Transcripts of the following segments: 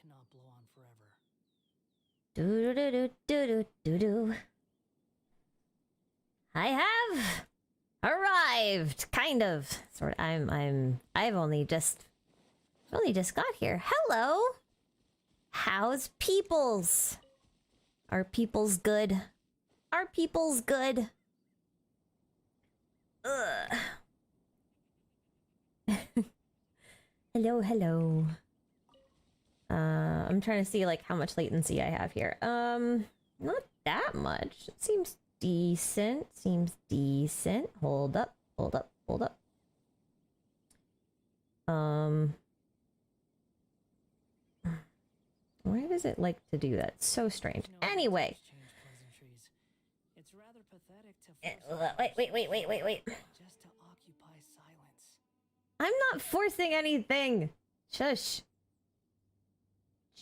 cannot blow on forever. Do do do do do do do. I have arrived, kind of. Sort of. I've only just got here. Hello. How's peoples? Are peoples good? Are peoples good? Ugh. Hello, hello. I'm trying to see like how much latency I have here. Not that much. It seems decent. Seems decent. Hold up, hold up, hold up. Why does it like to do that? So strange. Anyway. It's rather pathetic to Wait. just to occupy silence. I'm not forcing anything. Shush.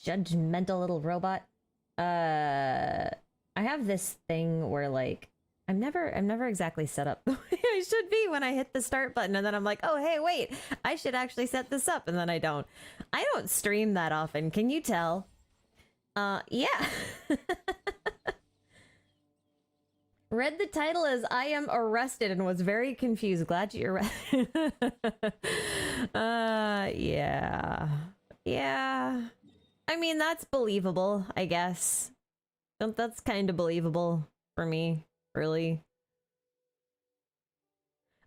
Judgmental little robot. I have this thing where like I'm never exactly set up the way I should be when I hit the start button, and then I'm like, oh hey, wait, I should actually set this up, and then I don't. I don't stream that often. Can you tell? Yeah. Read the title as I am arrested and was very confused. Glad you arrested. Yeah. Yeah. I mean, that's believable, I guess. That's kind of believable for me, really.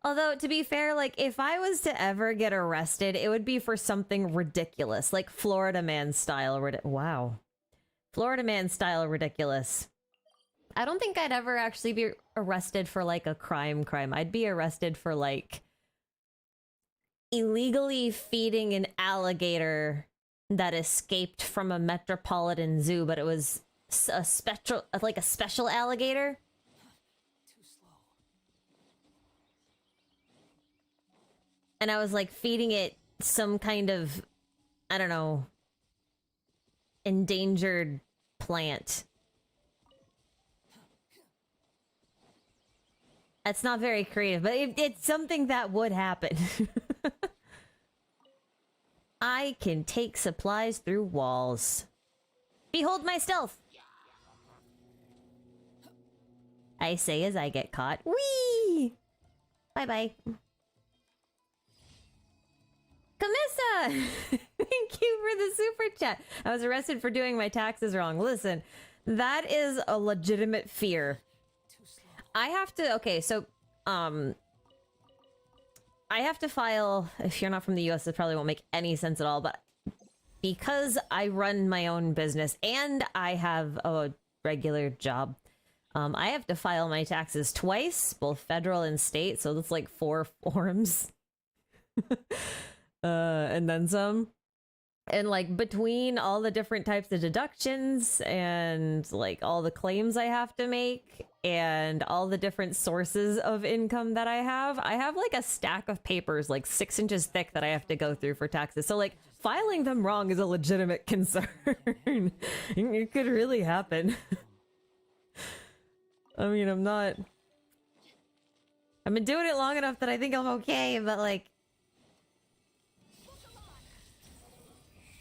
Although, to be fair, like, if I was to ever get arrested, it would be for something ridiculous, like Florida Man style. Wow. Florida Man style ridiculous. I don't think I'd ever actually be arrested for, like, a crime. I'd be arrested for, like, illegally feeding an alligator that escaped from a metropolitan zoo, but it was a special alligator. Too slow. And I was, like, feeding it some kind of, I don't know, endangered plant. That's not very creative, but it's something that would happen. I can take supplies through walls. Behold my stealth! I say as I get caught. Whee! Bye-bye. Camissa! Thank you for the super chat. I was arrested for doing my taxes wrong. Listen, that is a legitimate fear. I have to, okay, so, I have to file, if you're not from the US, it probably won't make any sense at all, but because I run my own business and I have a regular job, I have to file my taxes twice, both federal and state, so that's like 4 forms. And then some. And like between all the different types of deductions and like all the claims I have to make and all the different sources of income that I have like a stack of papers like 6 inches thick that I have to go through for taxes. So like filing them wrong is a legitimate concern. It could really happen. I mean, I've been doing it long enough that I think I'm okay, but like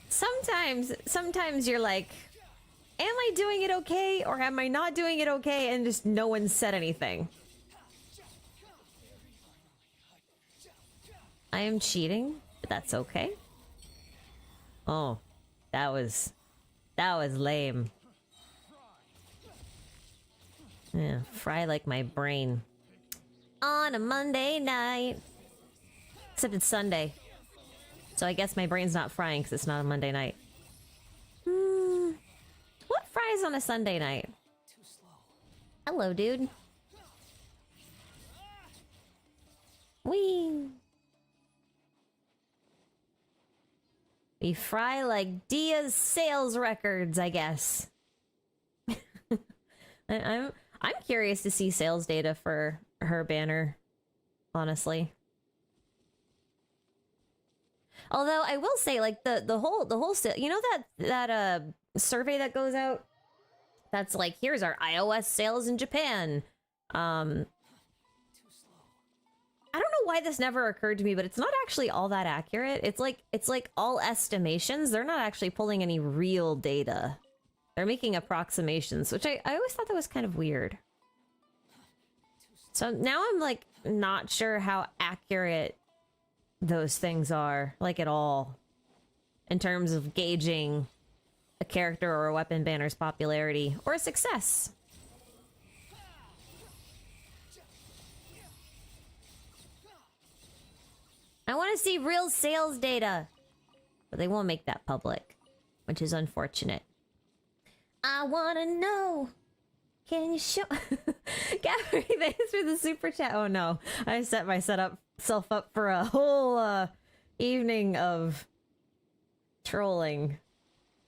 sometimes you're like, am I doing it okay or am I not doing it okay, and just no one said anything. I am cheating, but that's okay. Oh, that was lame. Yeah, fry like my brain. On a Monday night. Except it's Sunday. So I guess my brain's not frying because it's not a Monday night. What fries on a Sunday night? Too slow. Hello, dude. Whee! We fry like Dia's sales records, I guess. I'm curious to see sales data for her banner, honestly. Although I will say, like the whole you know that survey that goes out that's like, here's our iOS sales in Japan. Too slow. I don't know why this never occurred to me, but it's not actually all that accurate. It's like all estimations. They're not actually pulling any real data. They're making approximations, which I always thought that was kind of weird. So now I'm like not sure how accurate those things are, like at all, in terms of gauging a character or a weapon banner's popularity or success. I want to see real sales data, but they won't make that public, which is unfortunate. I want to know. Can you show? Gabby, thanks for the super chat. Oh no, I set myself up for a whole evening of trolling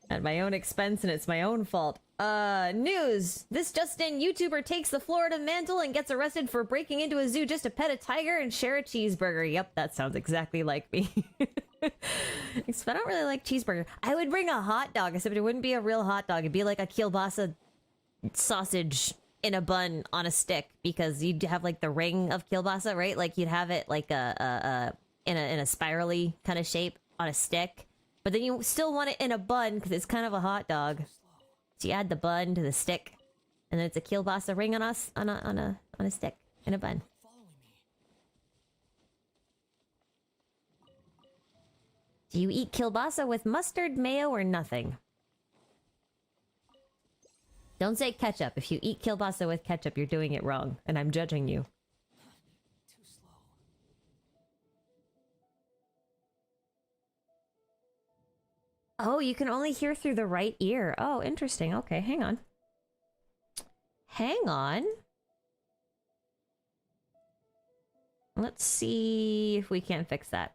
at my own expense, and it's my own fault. News. This just in, YouTuber takes the Florida mantle and gets arrested for breaking into a zoo just to pet a tiger and share a cheeseburger. Yep, that sounds exactly like me. Except I don't really like cheeseburger. I would bring a hot dog, except it wouldn't be a real hot dog. It'd be like a kielbasa sausage in a bun on a stick, because you'd have like the ring of kielbasa, right? Like you'd have it like in a spirally kind of shape on a stick, but then you still want it in a bun because it's kind of a hot dog. So you add the bun to the stick, and then it's a kielbasa ring on a stick in a bun. Do you eat kielbasa with mustard, mayo, or nothing? Don't say ketchup. If you eat kielbasa with ketchup, you're doing it wrong, and I'm judging you. Too slow. Oh, you can only hear through the right ear. Oh, interesting. Okay, hang on. Hang on. Let's see if we can fix that.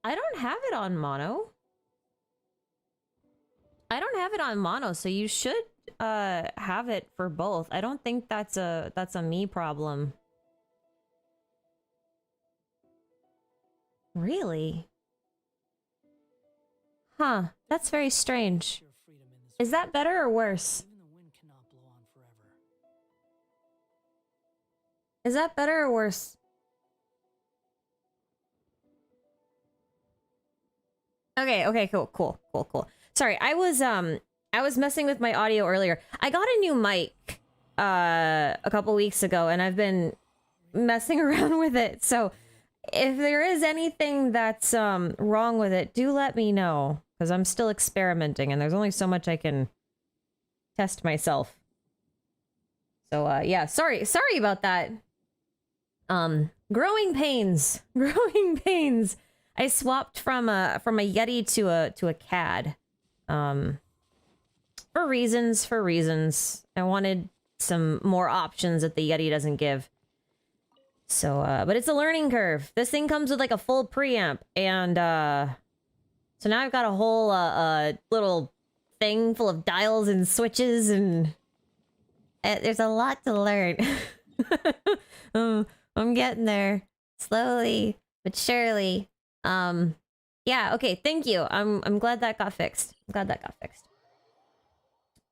I don't have it on mono. I don't have it on mono, so you should have it for both. I don't think that's a me problem. Really? Huh, that's very strange. Is that better or worse? Even the wind cannot blow on forever. Is that better or worse? Okay, cool. Sorry, I was messing with my audio earlier. I got a new mic a couple weeks ago, and I've been messing around with it. So if there is anything that's wrong with it, do let me know, because I'm still experimenting and there's only so much I can test myself. So yeah, sorry about that. Growing pains. I swapped from a Yeti to a CAD. For reasons. I wanted some more options that the Yeti doesn't give. So but it's a learning curve. This thing comes with like a full preamp, and so now I've got a whole little thing full of dials and switches, and there's a lot to learn. I'm getting there slowly but surely. Yeah, okay, thank you. I'm glad that got fixed.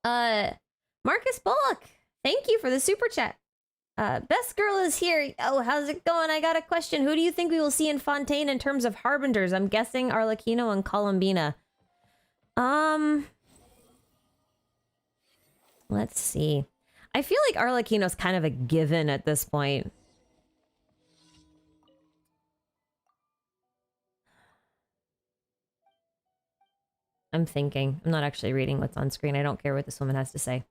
Marcus Bullock, thank you for the super chat. Best girl is here. Oh, how's it going? I got a question. Who do you think we will see in Fontaine in terms of harbingers? I'm guessing Arlecchino and Columbina. Let's see. I feel like Arlecchino's kind of a given at this point. I'm thinking. I'm not actually reading what's on screen. I don't care what this woman has to say.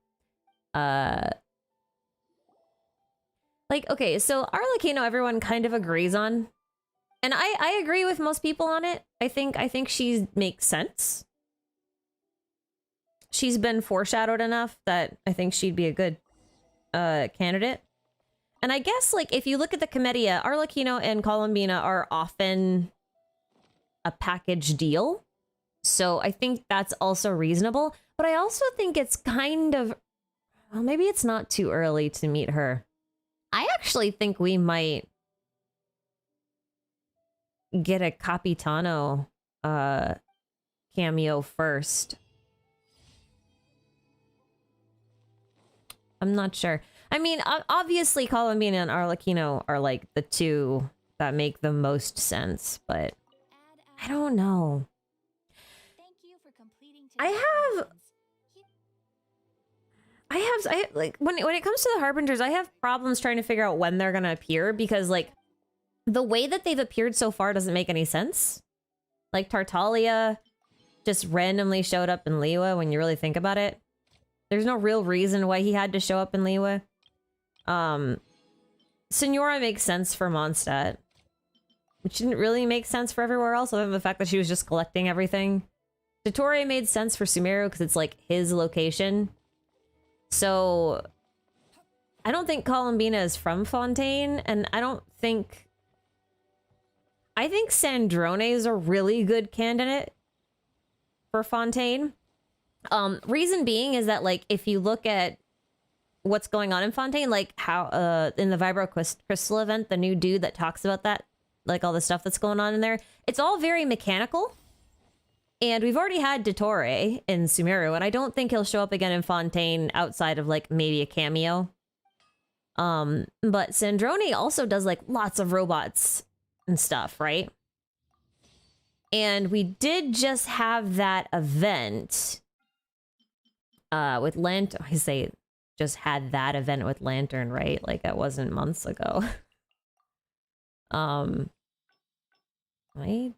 Like, okay, so Arlecchino everyone kind of agrees on. And I agree with most people on it. I think she makes sense. She's been foreshadowed enough that I think she'd be a good candidate. And I guess, like, if you look at the Commedia, Arlecchino and Columbina are often a package deal. So I think that's also reasonable. But I also think it's kind of... Well, maybe it's not too early to meet her. I actually think we might get a Capitano cameo first. I'm not sure. I mean, obviously Columbine and Arlecchino are like the two that make the most sense, but I don't know. I like when it comes to the Harbingers, I have problems trying to figure out when they're gonna appear because like the way that they've appeared so far doesn't make any sense. Like Tartaglia just randomly showed up in Liyue when you really think about it. There's no real reason why he had to show up in Liyue. Signora makes sense for Mondstadt, which didn't really make sense for everywhere else, other than the fact that she was just collecting everything. Dottore made sense for Sumeru because it's like his location. So I don't think Columbina is from Fontaine, and I think Sandrone is a really good candidate for Fontaine. Reason being is that like if you look at what's going on in Fontaine, like how in the Vibro Crystal event, the new dude that talks about that, like all the stuff that's going on in there, it's all very mechanical. And we've already had Dottore in Sumeru, and I don't think he'll show up again in Fontaine outside of like maybe a cameo. But Sandrone also does like lots of robots and stuff, right? And we did just have that event with Lantern. I say just had that event with Lantern, right? Like that wasn't months ago. I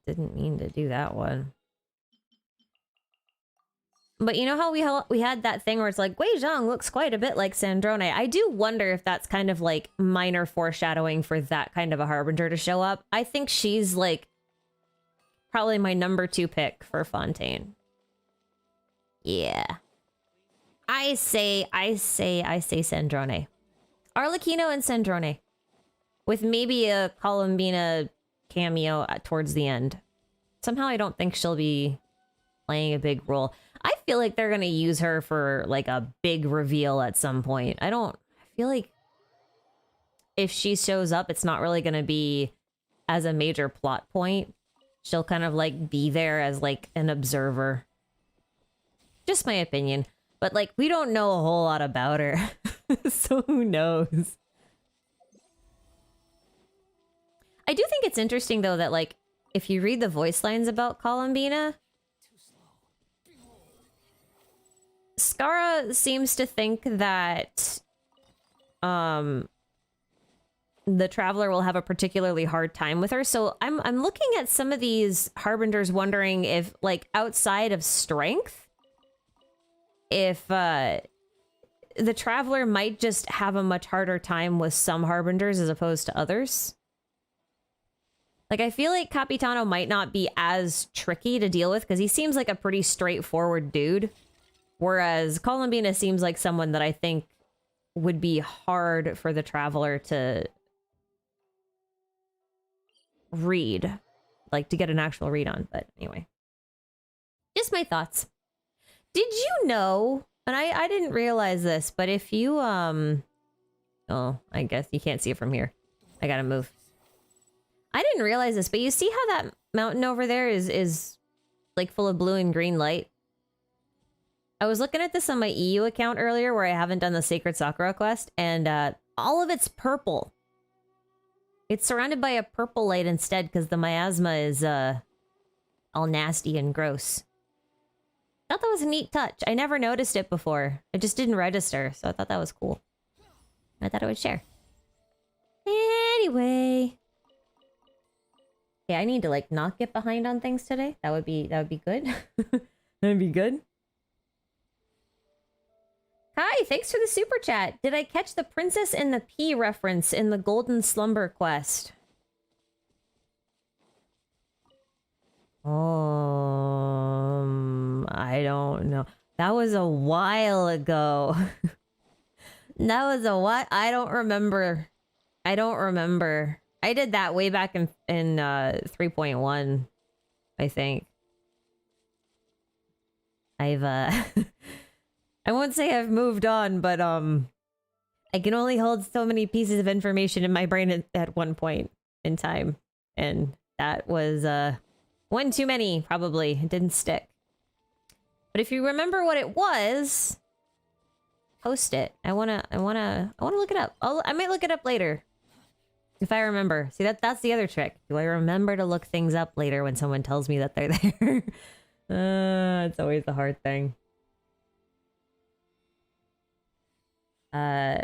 didn't mean to do that one. But you know how we had that thing where it's like, Wei Zhang looks quite a bit like Sandrone. I do wonder if that's kind of like minor foreshadowing for that kind of a Harbinger to show up. I think she's like probably my number 2 pick for Fontaine. Yeah. I say Sandrone. Arlecchino and Sandrone. With maybe a Columbina cameo towards the end. Somehow I don't think she'll be playing a big role. I feel like they're gonna use her for like a big reveal at some point. I feel like if she shows up, it's not really gonna be as a major plot point. She'll kind of like be there as like an observer. Just my opinion. But like we don't know a whole lot about her. So who knows? I do think it's interesting though that like if you read the voice lines about Columbina, Skara seems to think that the Traveler will have a particularly hard time with her. So I'm looking at some of these Harbingers wondering if like outside of strength, if the Traveler might just have a much harder time with some Harbingers as opposed to others. Like I feel like Capitano might not be as tricky to deal with because he seems like a pretty straightforward dude. Whereas Columbina seems like someone that I think would be hard for the Traveler to read. Like, to get an actual read on. But anyway. Just my thoughts. Did you know, and I didn't realize this, but if you, oh, I guess you can't see it from here. I gotta move. I didn't realize this, but you see how that mountain over there is like full of blue and green light? I was looking at this on my EU account earlier where I haven't done the Sacred Sakura quest, and all of it's purple. It's surrounded by a purple light instead because the miasma is all nasty and gross. Thought that was a neat touch. I never noticed it before. It just didn't register, so I thought that was cool. I thought I would share. Anyway. Yeah, I need to like not get behind on things today. That would be good. That'd be good. Hi, thanks for the super chat. Did I catch the Princess and the Pea reference in the Golden Slumber quest? I don't know. That was a while ago. That was a what? I don't remember. I did that way back in 3.1, I think. I won't say I've moved on, but I can only hold so many pieces of information in my brain at one point in time, and that was One too many, probably. It didn't stick. But if you remember what it was, post it. I wanna look it up. I might look it up later. If I remember. See, that's the other trick. Do I remember to look things up later when someone tells me that they're there? It's always the hard thing. Kamesa!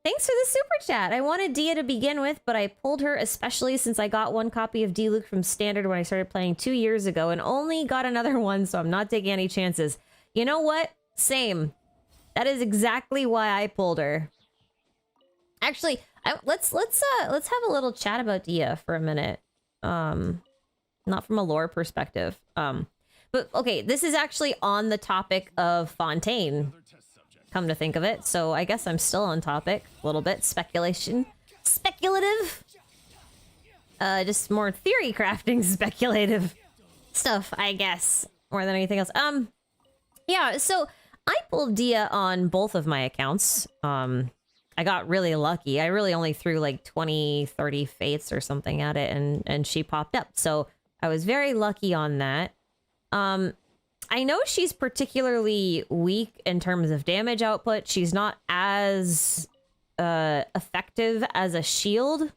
Thanks for the super chat. I wanted Dia to begin with, but I pulled her especially since I got one copy of D-Luke from Standard when I started playing 2 years ago and only got another one, so I'm not taking any chances. You know what? Same. That is exactly why I pulled her. Actually, let's have a little chat about Dia for a minute. Not from a lore perspective. But okay, this is actually on the topic of Fontaine. Come to think of it, so I guess I'm still on topic a little bit. Speculative. Just more theory crafting speculative stuff, I guess, more than anything else. Yeah, so I pulled Dia on both of my accounts. I got really lucky. I really only threw like 20, 30 fates or something at it, and she popped up. So I was very lucky on that. I know she's particularly weak in terms of damage output. She's not as effective as a shield.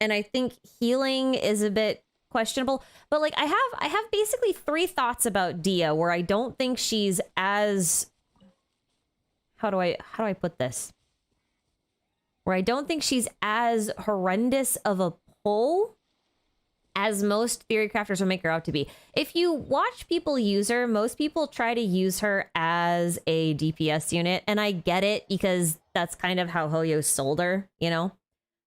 And I think healing is a bit questionable. But like I have basically 3 thoughts about Dia where I don't think she's as how do I put this? Where I don't think she's as horrendous of a pull as most theory crafters will make her out to be. If you watch people use her, most people try to use her as a DPS unit, and I get it because that's kind of how Hoyo sold her, you know?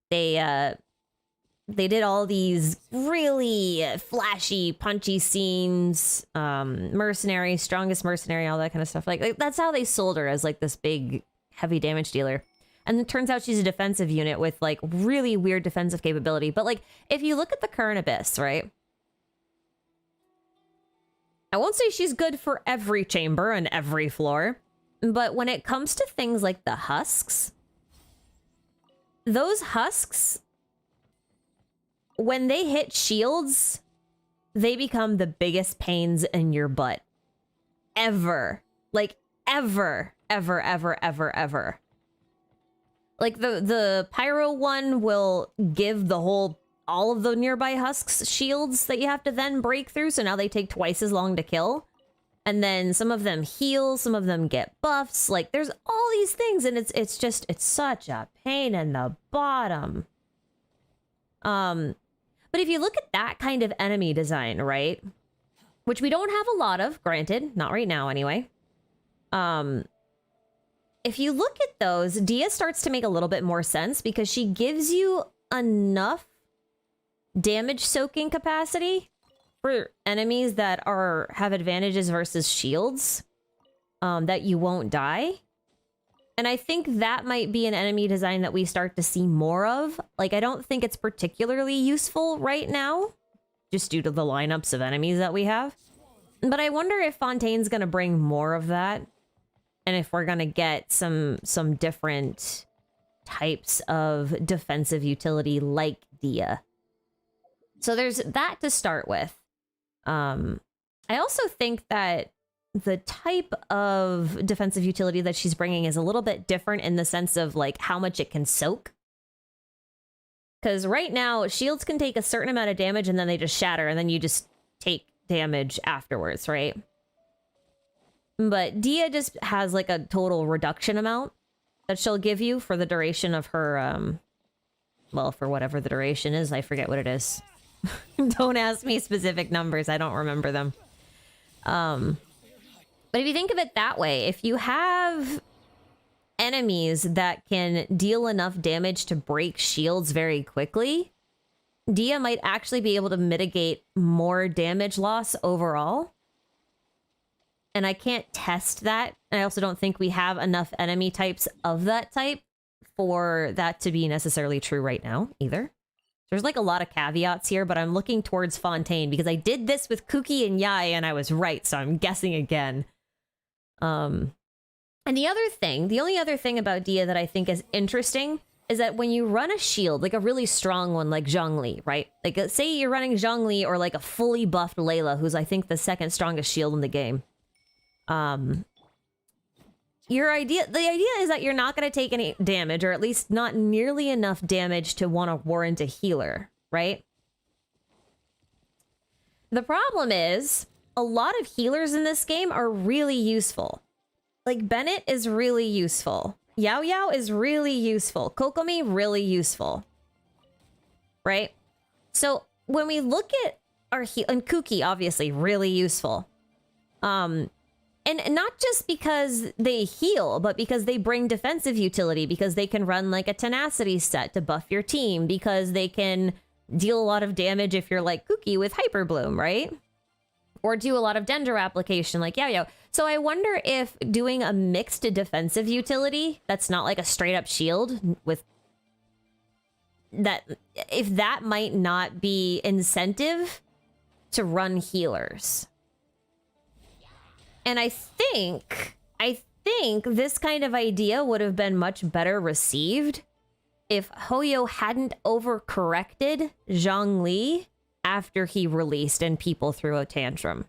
They did all these really flashy, punchy scenes, mercenary, strongest mercenary, all that kind of stuff. Like that's how they sold her, as like this big, heavy damage dealer. And it turns out she's a defensive unit with like really weird defensive capability. But like, if you look at the current Abyss, right? I won't say she's good for every chamber and every floor, but when it comes to things like the husks, those husks, when they hit shields, they become the biggest pains in your butt. Ever. Like, ever. Like, the Pyro one will give all of the nearby husks shields that you have to then break through, so now they take twice as long to kill. And then some of them heal, some of them get buffs. Like, there's all these things, and it's such a pain in the bottom. But if you look at that kind of enemy design, right? Which we don't have a lot of, granted, not right now anyway. If you look at those, Dia starts to make a little bit more sense because she gives you enough damage soaking capacity for enemies that have advantages versus shields, that you won't die. And I think that might be an enemy design that we start to see more of. Like, I don't think it's particularly useful right now, just due to the lineups of enemies that we have. But I wonder if Fontaine's going to bring more of that. And if we're going to get some different types of defensive utility like Dia. So there's that to start with. I also think that the type of defensive utility that she's bringing is a little bit different in the sense of like how much it can soak. Because right now, shields can take a certain amount of damage and then they just shatter and then you just take damage afterwards, right? But Dia just has like a total reduction amount that she'll give you for the duration of her, well, for whatever the duration is. I forget what it is. Don't ask me specific numbers. I don't remember them. But if you think of it that way, if you have enemies that can deal enough damage to break shields very quickly, Dia might actually be able to mitigate more damage loss overall. And I can't test that. And I also don't think we have enough enemy types of that type for that to be necessarily true right now either. There's like a lot of caveats here, but I'm looking towards Fontaine because I did this with Kuki and Yai and I was right, so I'm guessing again. And the only other thing about Dia that I think is interesting is that when you run a shield, like a really strong one like Zhongli, right? Like say you're running Zhongli or like a fully buffed Layla, who's I think the second strongest shield in the game. The idea is that you're not going to take any damage, or at least not nearly enough damage to want to warrant a healer, right? The problem is a lot of healers in this game are really useful. Like Bennett is really useful. Yao Yao is really useful. Kokomi, really useful. Right? So when we look at our and Kuki, obviously, really useful. And not just because they heal, but because they bring defensive utility, because they can run like a tenacity set to buff your team, because they can deal a lot of damage if you're like Kuki with Hyper Bloom, right? Or do a lot of Dendro application like Yao Yao. So I wonder if doing a mixed defensive utility that's not like a straight up shield with that, if that might not be incentive to run healers. And I think this kind of idea would have been much better received if Hoyo hadn't overcorrected Zhongli after he released and people threw a tantrum.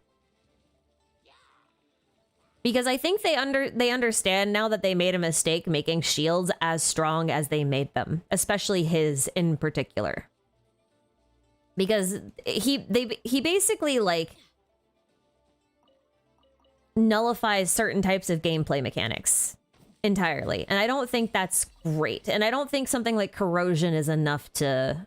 Because I think they understand now that they made a mistake making shields as strong as they made them, especially his in particular. Because he basically like nullifies certain types of gameplay mechanics entirely. And I don't think that's great. And I don't think something like corrosion is enough to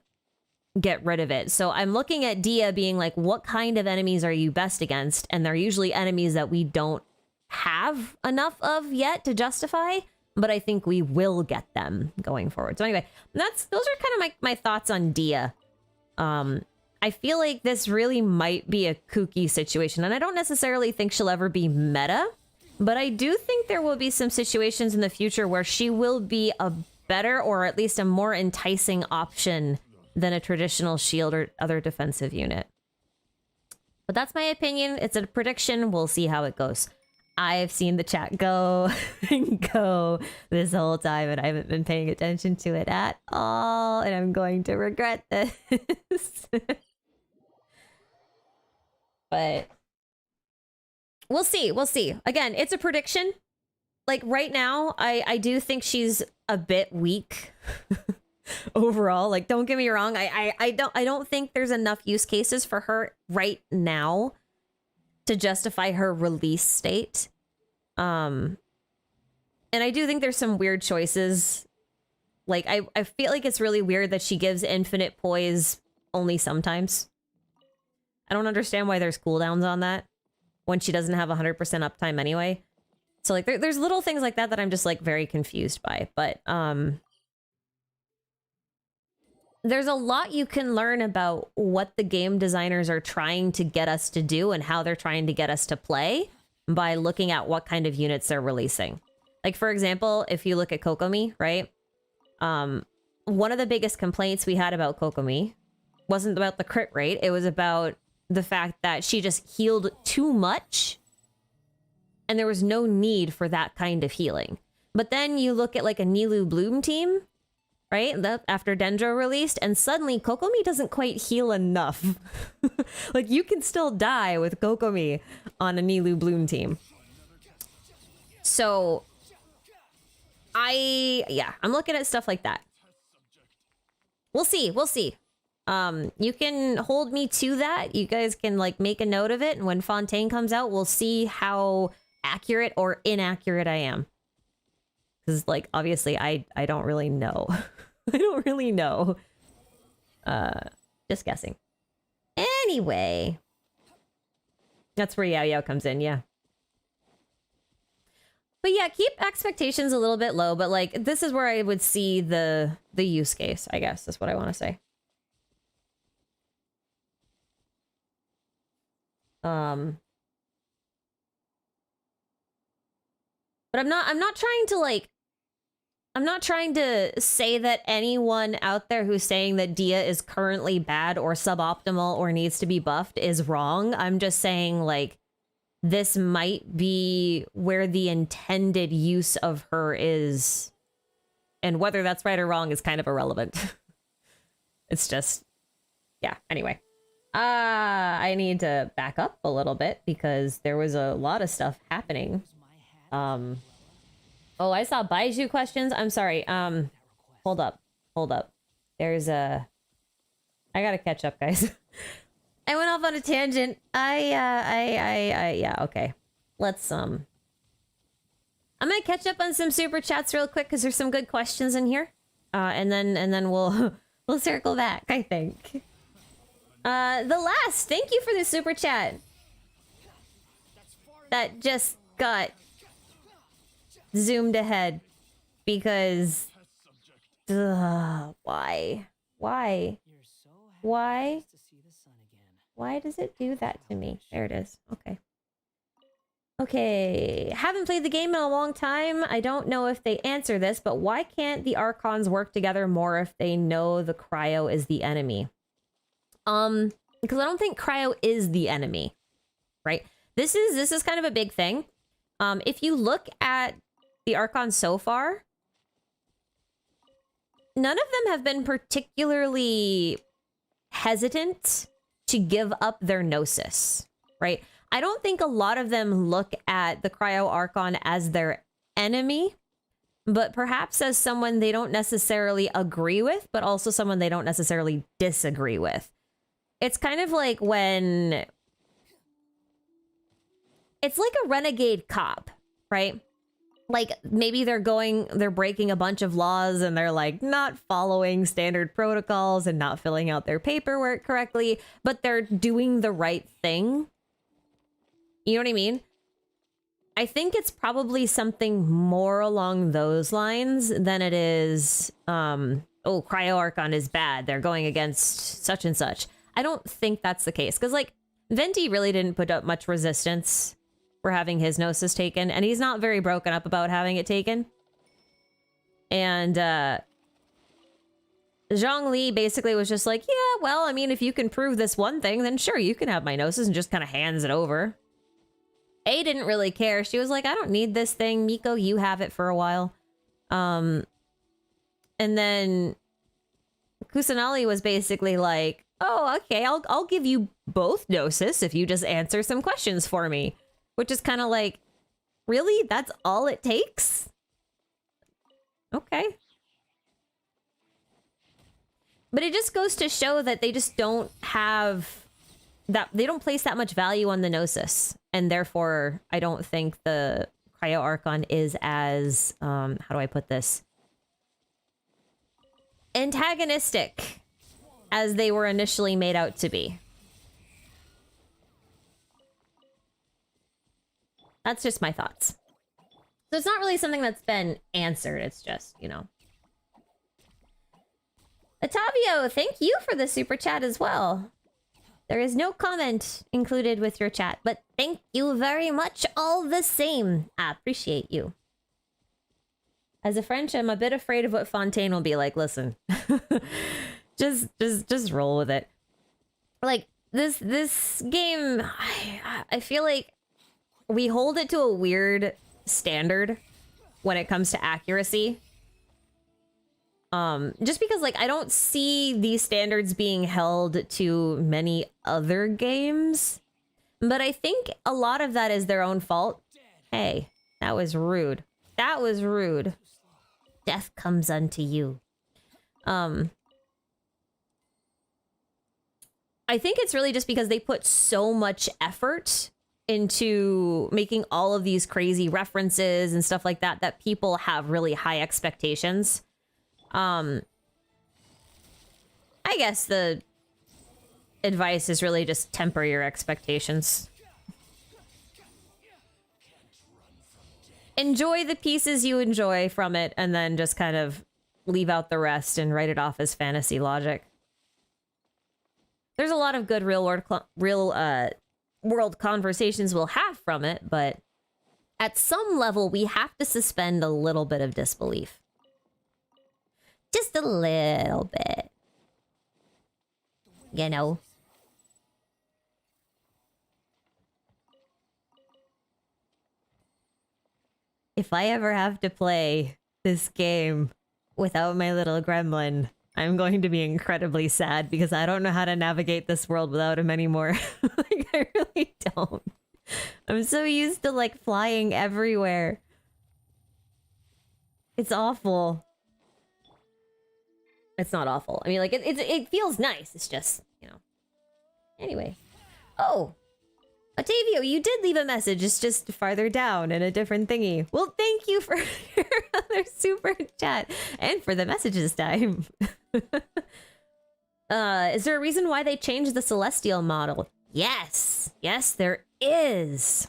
get rid of it. So I'm looking at Dia being like, what kind of enemies are you best against? And they're usually enemies that we don't have enough of yet to justify, but I think we will get them going forward. So anyway, those are kind of my thoughts on Dia. I feel like this really might be a kooky situation, and I don't necessarily think she'll ever be meta, but I do think there will be some situations in the future where she will be a better, or at least a more enticing option than a traditional shield or other defensive unit. But that's my opinion. It's a prediction. We'll see how it goes. I've seen the chat go and go this whole time, and I haven't been paying attention to it at all, and I'm going to regret this. But we'll see. We'll see. Again, it's a prediction. Like right now, I do think she's a bit weak overall. Like, don't get me wrong. I don't think there's enough use cases for her right now to justify her release state. And I do think there's some weird choices. Like, I feel like it's really weird that she gives infinite poise only sometimes. I don't understand why there's cooldowns on that when she doesn't have 100% uptime anyway. So like there's little things like that I'm just like very confused by. But there's a lot you can learn about what the game designers are trying to get us to do and how they're trying to get us to play by looking at what kind of units they're releasing. Like, for example, if you look at Kokomi, right? One of the biggest complaints we had about Kokomi wasn't about the crit rate. It was about the fact that she just healed too much and there was no need for that kind of healing. But then you look at like a Nilou Bloom team, right? After Dendro released, and suddenly Kokomi doesn't quite heal enough. Like, you can still die with Kokomi on a Nilou Bloom team. So I'm looking at stuff like that. We'll see. You can hold me to that. You guys can like make a note of it, and when Fontaine comes out, we'll see how accurate or inaccurate I am. Because like obviously I don't really know. I don't really know. Just guessing. Anyway. That's where Yao Yao comes in, yeah. But yeah, keep expectations a little bit low, but like this is where I would see the use case, I guess, is what I want to say. But I'm not trying to say that anyone out there who's saying that Dia is currently bad or suboptimal or needs to be buffed is wrong. I'm just saying like this might be where the intended use of her is And whether that's right or wrong is kind of irrelevant. It's just, yeah, anyway. I need to back up a little bit because there was a lot of stuff happening. Oh, I saw Baiju questions. I'm sorry. Hold up. There's a... I gotta catch up, guys. I went off on a tangent. Yeah, okay. Let's, I'm gonna catch up on some super chats real quick because there's some good questions in here. And then we'll, we'll circle back, I think. The last, thank you for the super chat. That just got zoomed ahead because why? Why does it do that to me? There it is. Okay, haven't played the game in a long time. I don't know if they answer this, but why can't the Archons work together more if they know the Cryo is the enemy? Because I don't think Cryo is the enemy, right? This is kind of a big thing. If you look at the Archons so far, none of them have been particularly hesitant to give up their Gnosis, right? I don't think a lot of them look at the Cryo Archon as their enemy, but perhaps as someone they don't necessarily agree with, but also someone they don't necessarily disagree with. It's kind of like when... It's like a renegade cop, right? Like maybe they're breaking a bunch of laws and they're like not following standard protocols and not filling out their paperwork correctly, but they're doing the right thing. You know what I mean? I think it's probably something more along those lines than it is, oh, Cryo Archon is bad. They're going against such and such. I don't think that's the case. Because, like, Venti really didn't put up much resistance for having his Gnosis taken. And he's not very broken up about having it taken. And, Zhang Li basically was just like, yeah, well, I mean, if you can prove this one thing, then sure, you can have my Gnosis, and just kind of hands it over. A didn't really care. She was like, I don't need this thing. Miko, you have it for a while. And then Kusanali was basically like, oh, okay, I'll give you both Gnosis if you just answer some questions for me. Which is kind of like, really? That's all it takes? Okay. But it just goes to show that they just don't have... that they don't place that much value on the Gnosis, and therefore I don't think the Cryo Archon is as how do I put this, antagonistic as they were initially made out to be. That's just my thoughts. So it's not really something that's been answered. It's just, you know. Otavio, thank you for the super chat as well. There is no comment included with your chat, but thank you very much all the same. I appreciate you. As a French, I'm a bit afraid of what Fontaine will be like. Listen, just roll with it. Like this game, I feel like we hold it to a weird standard when it comes to accuracy. Just because, like, I don't see these standards being held to many other games, but I think a lot of that is their own fault. Hey, that was rude. That was rude. Death comes unto you. I think it's really just because they put so much effort into making all of these crazy references and stuff like that, that people have really high expectations. I guess the advice is really just temper your expectations. Enjoy the pieces you enjoy from it, and then just kind of leave out the rest and write it off as fantasy logic. There's a lot of good real world conversations we'll have from it, but at some level we have to suspend a little bit of disbelief. Just a little bit. You know? If I ever have to play this game without my little gremlin, I'm going to be incredibly sad because I don't know how to navigate this world without him anymore. Like, I really don't. I'm so used to like flying everywhere. It's awful. It's not awful. I mean, like, it feels nice. It's just, you know. Anyway. Oh. Octavio, you did leave a message. It's just farther down in a different thingy. Well, thank you for your other super chat and for the message this time. Is there a reason why they changed the Celestial model? Yes. Yes, there is.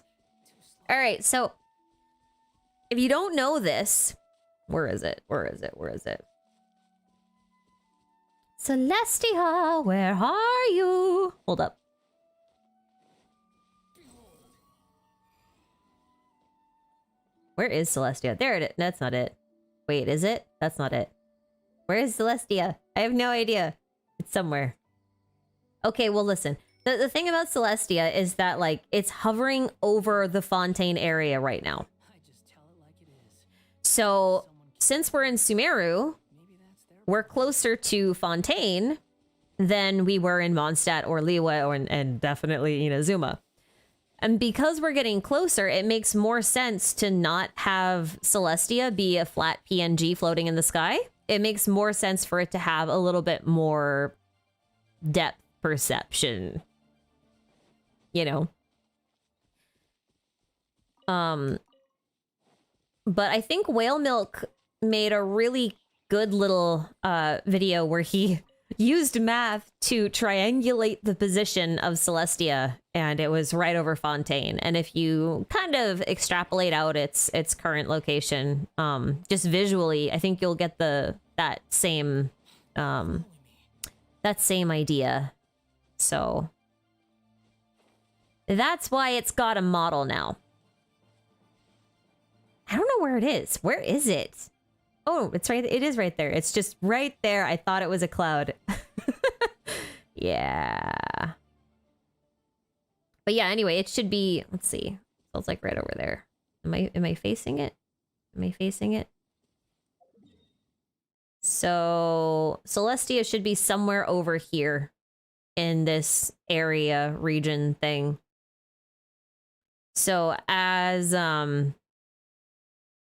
All right, so if you don't know this, where is it? Where is it? Where is it? Celestia, where are you? Hold up. Where is Celestia? There it is. That's not it. Wait, is it? That's not it. Where is Celestia? I have no idea. It's somewhere. Okay, well, listen. The thing about Celestia is that, like, it's hovering over the Fontaine area right now. So, since we're in Sumeru, we're closer to Fontaine than we were in Mondstadt or Liyue and definitely Inazuma. And because we're getting closer, it makes more sense to not have Celestia be a flat PNG floating in the sky. It makes more sense for it to have a little bit more depth perception. You know? But I think Whale Milk made a really good little video where he used math to triangulate the position of Celestia, and it was right over Fontaine. And if you kind of extrapolate out its current location, just visually, I think you'll get that same idea. So that's why it's got a model now. I don't know where it is. Where is it? Oh, it's right. It is right there. It's just right there. I thought it was a cloud. Yeah. But yeah, anyway, it should be, let's see. So it's like right over there. Am I facing it? Am I facing it? So Celestia should be somewhere over here in this area region thing. So as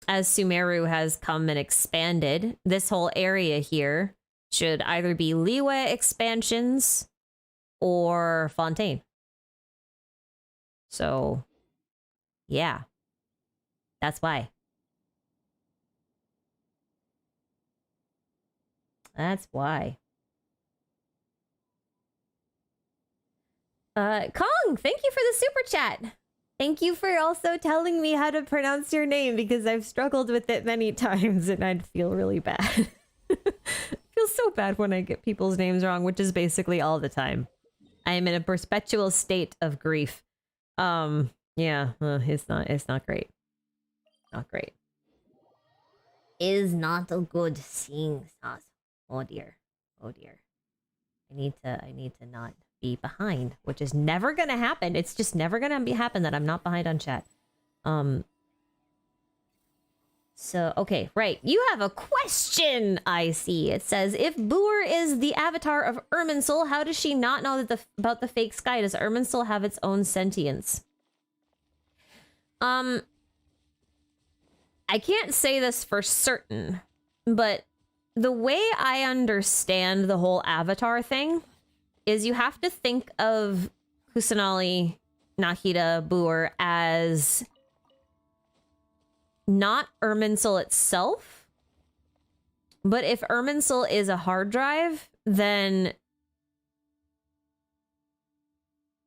Sumeru has come and expanded, this whole area here should either be Liyue expansions or Fontaine. So, yeah. That's why. That's why. Kong, thank you for the super chat. Thank you for also telling me how to pronounce your name, because I've struggled with it many times and I'd feel really bad. I feel so bad when I get people's names wrong, which is basically all the time. I am in a perpetual state of grief. Yeah, it's not great. Not great. Is not a good thing. Oh dear. Oh dear. I need to not be behind, which is never gonna happen. It's just never gonna happen that I'm not behind on chat. So, okay, right. You have a question, I see. It says, if Boer is the avatar of Irminsul, how does she not know that about the fake sky? Does Irminsul have its own sentience? I can't say this for certain, but the way I understand the whole avatar thing is you have to think of Kusanali, Nahida, Boer as not Irminsul itself, but if Irminsul is a hard drive, then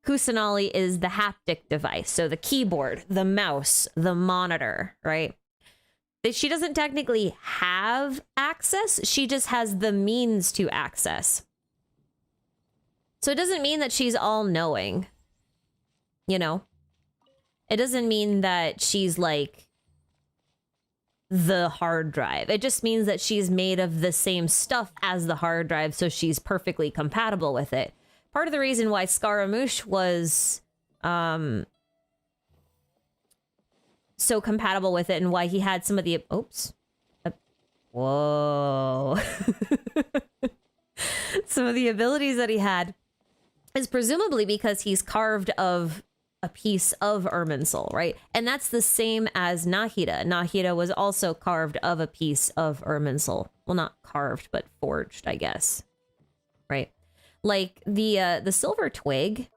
Kusanali is the haptic device, so the keyboard, the mouse, the monitor, right? She doesn't technically have access, she just has the means to access. So it doesn't mean that she's all-knowing, you know? It doesn't mean that she's like the hard drive. It just means that she's made of the same stuff as the hard drive, so she's perfectly compatible with it. Part of the reason why Scaramouche was so compatible with it and why he had some of the... Oops. Whoa. Some of the abilities that he had is presumably because he's carved of a piece of Irminsul, right? And that's the same as Nahida. Nahida was also carved of a piece of Irminsul. Well, not carved, but forged, I guess. Right? Like the silver twig.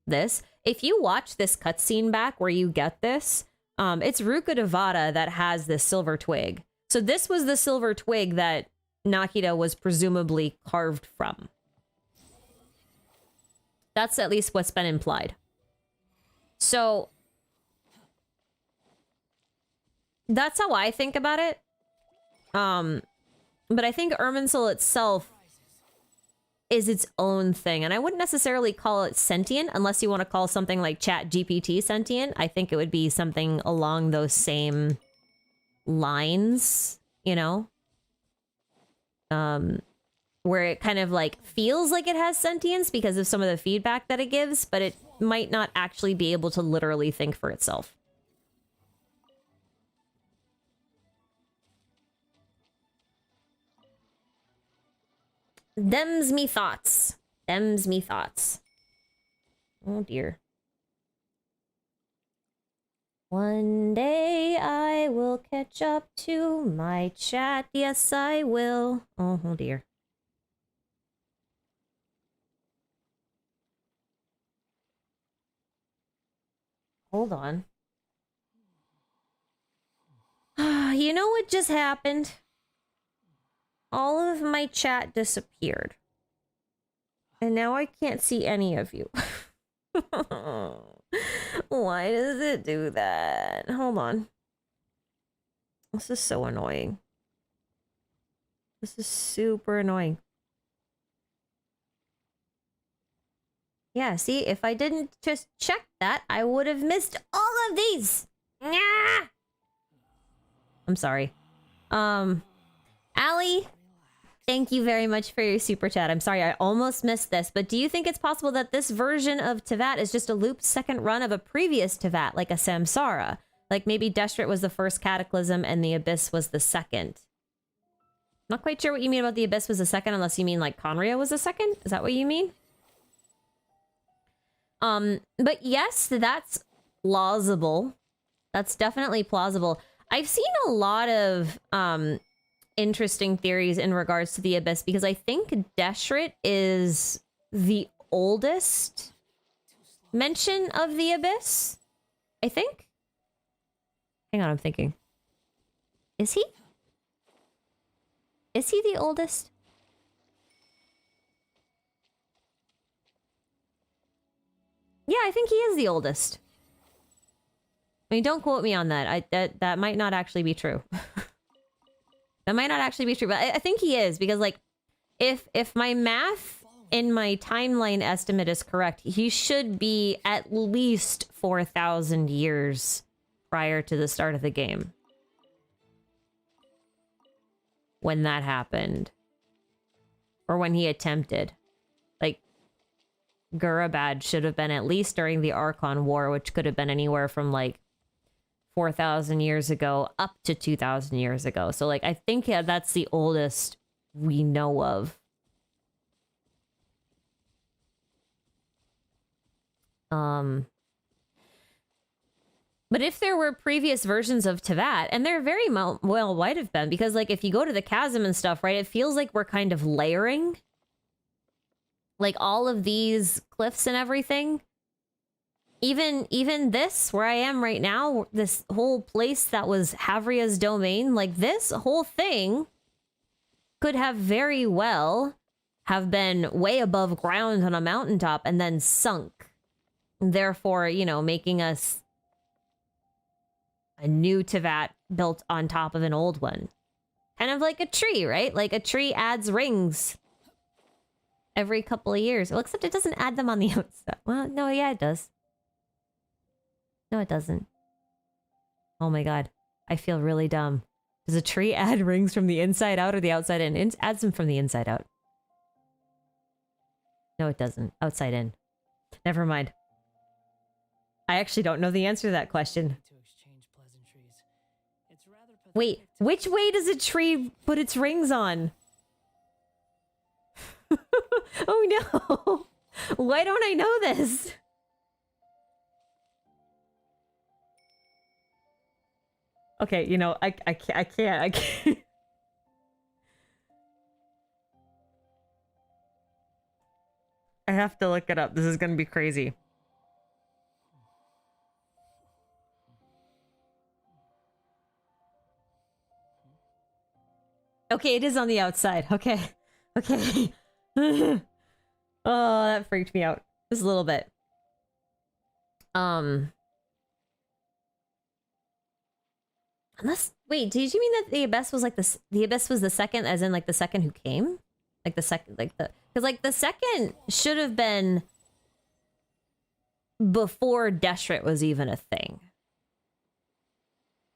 This, if you watch this cutscene back where you get this, it's Ruka Devata that has this silver twig. So this was the silver twig that Nahida was presumably carved from. That's at least what's been implied. So that's how I think about it. But I think Irminsul itself is its own thing. And I wouldn't necessarily call it sentient unless you want to call something like ChatGPT sentient. I think it would be something along those same lines, you know? Where it kind of like feels like it has sentience because of some of the feedback that it gives, but it might not actually be able to literally think for itself. Them's me thoughts. Them's me thoughts. Oh dear. One day I will catch up to my chat. Yes, I will. Oh dear. Hold on. You know what just happened? All of my chat disappeared. And now I can't see any of you. Why does it do that? Hold on. This is so annoying. This is super annoying. Yeah, see, if I didn't just check that, I would have missed all of these. Nyah! I'm sorry. Allie, thank you very much for your super chat. I'm sorry, I almost missed this, but do you think it's possible that this version of Teyvat is just a looped second run of a previous Teyvat, like a Samsara? Like maybe Destret was the first Cataclysm and the Abyss was the second. Not quite sure what you mean about the Abyss was the second, unless you mean like Conria was the second? Is that what you mean? But yes, that's plausible. That's definitely plausible. I've seen a lot of interesting theories in regards to the Abyss because I think Destret is the oldest mention of the Abyss. I think. Hang on, I'm thinking. Is he? Is he the oldest? Yeah, I think he is the oldest. I mean, don't quote me on that. That might not actually be true. That might not actually be true, but I think he is because, like, if my math in my timeline estimate is correct, he should be at least 4,000 years prior to the start of the game when that happened, or when he attempted. Like, Gurabad should have been at least during the Archon War, which could have been anywhere from like 4,000 years ago up to 2,000 years ago. So like, I think that's the oldest we know of. But if there were previous versions of Teyvat, and there very well might have been, because like if you go to the chasm and stuff, right, it feels like we're kind of layering. Like all of these cliffs and everything. Even this, where I am right now, this whole place that was Havria's domain, like this whole thing could have very well have been way above ground on a mountaintop and then sunk. Therefore, you know, making us a new Teyvat built on top of an old one. Kind of like a tree, right? Like a tree adds rings every couple of years. Well, except it doesn't add them on the outside. Well, no, yeah, it does. No, it doesn't. Oh my god. I feel really dumb. Does a tree add rings from the inside out or the outside in? It adds them from the inside out. No, it doesn't. Outside in. Never mind. I actually don't know the answer to that question. To exchange pleasantries. It's Wait, which way does a tree put its rings on? Oh no! Why don't I know this? Okay, you know, I can't. I have to look it up. This is gonna be crazy. Okay, it is on the outside. Okay. Okay. Oh, that freaked me out. Just a little bit. Unless, wait, did you mean that the abyss was like this? The abyss was the second, as in like the second who came? Like the second, like the, because like the second should have been before Deshret was even a thing.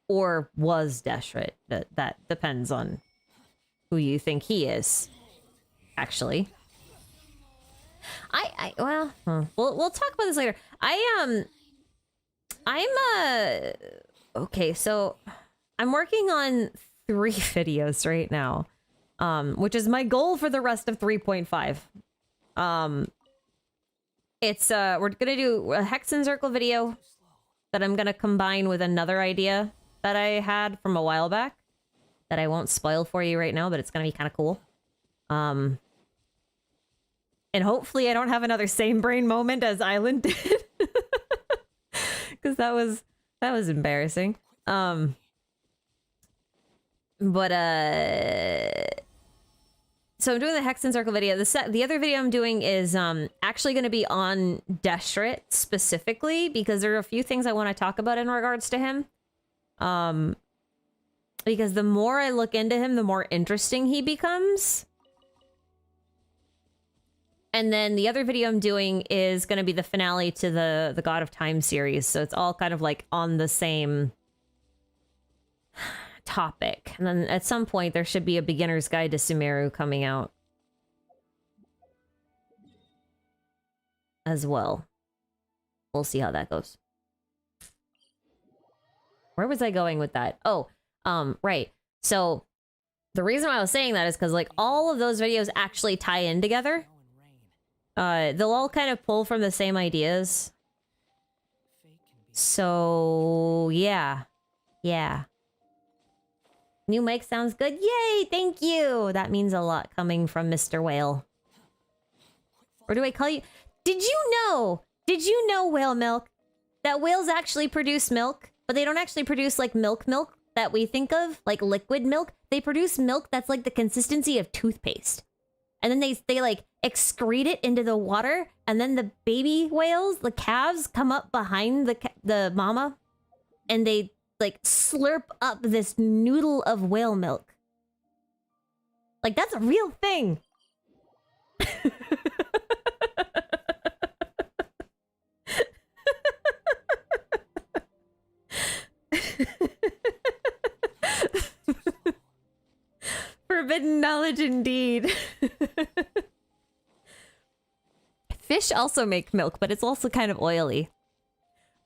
Or was Deshret? That depends on who you think he is, actually. Well, we'll talk about this later. Okay, so I'm working on 3 videos right now, which is my goal for the rest of 3.5. It's, we're gonna do a Hex and Circle video that I'm gonna combine with another idea that I had from a while back that I won't spoil for you right now, but it's gonna be kind of cool. And hopefully I don't have another same brain moment as Island did. Because that was embarrassing. So I'm doing the Hex and Circle video. The other video I'm doing is actually going to be on Deshret specifically, because there are a few things I want to talk about in regards to him. Because the more I look into him, the more interesting he becomes. And then the other video I'm doing is going to be the finale to the God of Time series. So it's all kind of like on the same topic. And then at some point there should be a beginner's guide to Sumeru coming out as well. We'll see how that goes. Where was I going with that? Oh, right. So the reason why I was saying that is because like all of those videos actually tie in together. They'll all kind of pull from the same ideas. So, yeah. Yeah. New mic sounds good. Yay! Thank you! That means a lot coming from Mr. Whale. Or do I call you... Did you know, Whale Milk, that whales actually produce milk, but they don't actually produce, like, milk that we think of, like liquid milk? They produce milk that's, like, the consistency of toothpaste. And then they like excrete it into the water, and then the baby whales, the calves, come up behind the mama, and they like slurp up this noodle of whale milk. Like, that's a real thing. Forbidden knowledge indeed. Fish also make milk, but it's also kind of oily.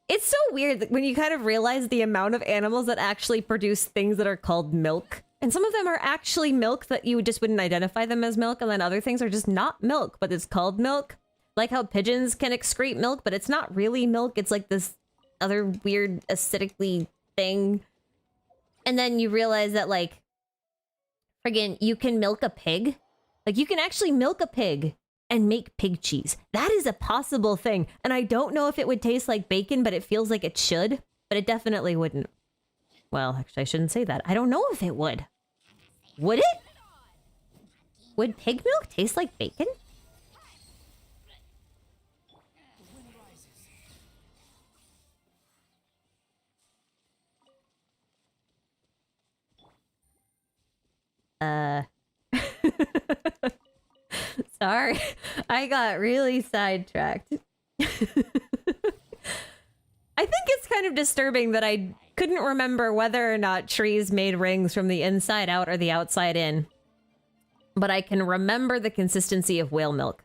It's so weird that when you kind of realize the amount of animals that actually produce things that are called milk. And some of them are actually milk that you just wouldn't identify them as milk, and then other things are just not milk, but it's called milk. Like how pigeons can excrete milk, but it's not really milk. It's like this other weird acidically thing. And then you realize that, like, friggin', you can milk a pig. Like, you can actually milk a pig and make pig cheese. That is a possible thing. And I don't know if it would taste like bacon, but it feels like it should. But it definitely wouldn't. Well, actually, I shouldn't say that. I don't know if it would. Would it? Would pig milk taste like bacon? Sorry, I got really sidetracked. I think it's kind of disturbing that I couldn't remember whether or not trees made rings from the inside out or the outside in. But I can remember the consistency of whale milk.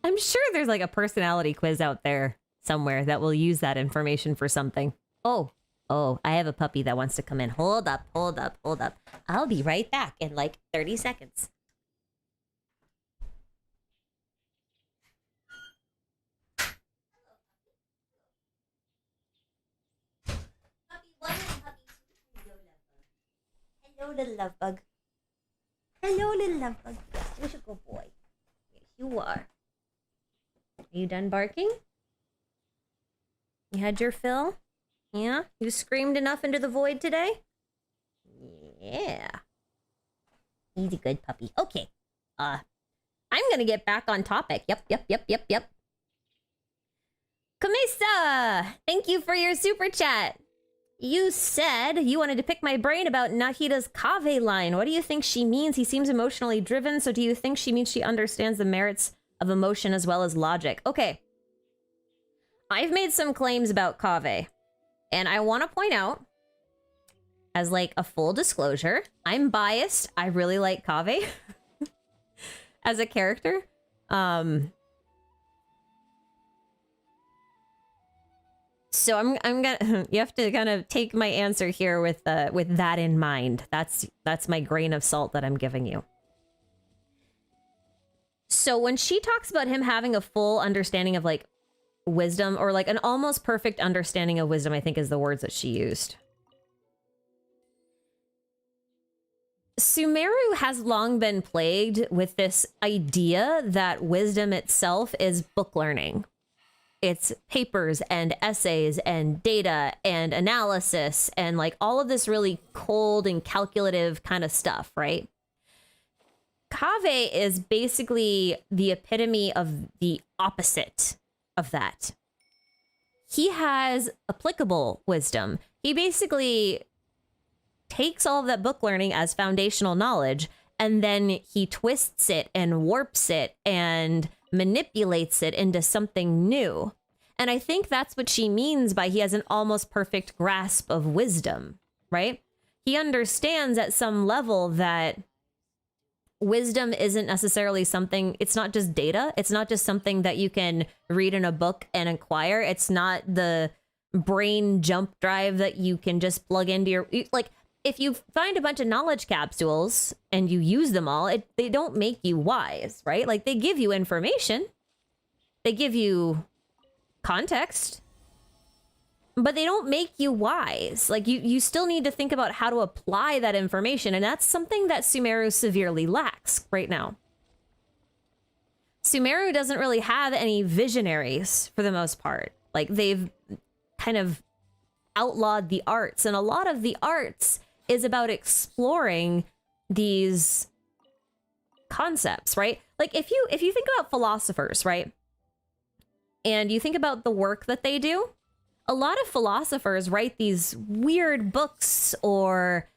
I'm sure there's like a personality quiz out there somewhere that will use that information for something. Oh, I have a puppy that wants to come in. Hold up. I'll be right back in like 30 seconds. Hello, little love bug. Hello, little love bug. Where's your good boy? Yes, you are. Are you done barking? You had your fill? Yeah? You screamed enough into the void today? Yeah. He's a good puppy. Okay. I'm gonna get back on topic. Yep. Kamesa! Thank you for your super chat. You said you wanted to pick my brain about Nahida's Kaveh line. What do you think she means? He seems emotionally driven, so do you think she means she understands the merits of emotion as well as logic? Okay. I've made some claims about Kaveh, and I want to point out, as like a full disclosure, I'm biased. I really like Kaveh as a character. So I'm gonna, you have to kind of take my answer here with that in mind. That's my grain of salt that I'm giving you. So when she talks about him having a full understanding of like wisdom, or like an almost perfect understanding of wisdom, I think is the words that she used. Sumeru has long been plagued with this idea that wisdom itself is book learning. It's papers and essays and data and analysis and like all of this really cold and calculative kind of stuff, right? Kaveh is basically the epitome of the opposite of that. He has applicable wisdom. He basically takes all of that book learning as foundational knowledge, and then he twists it and warps it and manipulates it into something new. And I think that's what she means by he has an almost perfect grasp of wisdom, right? He understands at some level that wisdom isn't necessarily something, it's not just data. It's not just something that you can read in a book and acquire. It's not the brain jump drive that you can just plug into your, like, if you find a bunch of knowledge capsules and you use them all, they don't make you wise, right? Like, they give you information, they give you context, but they don't make you wise. Like, you still need to think about how to apply that information, and that's something that Sumeru severely lacks right now. Sumeru doesn't really have any visionaries for the most part. Like, they've kind of outlawed the arts, and a lot of the arts is about exploring these concepts, right? Like, if you think about philosophers, right? And you think about the work that they do, a lot of philosophers write these weird books or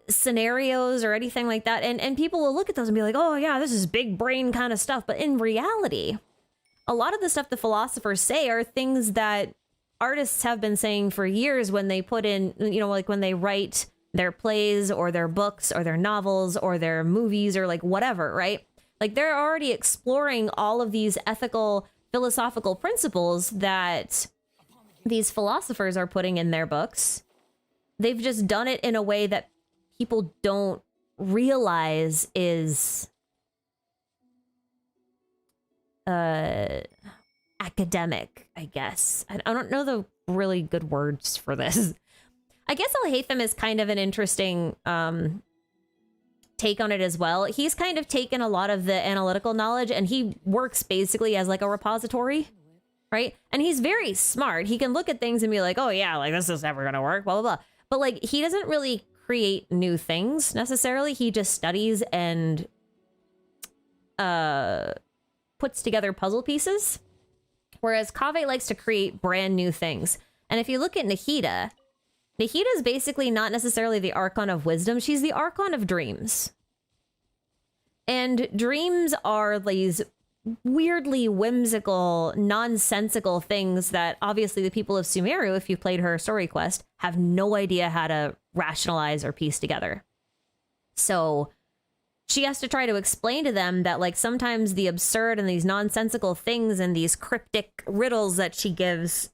scenarios or anything like that. And people will look at those and be like, oh yeah, this is big brain kind of stuff. But in reality, a lot of the stuff the philosophers say are things that artists have been saying for years when they put in, you know, like when they write their plays or their books or their novels or their movies or like whatever, right? Like, they're already exploring all of these ethical, philosophical principles that these philosophers are putting in their books. They've just done it in a way that people don't realize is academic, I guess. I don't know the really good words for this. I guess Al-Haytham is kind of an interesting take on it as well. He's kind of taken a lot of the analytical knowledge and he works basically as like a repository, right? And he's very smart. He can look at things and be like, oh yeah, like this is never gonna work, blah, blah, blah. But like, he doesn't really create new things necessarily. He just studies and puts together puzzle pieces. Whereas Kaveh likes to create brand new things. And if you look at Nahida is basically not necessarily the Archon of Wisdom. She's the Archon of Dreams. And dreams are these weirdly whimsical, nonsensical things that obviously the people of Sumeru, if you played her story quest, have no idea how to rationalize or piece together. So she has to try to explain to them that like sometimes the absurd and these nonsensical things and these cryptic riddles that she gives,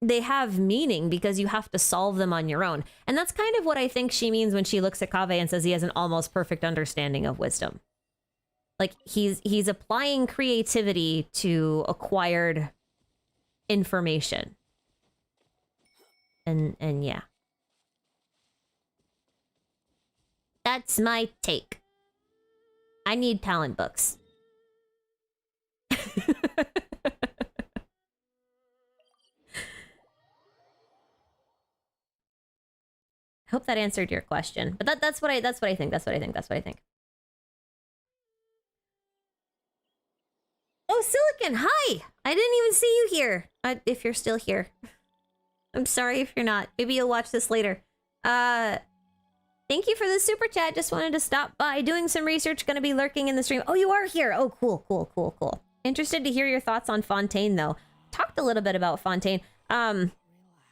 they have meaning because you have to solve them on your own. And that's kind of what I think she means when she looks at Kaveh and says he has an almost perfect understanding of wisdom. Like he's applying creativity to acquired information. And yeah. That's my take. I need talent books. I hope that answered your question. But that's what I think. That's what I think. Oh, Silicon, hi! I didn't even see you here. If you're still here. I'm sorry if you're not. Maybe you'll watch this later. Thank you for the super chat. Just wanted to stop by. Doing some research. Gonna be lurking in the stream. Oh, you are here. Oh, cool. Interested to hear your thoughts on Fontaine, though. Talked a little bit about Fontaine. I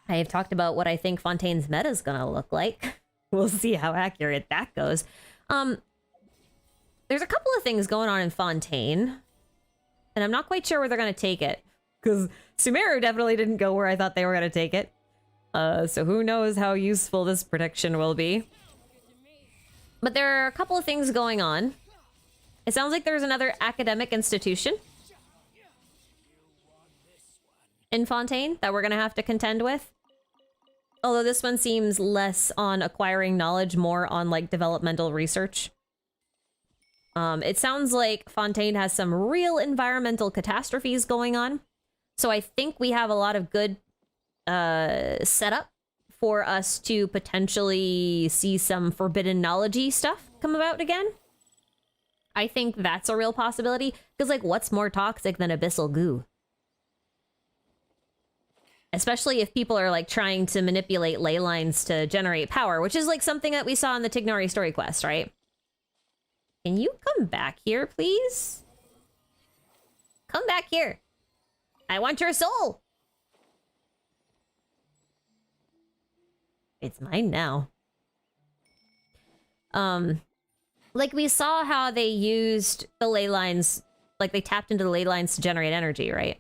have talked about what I think Fontaine's meta is gonna look like. We'll see how accurate that goes. There's a couple of things going on in Fontaine, and I'm not quite sure where they're gonna take it. Because Sumeru definitely didn't go where I thought they were gonna take it. So who knows how useful this prediction will be. But there are a couple of things going on. It sounds like there's another academic institution in Fontaine that we're going to have to contend with. Although this one seems less on acquiring knowledge, more on like developmental research. It sounds like Fontaine has some real environmental catastrophes going on. So I think we have a lot of good setup for us to potentially see some forbidden knowledge-y stuff come about again. I think that's a real possibility. Because, like, what's more toxic than abyssal goo? Especially if people are, like, trying to manipulate ley lines to generate power, which is, like, something that we saw in the Tignari story quest, right? Can you come back here, please? Come back here. I want your soul. It's mine now. Like we saw how they used the ley lines, like they tapped into the ley lines to generate energy, right?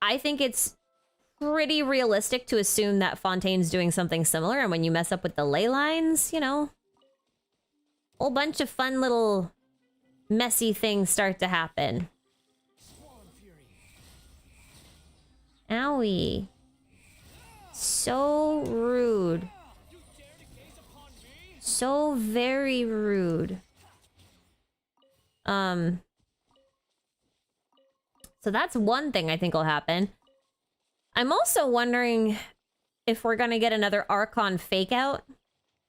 I think it's pretty realistic to assume that Fontaine's doing something similar, and when you mess up with the ley lines, you know, a whole bunch of fun little messy things start to happen. Owie. So rude. So very rude. So that's one thing I think will happen. I'm also wondering if we're gonna get another Archon fake out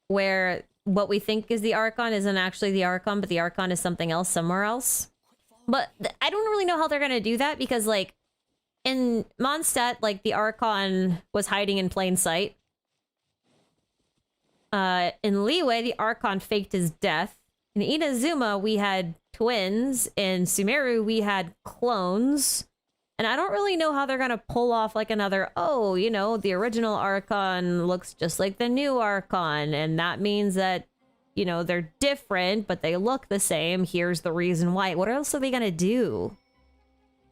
where what we think is the Archon isn't actually the Archon, but the Archon is something else somewhere else. But I don't really know how they're gonna do that because, like, in Mondstadt, like, the Archon was hiding in plain sight. In Liyue, the Archon faked his death. In Inazuma, we had twins. In Sumeru, we had clones. And I don't really know how they're gonna pull off, like, another, oh, you know, the original Archon looks just like the new Archon, and that means that, you know, they're different, but they look the same. Here's the reason why. What else are they gonna do?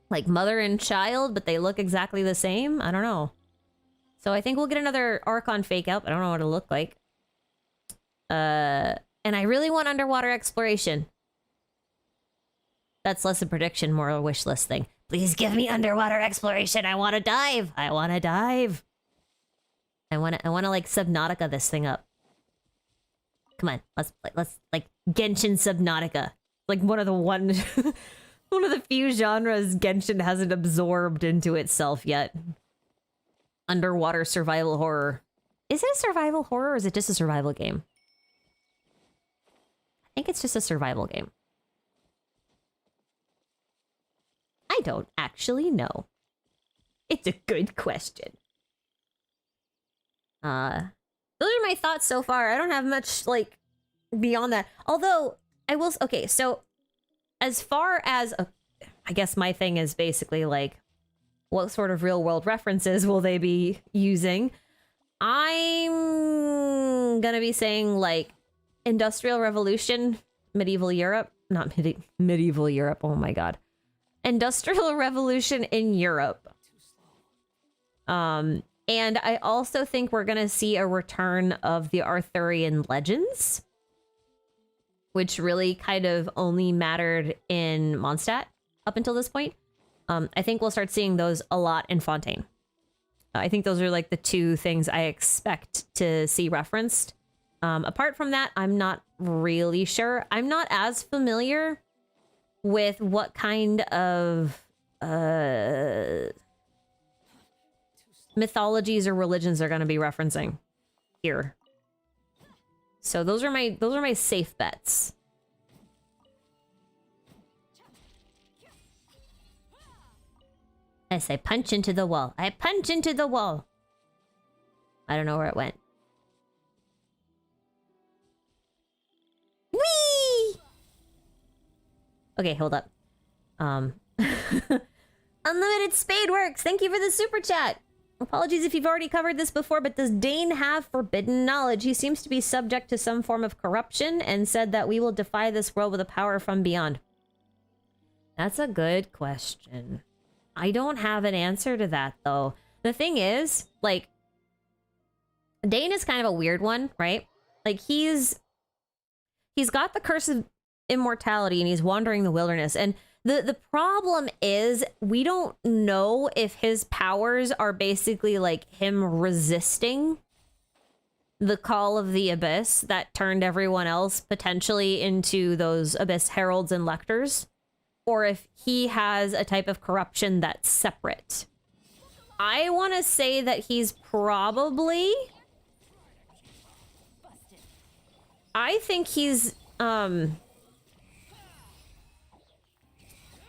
Like mother and child, but they look exactly the same? I don't know. So I think we'll get another Archon fake out. I don't know what it'll look like. And I really want underwater exploration. That's less a prediction, more a wish list thing. Please give me underwater exploration. I want to dive. I want to dive. I want to like Subnautica this thing up. Come on, let's like Genshin Subnautica. Like one of the one of the few genres Genshin hasn't absorbed into itself yet. Underwater survival horror. Is it a survival horror or is it just a survival game? I think it's just a survival game. I don't actually know. It's a good question. Those are my thoughts so far. I don't have much, like, beyond that. Although, I will... Okay, so, as far as... I guess my thing is basically, like, what sort of real-world references will they be using? I'm gonna be saying, like, Industrial Revolution, medieval Europe. not medieval Europe. Oh my god. Industrial revolution in Europe. And I also think we're going to see a return of the Arthurian legends, which really kind of only mattered in Mondstadt up until this point. I think we'll start seeing those a lot in Fontaine. I think those are like the two things I expect to see referenced. Apart from that, I'm not really sure. I'm not as familiar with what kind of mythologies or religions they're going to be referencing here. So those are my safe bets. I say punch into the wall. I punch into the wall. I don't know where it went. Whee! Okay, hold up. Unlimited Spade Works. Thank you for the super chat. Apologies if you've already covered this before, but does Dane have forbidden knowledge? He seems to be subject to some form of corruption and said that we will defy this world with a power from beyond. That's a good question. I don't have an answer to that, though. The thing is, like, Dane is kind of a weird one, right? Like, he's got the curse of immortality and he's wandering the wilderness. And the problem is we don't know if his powers are basically like him resisting the call of the abyss that turned everyone else potentially into those abyss heralds and lectors, or if he has a type of corruption that's separate. I want to say that he's probably... I think he's...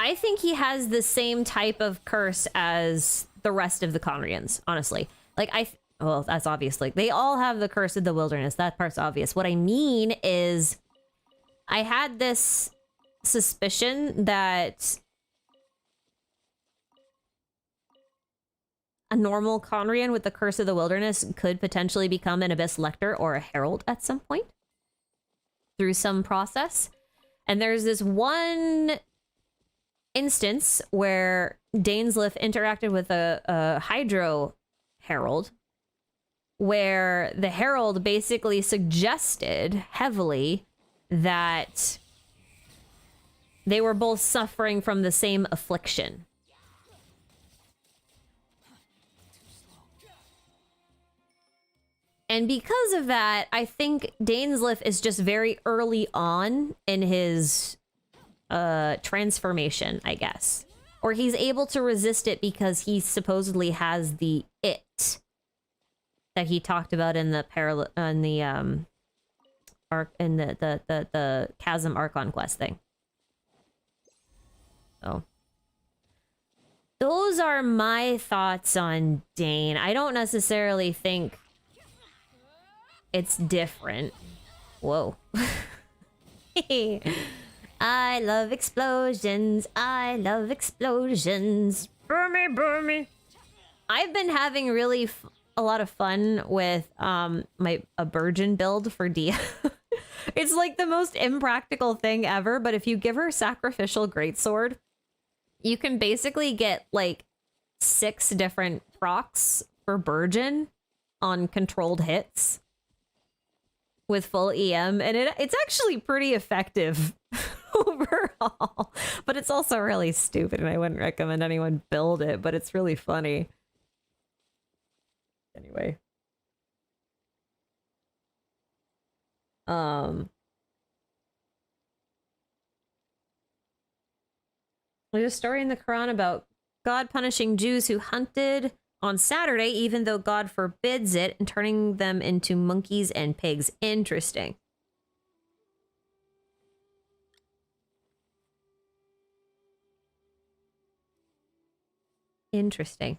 I think he has the same type of curse as the rest of the Conrians, honestly. Like, well, that's obvious. Like, they all have the curse of the wilderness. That part's obvious. What I mean is, I had this suspicion that a normal Conrian with the curse of the wilderness could potentially become an Abyss Lector or a Herald at some point through some process. And there's this one instance where Dainsleif interacted with a Hydro Herald, where the Herald basically suggested heavily that they were both suffering from the same affliction. And because of that, I think Dainsleif is just very early on in his transformation, I guess. Or he's able to resist it because he supposedly has the it that he talked about in the the Chasm Archon quest thing. So those are my thoughts on Dane. I don't necessarily think it's different. Whoa. I love explosions. I love explosions. Burn me, burn me. I've been having really a lot of fun with a Burgeon build for Dia. It's like the most impractical thing ever, but if you give her Sacrificial Greatsword, you can basically get like 6 different procs for Burgeon on controlled hits with full EM, and it's actually pretty effective overall, but it's also really stupid, and I wouldn't recommend anyone build it, but it's really funny. Anyway. There's a story in the Quran about God punishing Jews who hunted on Saturday, even though God forbids it, and turning them into monkeys and pigs. Interesting. Interesting.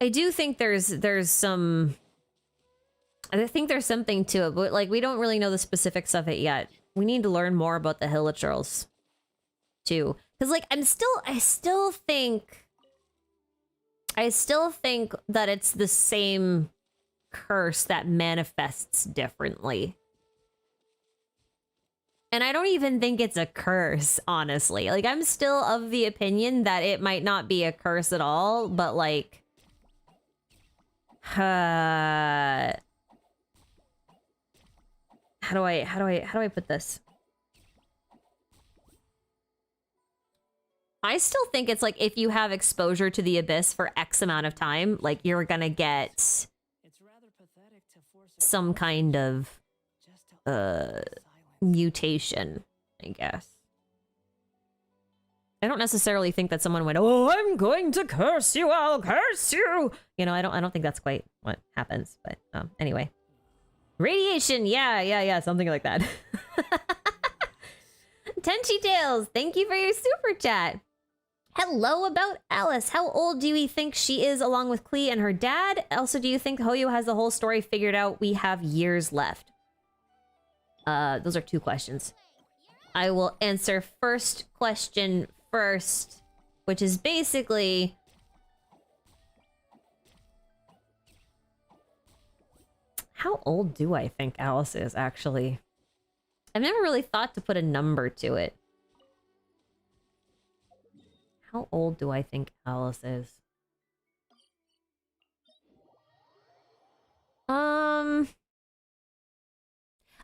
I do think there's some... I think there's something to it, but like we don't really know the specifics of it yet. We need to learn more about the Hilichurls too. Because like I still think that it's the same curse that manifests differently. And I don't even think it's a curse, honestly. Like, I'm still of the opinion that it might not be a curse at all, but like, how do I put this? I still think it's like if you have exposure to the abyss for X amount of time, like you're gonna get It's rather pathetic to force a some kind of just to silence. mutation, I guess. I don't necessarily think that someone went, "Oh, I'm going to curse you. I'll curse you." You know, I don't think that's quite what happens. But anyway, radiation. Yeah, something like that. Tenchi Tales, thank you for your super chat. Hello about Alice. How old do we think she is along with Klee and her dad? Also, do you think Hoyo has the whole story figured out? We have years left. Those are two questions. I will answer first question first, which is basically... How old do I think Alice is, actually? I've never really thought to put a number to it. How old do I think Alice is?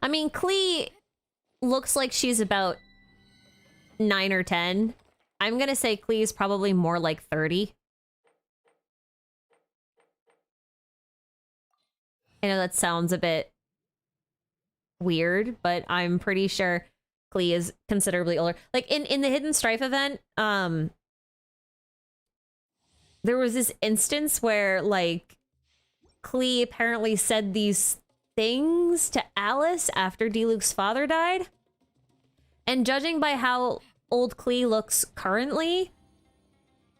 I mean, Klee looks like she's about 9 or 10. I'm gonna say Klee is probably more like 30. I know that sounds a bit weird, but I'm pretty sure Klee is considerably older. Like in the Hidden Strife event, there was this instance where like Klee apparently said these things to Alice after Diluc's father died. And judging by how old Klee looks currently,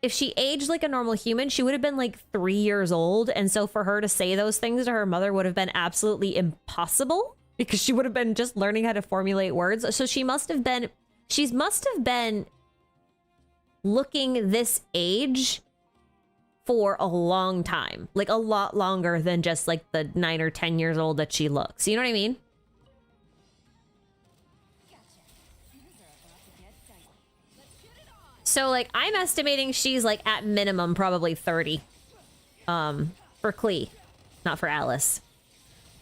if she aged like a normal human, she would have been like 3 years old. And so for her to say those things to her mother would have been absolutely impossible because she would have been just learning how to formulate words. So she must have been looking this age for a long time, like a lot longer than just like the 9 or 10 years old that she looks. You know what I mean? So like I'm estimating she's like at minimum probably 30 for Klee, not for Alice.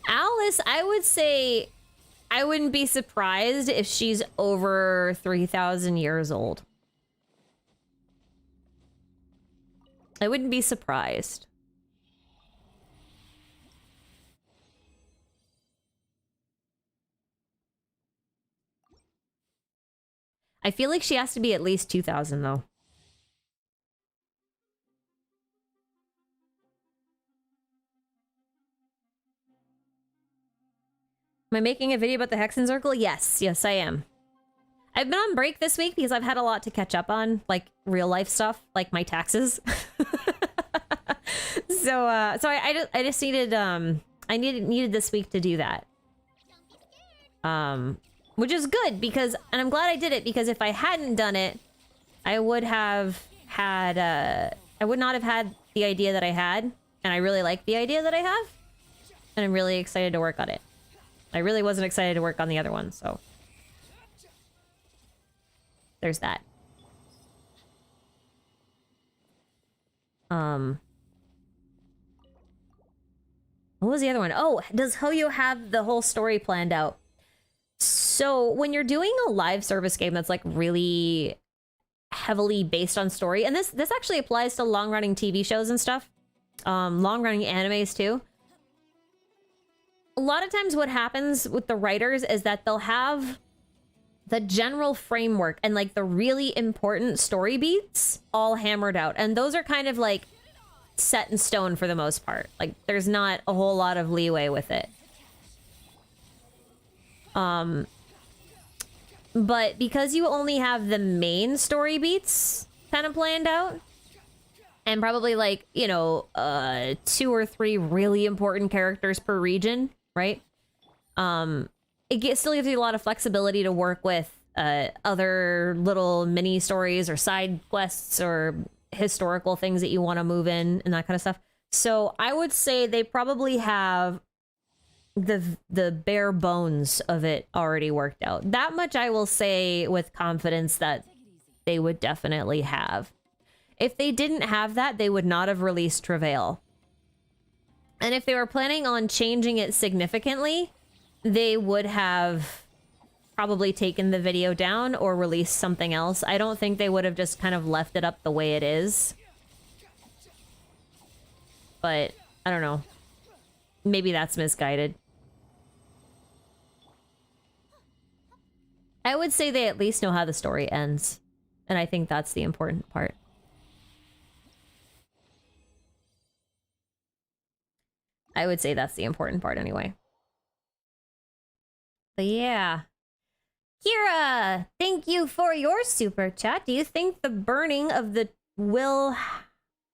Alice, I would say I wouldn't be surprised if she's over 3,000 years old. I wouldn't be surprised. I feel like she has to be at least 2,000 though. Am I making a video about the Hexen Circle? Yes, I am. I've been on break this week because I've had a lot to catch up on, like real life stuff, like my taxes. So I just needed I needed this week to do that. Which is good because, and I'm glad I did it because if I hadn't done it, I would have had I would not have had the idea that I had, and I really like the idea that I have, and I'm really excited to work on it. I really wasn't excited to work on the other one, so there's that. What was the other one? Oh, does Hoyo have the whole story planned out? So when you're doing a live service game that's like really heavily based on story, and this actually applies to long-running TV shows and stuff, long-running animes too. A lot of times what happens with the writers is that they'll have the general framework and like the really important story beats all hammered out. And those are kind of like set in stone for the most part. Like there's not a whole lot of leeway with it. But because you only have the main story beats kind of planned out, and probably like, you know, 2 or 3 really important characters per region, right? Still gives you a lot of flexibility to work with other little mini stories or side quests or historical things that you want to move in and that kind of stuff. So I would say they probably have the bare bones of it already worked out. That much I will say with confidence that they would definitely have. If they didn't have that, they would not have released Travail. And if they were planning on changing it significantly, they would have probably taken the video down or released something else. I don't think they would have just kind of left it up the way it is. But I don't know. Maybe that's misguided. I would say they at least know how the story ends. And I think that's the important part. I would say that's the important part anyway. But yeah. Kira, thank you for your super chat. Do you think the burning of the will...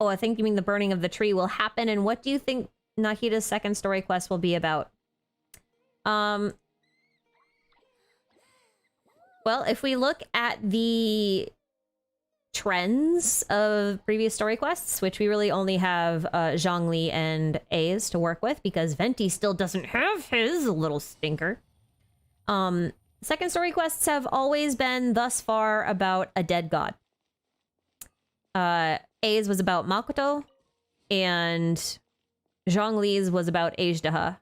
Oh, I think you mean the burning of the tree will happen. And what do you think Nahida's second story quest will be about? Well, if we look at the trends of previous story quests, which we really only have Zhongli and A's to work with because Venti still doesn't have his little stinker. Second story quests have always been thus far about a dead god. A's was about Makoto, and Zhongli's was about Ajdaha.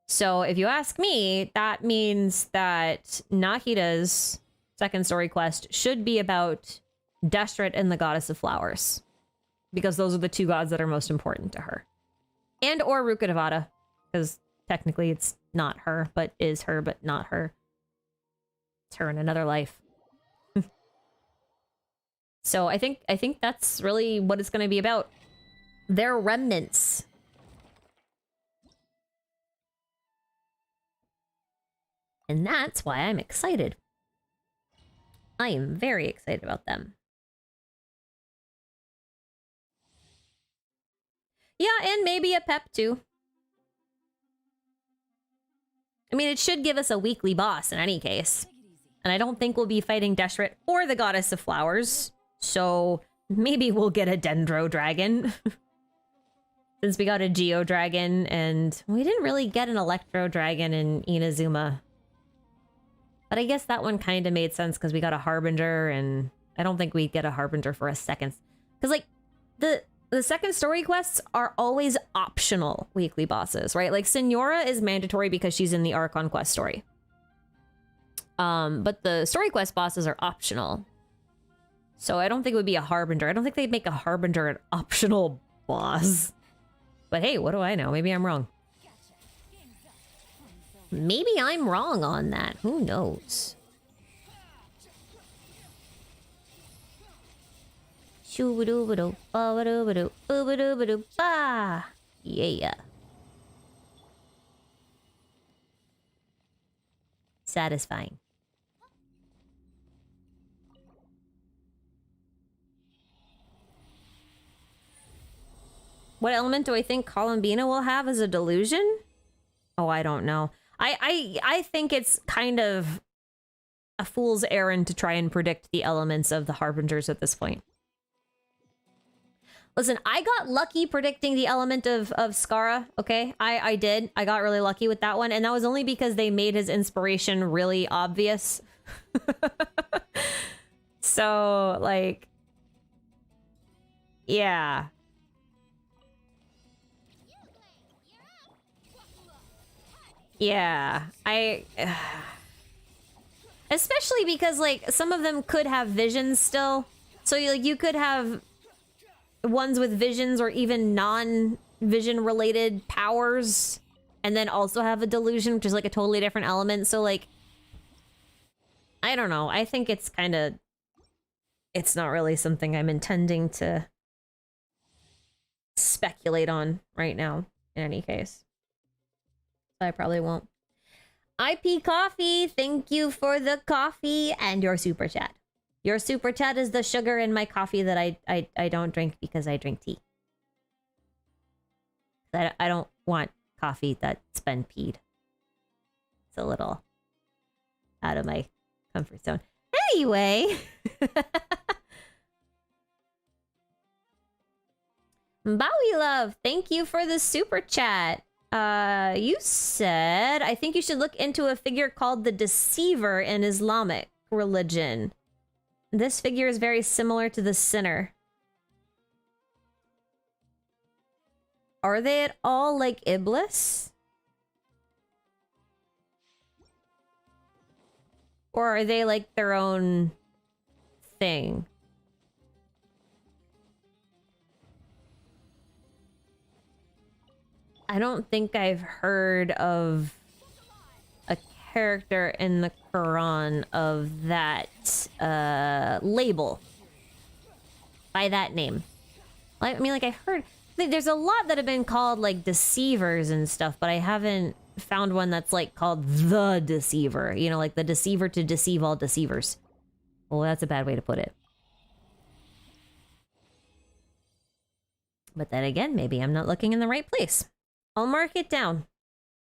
So if you ask me, that means that Nahida's second story quest should be about Deshret and the Goddess of Flowers. Because those are the two gods that are most important to her. And or Rukkhadevata. Because technically it's not her, but is her, but not her. It's her in another life. So I think that's really what it's going to be about. They're remnants. And that's why I'm excited. I am very excited about them. Yeah, and maybe a pep too. I mean, it should give us a weekly boss in any case. And I don't think we'll be fighting Deshret or the Goddess of Flowers. So maybe we'll get a Dendro Dragon. Since we got a Geo Dragon and we didn't really get an Electro Dragon in Inazuma. But I guess that one kind of made sense because we got a Harbinger, and I don't think we'd get a Harbinger for a second. Because, like, the second story quests are always optional weekly bosses, right? Like, Senora is mandatory because she's in the Archon quest story. But the story quest bosses are optional. So I don't think it would be a Harbinger. I don't think they'd make a Harbinger an optional boss. But hey, what do I know? Maybe I'm wrong. Maybe I'm wrong on that. Who knows? Shoo-ba-doo-ba-doo, ba-ba-doo-ba-doo, boo-ba-doo-ba-doo, ba! Yeah. Satisfying. What element do I think Columbina will have as a delusion? Oh, I don't know. I think it's kind of a fool's errand to try and predict the elements of the Harbingers at this point. Listen, I got lucky predicting the element of Skara, okay? I did. I got really lucky with that one, and that was only because they made his inspiration really obvious. So, like... Yeah. Yeah, especially because, like, some of them could have visions still. So, like, you could have ones with visions or even non-vision related powers, and then also have a delusion, which is, like, a totally different element. So, like, I don't know. I think it's kind of... It's not really something I'm intending to speculate on right now, in any case. I probably won't. IP Coffee, thank you for the coffee and your super chat. Your super chat is the sugar in my coffee that I don't drink because I drink tea. I don't want coffee that's been peed. It's a little out of my comfort zone. Anyway. Bowie Love, thank you for the super chat. You said, I think you should look into a figure called the Deceiver in Islamic religion. This figure is very similar to the Sinner. Are they at all like Iblis? Or are they like their own thing? I don't think I've heard of a character in the Quran of that label. By that name. I mean, like, I've heard... There's a lot that have been called, like, deceivers and stuff, but I haven't found one that's, like, called the Deceiver. You know, like the deceiver to deceive all deceivers. Well, that's a bad way to put it. But then again, maybe I'm not looking in the right place. I'll mark it down.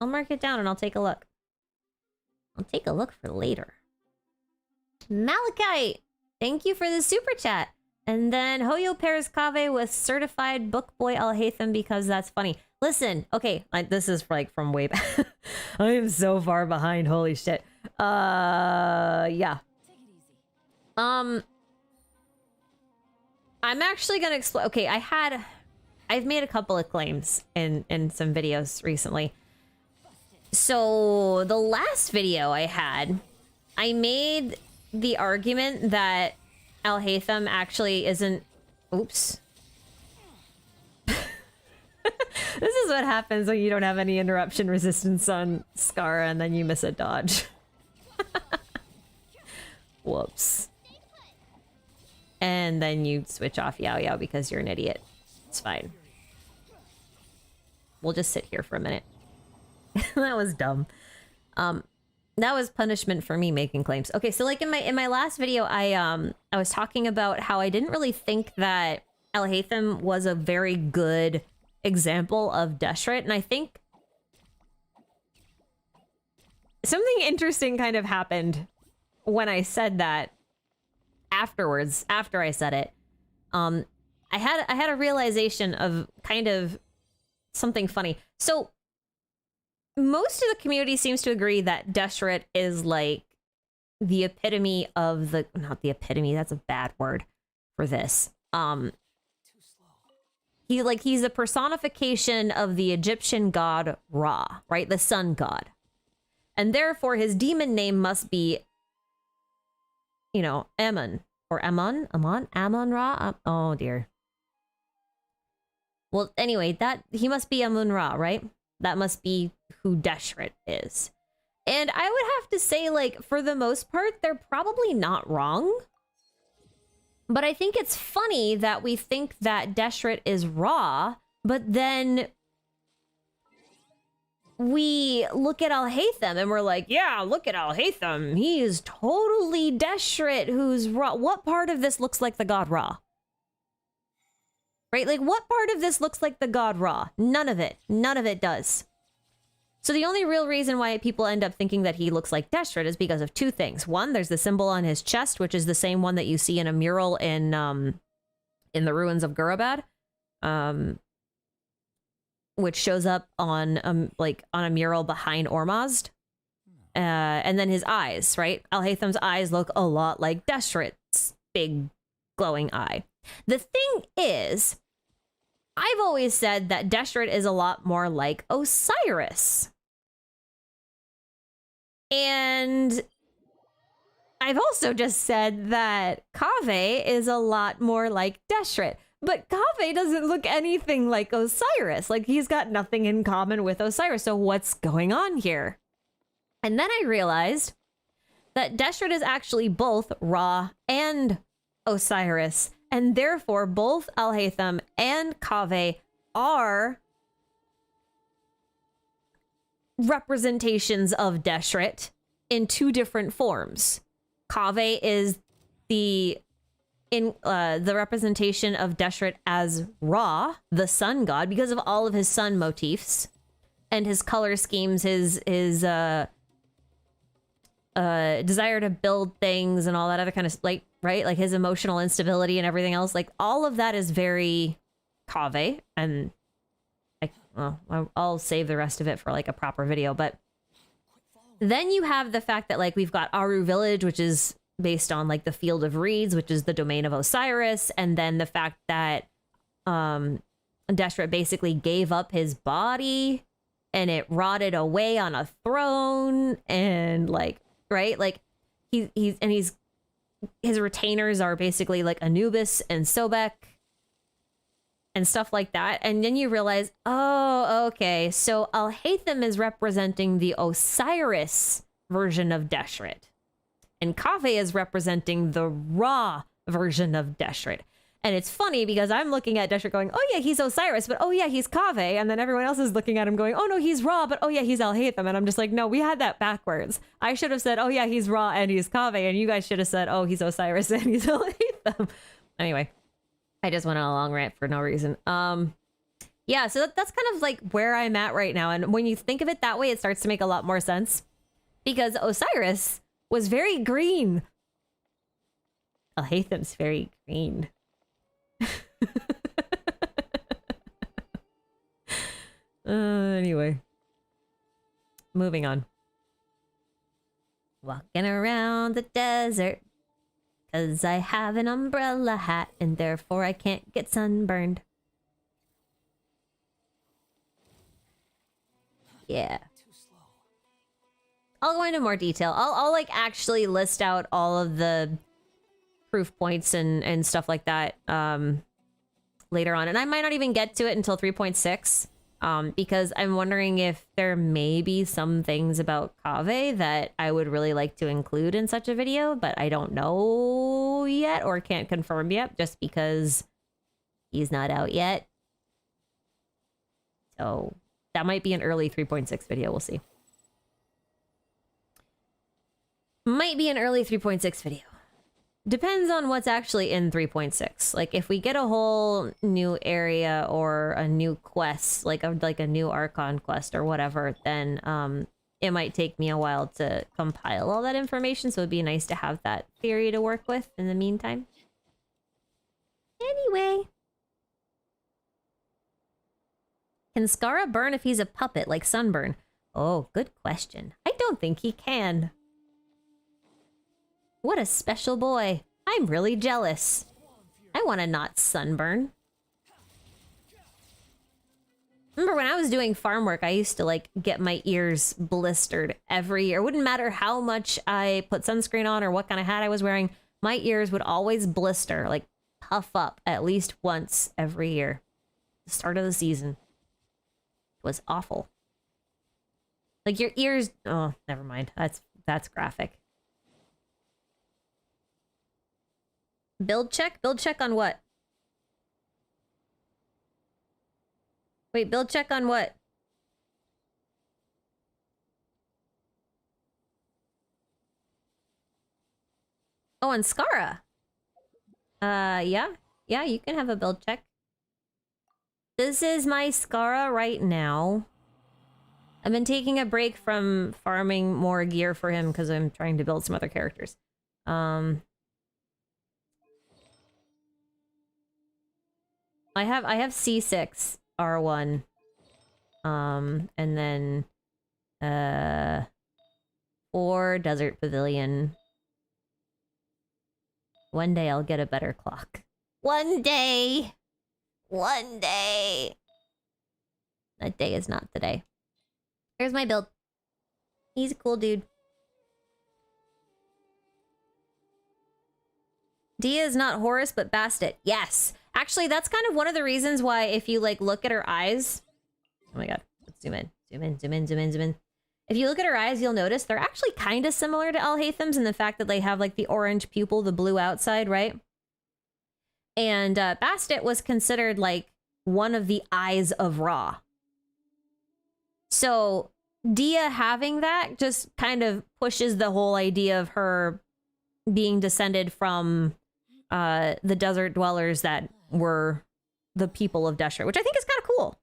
I'll mark it down and I'll take a look. I'll take a look for later. Malachite! Thank you for the super chat. And then Hoyo pairs Kave with certified book boy Al Haytham because that's funny. Listen, okay, this is like from way back. I am so far behind, holy shit. Yeah. I'm actually gonna explain. Okay, I've made a couple of claims in some videos recently. So the last video I had, I made the argument that Al Haytham actually isn't... Oops. This is what happens when you don't have any interruption resistance on Scarra and then you miss a dodge. Whoops. And then you switch off Yao Yao because you're an idiot. It's fine. We'll just sit here for a minute. That was dumb. That was punishment for me making claims. Okay, so like in my last video, I was talking about how I didn't really think that Al Haytham was a very good example of Deshret, and I think something interesting kind of happened when I said that afterwards, after I said it. I had a realization of kind of something funny. So most of the community seems to agree that Deshret is like the epitome of the... Not the epitome, that's a bad word for this. He's a personification of the Egyptian god Ra, right? The sun god. And therefore his demon name must be, you know, Amun. Or Amun Ra? Oh dear. Well, anyway, that he must be Amun Ra, right? That must be who Deshret is. And I would have to say, like, for the most part, they're probably not wrong. But I think it's funny that we think that Deshret is Ra, but then we look at Al Haytham and we're like, yeah, look at Al Haytham. He is totally Deshret who's Ra. What part of this looks like the god Ra? Right? Like, what part of this looks like the god Ra? None of it. None of it does. So the only real reason why people end up thinking that he looks like Deshret is because of two things. One, there's the symbol on his chest, which is the same one that you see in a mural in the ruins of Gurabad, which shows up on a mural behind Ormazd. And then his eyes, right? Al Haytham's eyes look a lot like Deshret's big glowing eye. The thing is, I've always said that Deshret is a lot more like Osiris. And I've also just said that Kaveh is a lot more like Deshret. But Kaveh doesn't look anything like Osiris. Like, he's got nothing in common with Osiris. So what's going on here? And then I realized that Deshret is actually both Ra and Osiris. And therefore, both Al Haytham and Kaveh are representations of Deshret in two different forms. Kaveh is the representation of Deshret as Ra, the sun god, because of all of his sun motifs and his color schemes, his desire to build things and all that other kind of, like, right? Like his emotional instability and everything else. Like, all of that is very Kaveh. And I'll save the rest of it for like a proper video. But then you have the fact that like we've got Aru Village, which is based on like the Field of Reeds, which is the domain of Osiris, and then the fact that Deshret basically gave up his body and it rotted away on a throne, and like, right, like his retainers are basically like Anubis and Sobek and stuff like that. And then you realize, oh, okay, so Alhaitham is representing the Osiris version of Deshret, and Kaveh is representing the Ra version of Deshret. And it's funny because I'm looking at Deshret going, oh yeah, he's Osiris, but oh yeah, he's Kaveh. And then everyone else is looking at him going, oh no, he's Ra, but oh yeah, he's Alhaitham. And I'm just like, no, we had that backwards. I should have said, oh yeah, he's Ra and he's Kaveh. And you guys should have said, oh, he's Osiris and he's Alhaitham. Anyway, I just went on a long rant for no reason. Yeah, so that's kind of like where I'm at right now. And when you think of it that way, it starts to make a lot more sense. Because Osiris was very green. Alhaitham's very green. Anyway, moving on. Walking around the desert, 'cause I have an umbrella hat and therefore I can't get sunburned. Yeah. I'll go into more detail. I'll like actually list out all of the proof points and stuff like that later on. And I might not even get to it until 3.6 because I'm wondering if there may be some things about Kaveh that I would really like to include in such a video, but I don't know yet or can't confirm yet just because he's not out yet. So that might be an early 3.6 video. We'll see. Might be an early 3.6 video. Depends on what's actually in 3.6. Like if we get a whole new area or a new quest, like a new Archon quest or whatever, then it might take me a while to compile all that information. So it'd be nice to have that theory to work with in the meantime. Anyway. Can Skara burn if he's a puppet, like Sunburn? Oh, good question. I don't think he can. What a special boy. I'm really jealous. I want to not sunburn. Remember when I was doing farm work, I used to like get my ears blistered every year. It wouldn't matter how much I put sunscreen on or what kind of hat I was wearing. My ears would always blister, like puff up at least once every year. The start of the season. It was awful. Like your ears, oh, never mind. That's graphic. Build check? Build check on what? Wait, build check on what? Oh, on Skara. Yeah. Yeah, you can have a build check. This is my Skara right now. I've been taking a break from farming more gear for him because I'm trying to build some other characters. I have C6 R1, and then 4 Desert Pavilion. One day I'll get a better clock. One day. That day is not today. Here's my build. He's a cool dude. Dia is not Horus, but Bastet. Yes. Actually, that's kind of one of the reasons why if you like look at her eyes. Oh my god. Let's zoom in. Zoom in, zoom in, zoom in, zoom in. If you look at her eyes, you'll notice they're actually kind of similar to Alhaitham's in the fact that they have like the orange pupil, the blue outside, right? And Bastet was considered like one of the eyes of Ra. So Dia having that just kind of pushes the whole idea of her being descended from the desert dwellers that were the people of Deshret, which I think is kind of cool.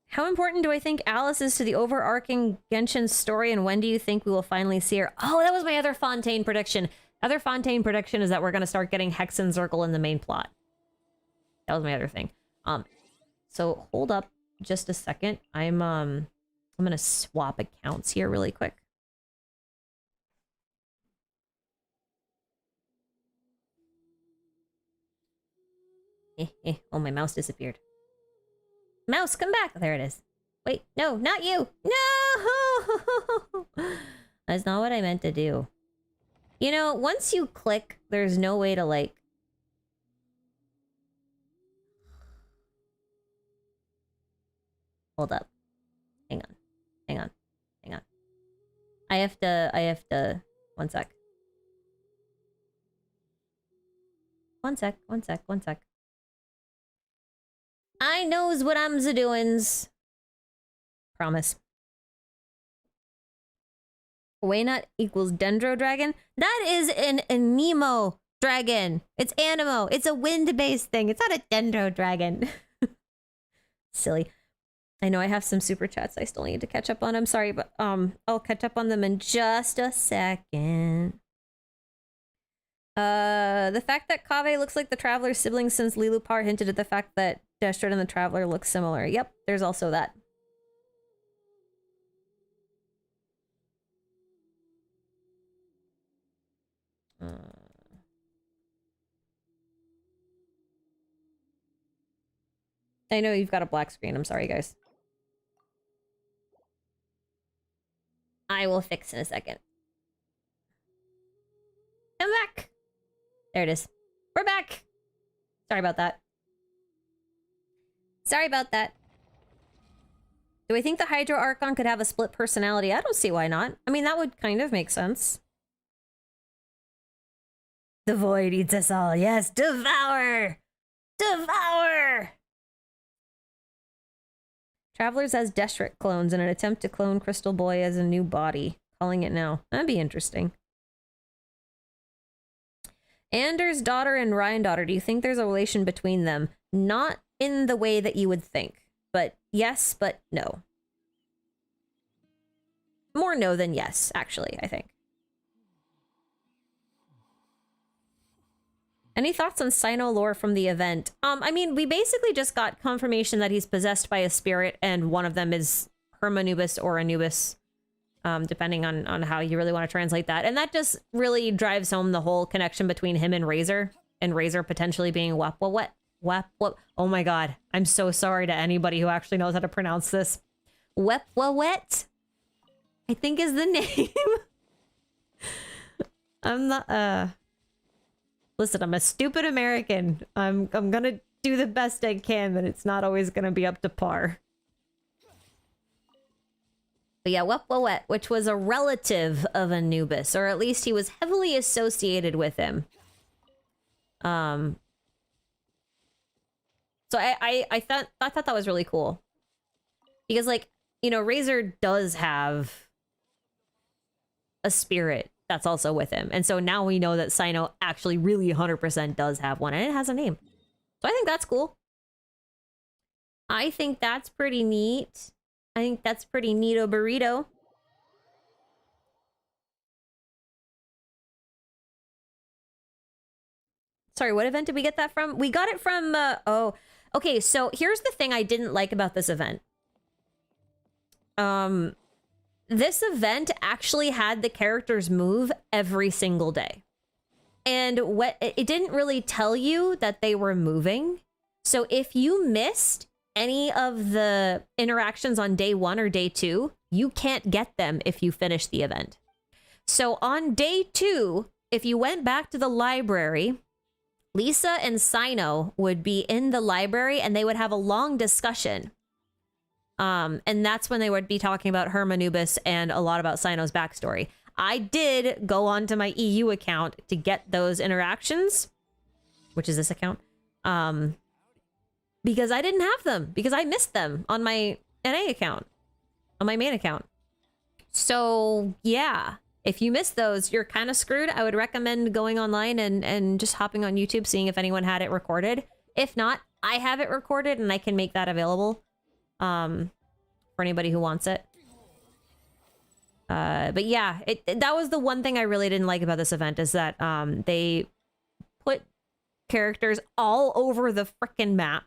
How important do I think Alice is to the overarching Genshin story, and when do you think we will finally see her? Oh, that was my other Fontaine prediction. Other Fontaine prediction is that we're gonna start getting Hex and Circle in the main plot. That was my other thing. So hold up just a second. I'm gonna swap accounts here really quick. Oh, my mouse disappeared. Mouse, come back! There it is. Wait, no, not you! No! That's not what I meant to do. You know, once you click, there's no way to, like... Hold up. Hang on. Hang on. Hang on. I have to... One sec. One sec. I knows what I'm a-doings. Promise. Waynut equals Dendro Dragon? That is an Anemo dragon. It's Anemo. It's a wind-based thing. It's not a Dendro Dragon. Silly. I know I have some super chats I still need to catch up on. I'm sorry, but I'll catch up on them in just a second. The fact that Kaveh looks like the Traveler's sibling since Lilupar hinted at the fact that Destred and the Traveler look similar. Yep, there's also that. I know you've got a black screen. I'm sorry, guys. I will fix in a second. Come back. There it is. We're back. Sorry about that. Sorry about that. Do I think the Hydro Archon could have a split personality? I don't see why not. I mean, that would kind of make sense. The void eats us all. Yes, devour! Devour! Travelers as Deshret clones in an attempt to clone Crystal Boy as a new body. Calling it now. That'd be interesting. Anders' daughter and Ryan daughter, do you think there's a relation between them? Not in the way that you would think. But yes, but no. More no than yes, actually, I think. Any thoughts on Cyno lore from the event? I mean, we basically just got confirmation that he's possessed by a spirit, and one of them is Hermanubis or Anubis, depending on how you really want to translate that. And that just really drives home the whole connection between him and Razor potentially being Wep. Oh my god, I'm so sorry to anybody who actually knows how to pronounce this. Wet, I think is the name. I'm not, listen, I'm a stupid American. I'm gonna do the best I can, but it's not always gonna be up to par. But yeah, Wet, which was a relative of Anubis, or at least he was heavily associated with him. So I thought that was really cool. Because, like, you know, Razor does have a spirit that's also with him. And so now we know that Cyno actually really 100% does have one, and it has a name. So I think that's cool. I think that's pretty neat. I think that's pretty neato burrito. Sorry, what event did we get that from? We got it from, oh, okay, so here's the thing I didn't like about this event. This event actually had the characters move every single day. And what it didn't really tell you that they were moving. So if you missed any of the interactions on day 1 or day 2, you can't get them if you finish the event. So on day 2, if you went back to the library, Lisa and Cyno would be in the library and they would have a long discussion. And that's when they would be talking about Hermanubis and a lot about Cyno's backstory. I did go onto my EU account to get those interactions, which is this account, because I didn't have them, because I missed them on my NA account, on my main account. So yeah, if you missed those, you're kind of screwed. I would recommend going online and just hopping on YouTube, seeing if anyone had it recorded. If not, I have it recorded and I can make that available for anybody who wants it. But yeah, that was the one thing I really didn't like about this event, is that they put characters all over the frickin' map.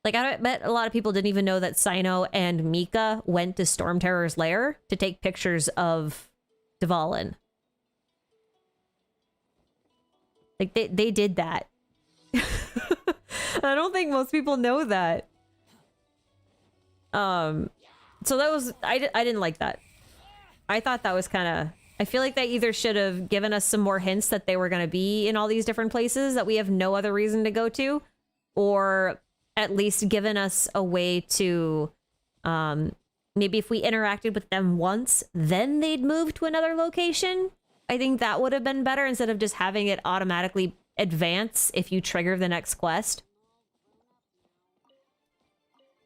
Like, I bet a lot of people didn't even know that Cyno and Mika went to Storm Terror's lair to take pictures of Dvalin. Like, they did that. I don't think most people know that. So that was, I didn't like that. I thought that was kind of, I feel like they either should have given us some more hints that they were going to be in all these different places that we have no other reason to go to, or at least given us a way to, maybe if we interacted with them once, then they'd move to another location. I think that would have been better, instead of just having it automatically advance if you trigger the next quest.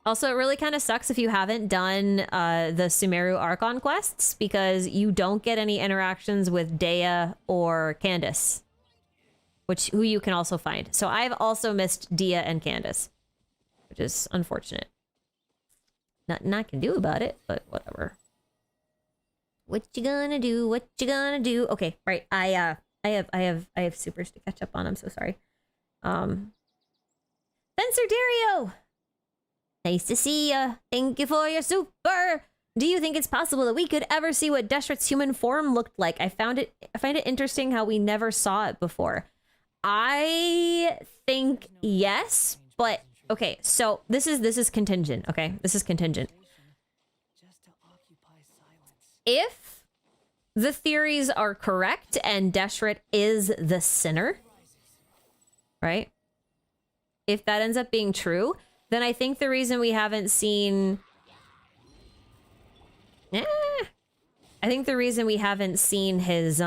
Also, it really kind of sucks if you haven't done the Sumeru Archon quests, because you don't get any interactions with Dea or Candace, who you can also find. So I've also missed Dea and Candace, which is unfortunate. Nothing I can do about it, but whatever. What you gonna do? What you gonna do? Okay, right. I have supers to catch up on. I'm so sorry. Spencer Dario, nice to see ya. Thank you for your super. Do you think it's possible that we could ever see what Deshret's human form looked like? I find it interesting how we never saw it before. I think yes, but okay. So this is contingent. Okay, this is contingent. Just to occupy silence. If the theories are correct and Deshret is the sinner, right? If that ends up being true, then I think the reason we haven't seen... I think the reason we haven't seen his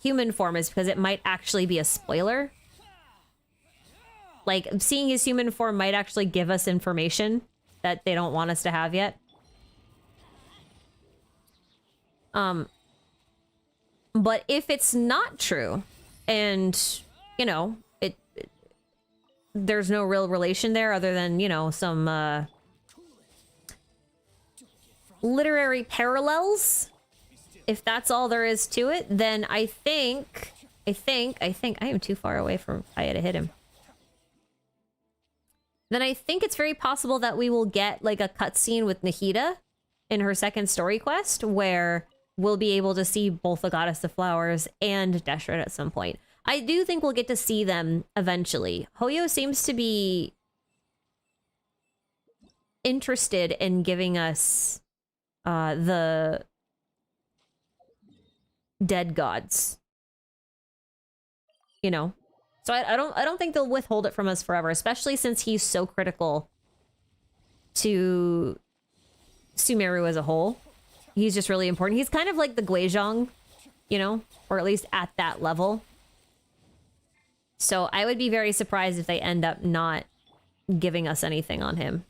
human form is because it might actually be a spoiler. Like, seeing his human form might actually give us information that they don't want us to have yet. But if it's not true, and, you know, there's no real relation there other than, you know, some literary parallels, if that's all there is to it, then I think I am too far away from Kaya to hit him. Then I think it's very possible that we will get like a cutscene with Nahida in her second story quest, where we'll be able to see both the Goddess of Flowers and Deshret at some point. I do think we'll get to see them eventually. Hoyo seems to be interested in giving us the dead gods. You know? So I don't think they'll withhold it from us forever, especially since he's so critical to Sumeru as a whole. He's just really important. He's kind of like the Guizhong, you know? Or at least at that level. So I would be very surprised if they end up not giving us anything on him.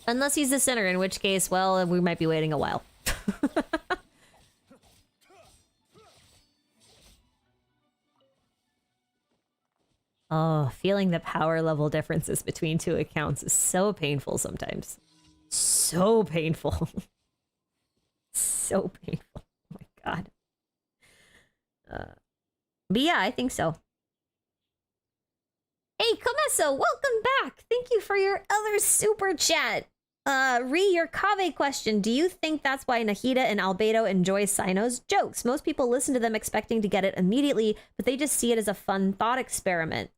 Unless he's the sinner, in which case, well, we might be waiting a while. Oh, feeling the power level differences between two accounts is so painful sometimes. So painful. So painful. Oh my god. But yeah, I think so. Hey, Comesso, welcome back. Thank you for your other super chat. Your Kave question. Do you think that's why Nahida and Albedo enjoy Cyno's jokes? Most people listen to them expecting to get it immediately, but they just see it as a fun thought experiment.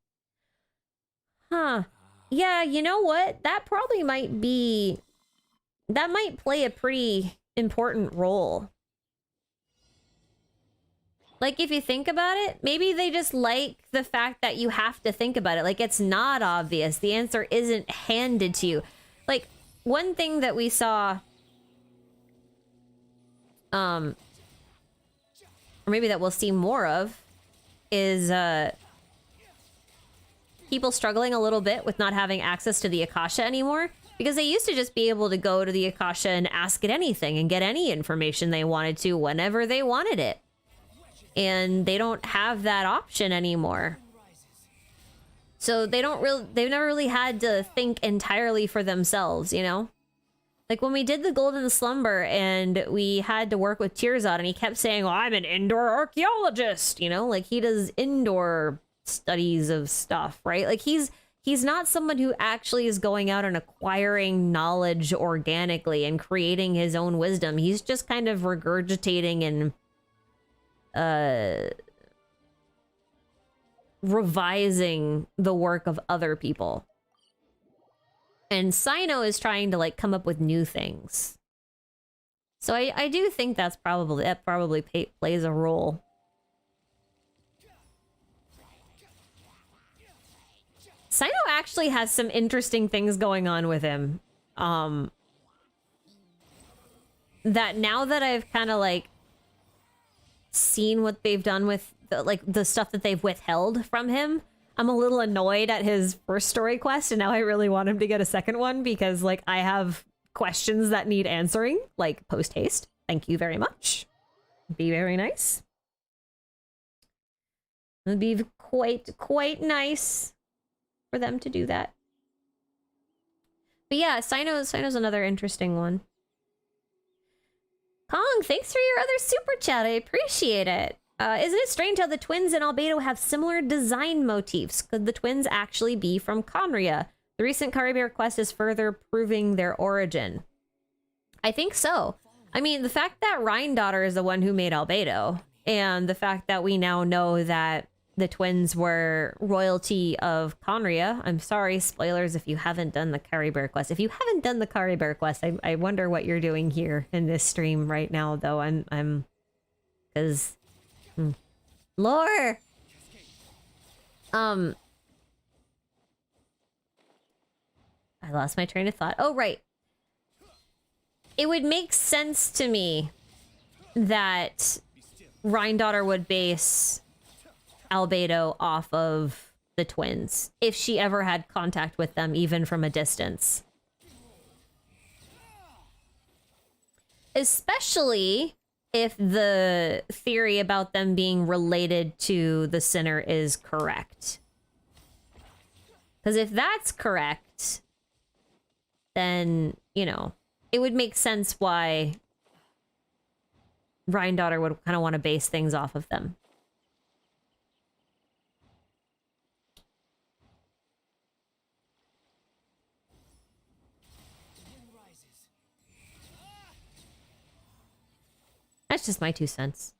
Huh. Yeah, you know what? That probably might be... That might play a pretty important role. Like, if you think about it, maybe they just like the fact that you have to think about it. Like, it's not obvious. The answer isn't handed to you. Like, one thing that we saw... or maybe that we'll see more of, is, people struggling a little bit with not having access to the Akasha anymore. Because they used to just be able to go to the Akasha and ask it anything and get any information they wanted to whenever they wanted it. And they don't have that option anymore. So they've never really had to think entirely for themselves, you know? Like when we did the Golden Slumber and we had to work with Tirzad and he kept saying, well, I'm an indoor archaeologist, you know, like he does indoor studies of stuff, right? Like he's not someone who actually is going out and acquiring knowledge organically and creating his own wisdom. He's just kind of regurgitating and revising the work of other people. And Cyno is trying to like come up with new things. So I do think that probably plays a role. Cyno actually has some interesting things going on with him. That now that I've kind of like seen what they've done with the stuff that they've withheld from him, I'm a little annoyed at his first story quest, and now I really want him to get a second one because like I have questions that need answering, like post haste. Thank you very much. Be very nice. It'd be quite nice for them to do that. But yeah, Cyno's another interesting one. Kong, thanks for your other super chat. I appreciate it. Isn't it strange how the twins and Albedo have similar design motifs? Could the twins actually be from Conria? The recent Caribbean quest is further proving their origin. I think so. I mean, the fact that Rhine-Daughter is the one who made Albedo, and the fact that we now know that the twins were royalty of Conria. I'm sorry, spoilers if you haven't done the Caribbean quest. If you haven't done the Caribbean quest, I wonder what you're doing here in this stream right now, though. I'm... Because... Lore! I lost my train of thought. Oh, right. It would make sense to me that Rhine-Daughter would base Albedo off of the twins, if she ever had contact with them, even from a distance. Especially if the theory about them being related to the Sinner is correct. Because if that's correct, then, you know, it would make sense why Rhine-Daughter would kind of want to base things off of them. That's just my 2 cents.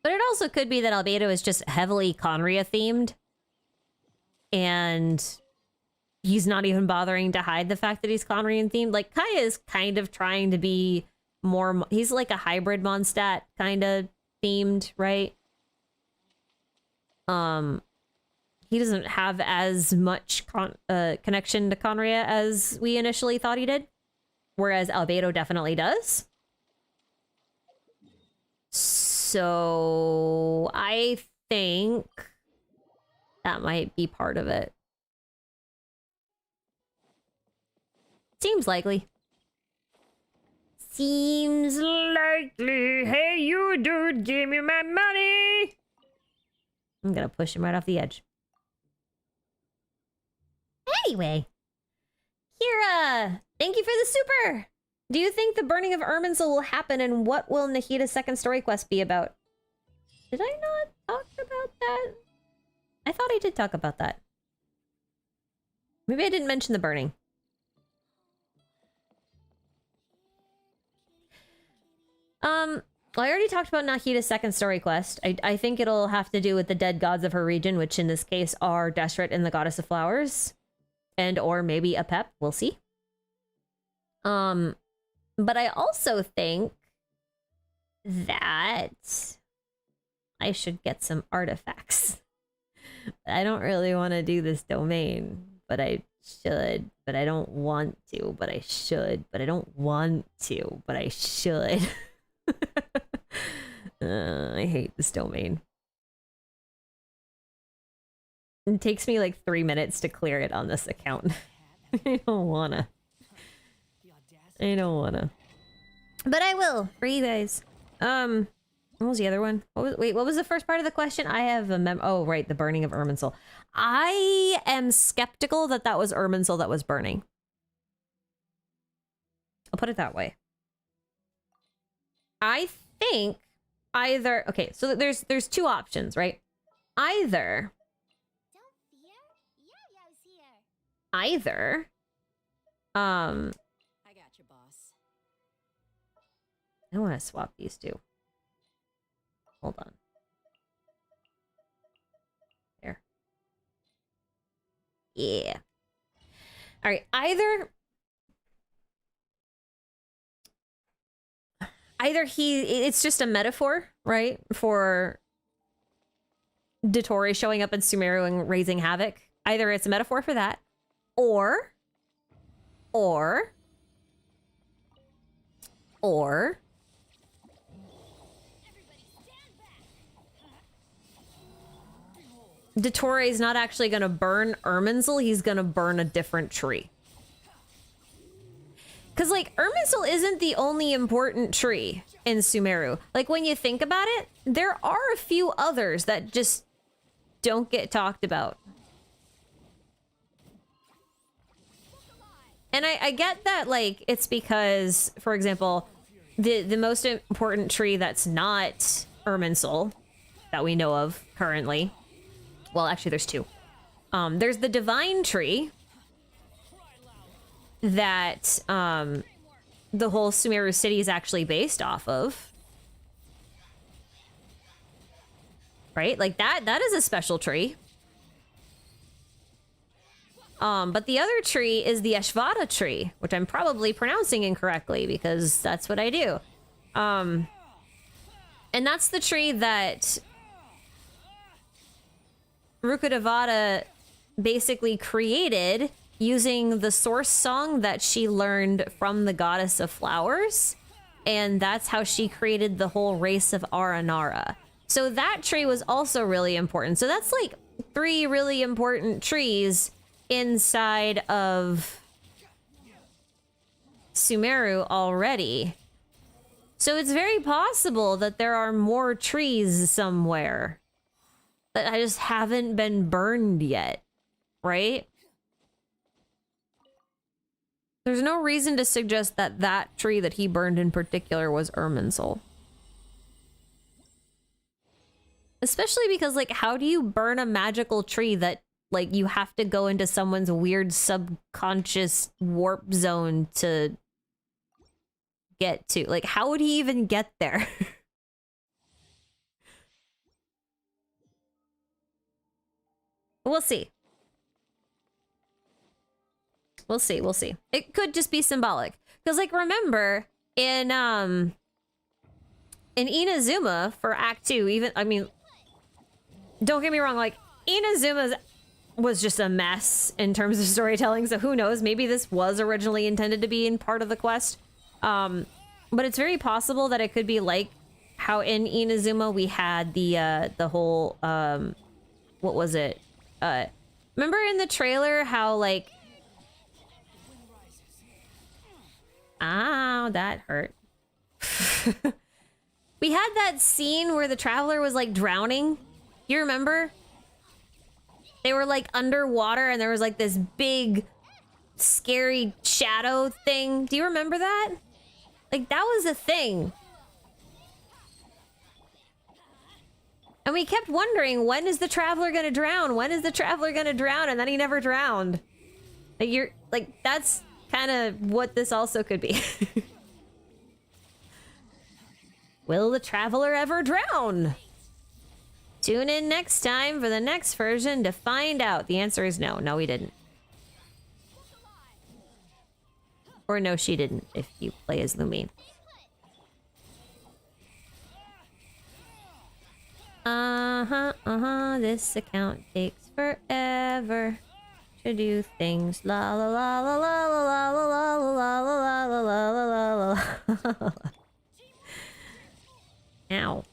But it also could be that Albedo is just heavily Conria themed. And he's not even bothering to hide the fact that he's Conrian themed. Like, Kaya is kind of trying to be more... He's like a hybrid Mondstadt kind of themed, right? He doesn't have as much connection to Conria as we initially thought he did. Whereas Albedo definitely does. So I think that might be part of it. Seems likely. Seems likely. Hey, you dude, give me my money. I'm gonna push him right off the edge. Anyway. Kira, thank you for the super. Do you think the burning of Irminsul will happen, and what will Nahita's second story quest be about? Did I not talk about that? I thought I did talk about that. Maybe I didn't mention the burning. Well, I already talked about Nahita's second story quest. I think it'll have to do with the dead gods of her region, which in this case are Deshret and the Goddess of Flowers. And or maybe Apep, we'll see. But I also think that I should get some artifacts. I don't really want to do this domain, but I should. But I don't want to, but I should. But I don't want to, but I should. I hate this domain. It takes me like 3 minutes to clear it on this account. I don't wanna. I don't wanna. But I will, for you guys. What was the other one? Wait, what was the first part of the question? I have a oh, right, the burning of Irminsul. I am skeptical that that was Irminsul that was burning. I'll put it that way. I think either... Okay, so there's two options, right? Either... Either... I got you, boss. I want to swap these two. Hold on. There. Yeah. All right. Either it's just a metaphor, right? For Dottore showing up in Sumeru and raising havoc. Either it's a metaphor for that, or Dottore is not actually going to burn Irminsul, he's going to burn a different tree. Because, like, Irminsul isn't the only important tree in Sumeru. Like, when you think about it, there are a few others that just don't get talked about. And I get that, like, it's because, for example, the most important tree that's not Irminsul that we know of currently... Well, actually, there's two. There's the Divine Tree that the whole Sumeru city is actually based off of. Right? Like, that is a special tree. But the other tree is the Ashvata tree, which I'm probably pronouncing incorrectly because that's what I do. And that's the tree that Rukkhadevata basically created using the source song that she learned from the goddess of flowers. And that's how she created the whole race of Aranara. So that tree was also really important. So that's like 3 really important trees inside of Sumeru already. So it's very possible that there are more trees somewhere that I just haven't been burned yet, right? There's no reason to suggest that that tree that he burned in particular was Irminsul. Especially because, like, how do you burn a magical tree that, like, you have to go into someone's weird subconscious warp zone to get to? Like, how would he even get there? We'll see. We'll see. We'll see. It could just be symbolic. Because, like, remember, in Inazuma for Act 2, even, I mean, don't get me wrong, like, Inazuma was just a mess in terms of storytelling, so who knows? Maybe this was originally intended to be in part of the quest. But it's very possible that it could be like how in Inazuma we had the whole, what was it? Remember in the trailer how, like... Ow, that hurt. We had that scene where the traveler was, like, drowning. You remember? They were, like, underwater and there was, like, this big, scary shadow thing. Do you remember that? Like, that was a thing. And we kept wondering, when is the traveler gonna drown? When is the traveler gonna drown? And then he never drowned. Like, you're, like, that's kind of what this also could be. Will the traveler ever drown? Tune in next time for the next version to find out. The answer is no. No, he didn't. Or no, she didn't, if you play as Lumine. This account takes forever to do things. La la la la la la la la la la la la la la la. Ow.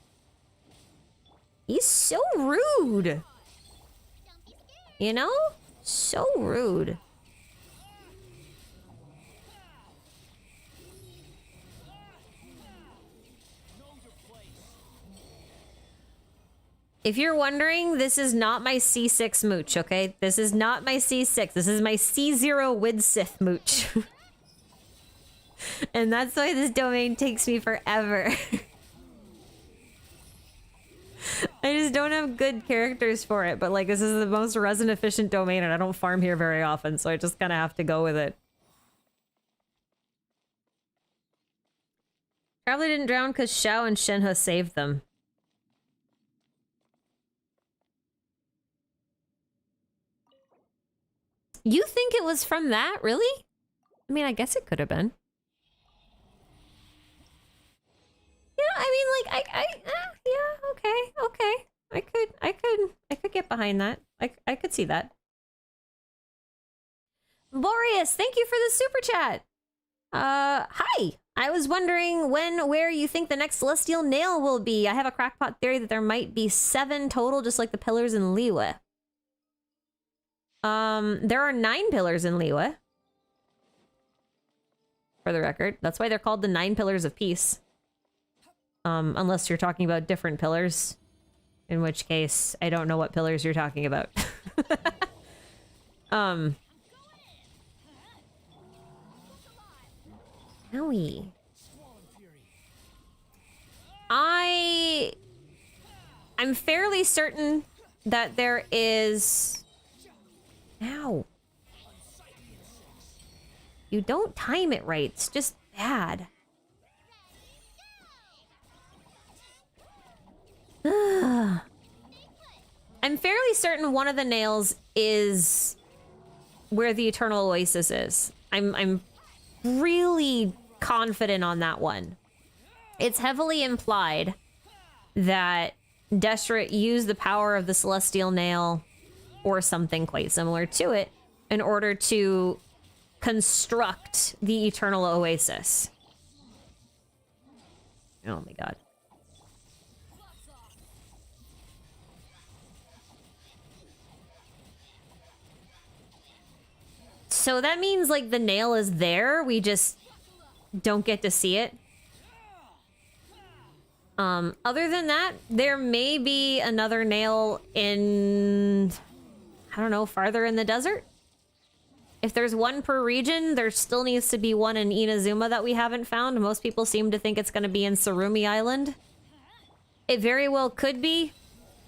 He's so rude. You know? So rude. If you're wondering, this is not my C6 mooch, okay? This is not my C6. This is my C0 Widsith mooch. And that's why this domain takes me forever. I just don't have good characters for it, but like this is the most resin efficient domain and I don't farm here very often, so I just kind of have to go with it. Probably didn't drown because Xiao and Shenhe saved them. You think it was from that? Really? I mean, I guess it could have been. Yeah, I mean, like, yeah, okay. I could get behind that. I could see that. Boreas, thank you for the super chat. Hi. I was wondering where you think the next Celestial Nail will be. I have a crackpot theory that there might be 7 total, just like the pillars in Liyue. There are 9 pillars in Liyue. For the record. That's why they're called the 9 Pillars of Peace. Unless you're talking about different pillars. In which case, I don't know what pillars you're talking about. Owie. I'm fairly certain that there is... Ow. You don't time it right. It's just bad. I'm fairly certain one of the nails is where the Eternal Oasis is. I'm really confident on that one. It's heavily implied that Deshret used the power of the Celestial Nail or something quite similar to it in order to construct the Eternal Oasis. Oh my god. So that means, like, the nail is there, we just don't get to see it. Other than that, there may be another nail in... I don't know, farther in the desert? If there's one per region, there still needs to be one in Inazuma that we haven't found. Most people seem to think it's going to be in Sarumi Island. It very well could be,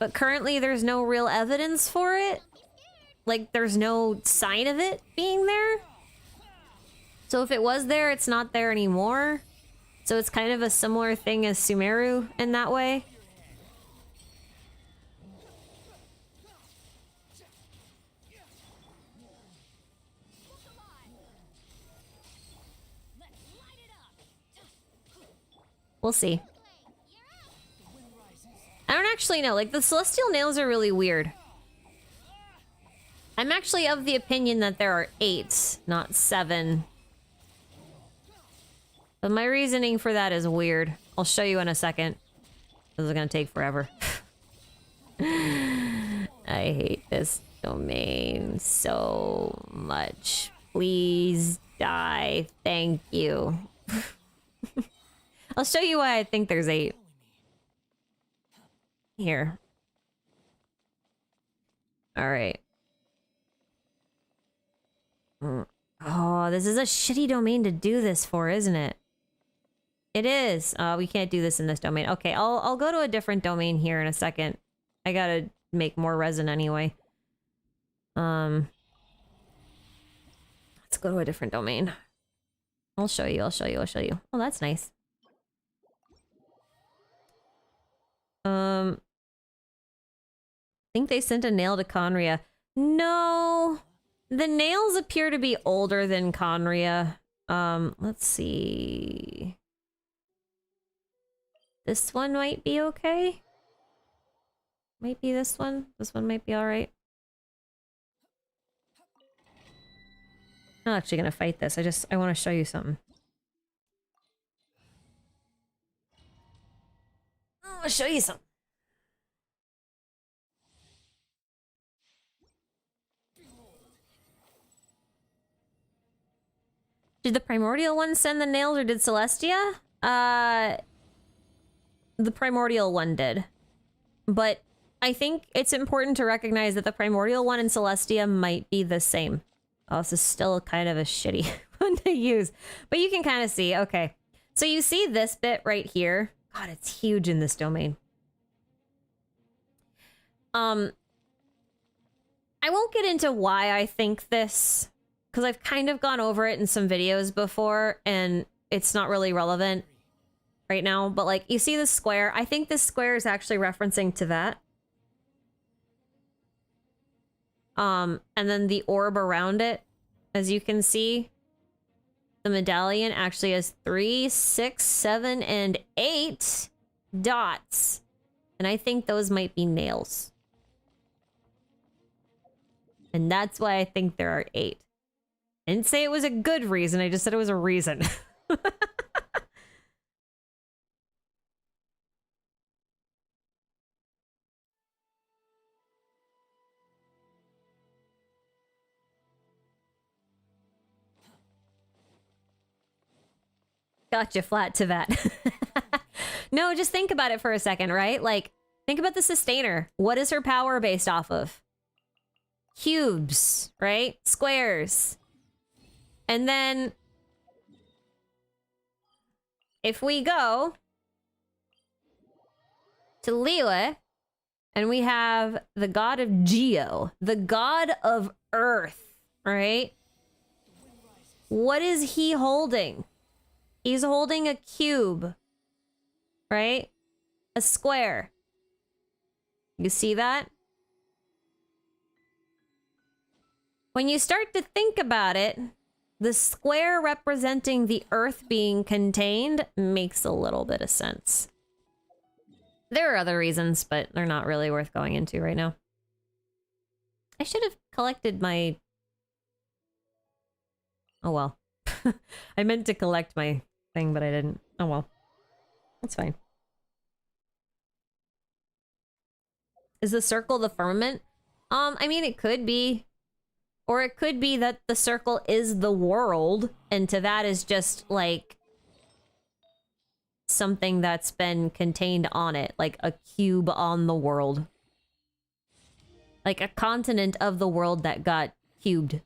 but currently there's no real evidence for it. Like, there's no sign of it being there. So if it was there, it's not there anymore. So it's kind of a similar thing as Sumeru in that way. We'll see. I don't actually know. Like, the Celestial Nails are really weird. I'm actually of the opinion that there are 8, not 7. But my reasoning for that is weird. I'll show you in a second. This is gonna take forever. I hate this domain so much. Please die. Thank you. I'll show you why I think there's 8. Here. Alright. Oh, this is a shitty domain to do this for, isn't it? It is. We can't do this in this domain. Okay, I'll go to a different domain here in a second. I gotta make more resin anyway. Let's go to a different domain. I'll show you. Oh, that's nice. I think they sent a nail to Conria. No. The nails appear to be older than Conria. Let's see. This one might be okay. Might be this one. This one might be alright. I'm not actually gonna fight this. I want to show you something. I'll show you something. Did the Primordial one send the nails or did Celestia? The Primordial one did. But I think it's important to recognize that the primordial one in Celestia might be the same. Oh, this is still kind of a shitty one to use. But you can kind of see, okay. So you see this bit right here? God, it's huge in this domain. I won't get into why I think this, because I've kind of gone over it in some videos before, and it's not really relevant right now. But like, you see this square? I think this square is actually referencing to that. And then the orb around it, as you can see, the medallion actually has 3, 6, 7, and 8 dots. And I think those might be nails. And that's why I think there are 8. I didn't say it was a good reason, I just said it was a reason. Gotcha flat to that. No, just think about it for a second, right? Like, think about the sustainer. What is her power based off of? Cubes, right? Squares. And then if we go to Liyue and we have the god of Geo, the god of Earth, right? What is he holding? He's holding a cube, right? A square. You see that? When you start to think about it, the square representing the earth being contained makes a little bit of sense. There are other reasons, but they're not really worth going into right now. I should have collected my... Oh well. I meant to collect my thing, but I didn't. Oh well. That's fine. Is the circle the firmament? I mean, it could be. Or it could be that the circle is the world, and to that is just, like, something that's been contained on it. Like a cube on the world. Like a continent of the world that got cubed.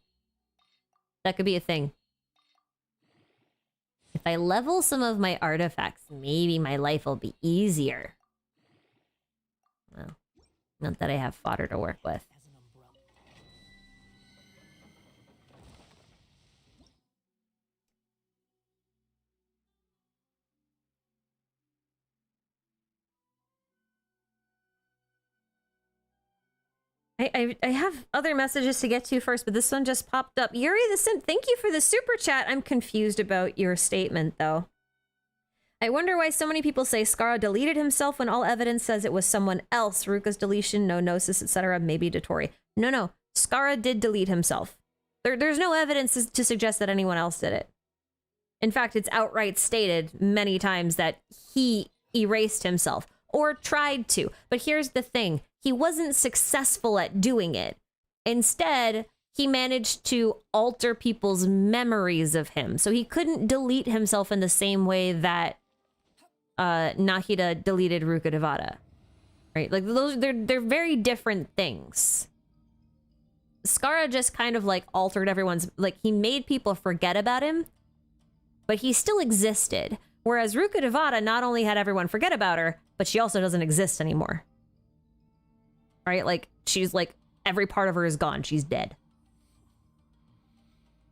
That could be a thing. If I level some of my artifacts, maybe my life will be easier. Well, not that I have fodder to work with. I have other messages to get to first, but this one just popped up. Yuri the Synth, thank you for the super chat. I'm confused about your statement, though. I wonder why so many people say Skara deleted himself when all evidence says it was someone else. Ruka's deletion, no gnosis, etc. Maybe Dotori. No. Skara did delete himself. There's no evidence to suggest that anyone else did it. In fact, it's outright stated many times that he erased himself. Or tried to. But here's the thing. He wasn't successful at doing it. Instead, he managed to alter people's memories of him. So he couldn't delete himself in the same way that Nahida deleted Rukkhadevata. Right? Like, they're very different things. Skara just kind of, like, altered everyone's... Like, he made people forget about him, but he still existed. Whereas Rukkhadevata not only had everyone forget about her, but she also doesn't exist anymore. Right? Like, she's like, every part of her is gone. She's dead.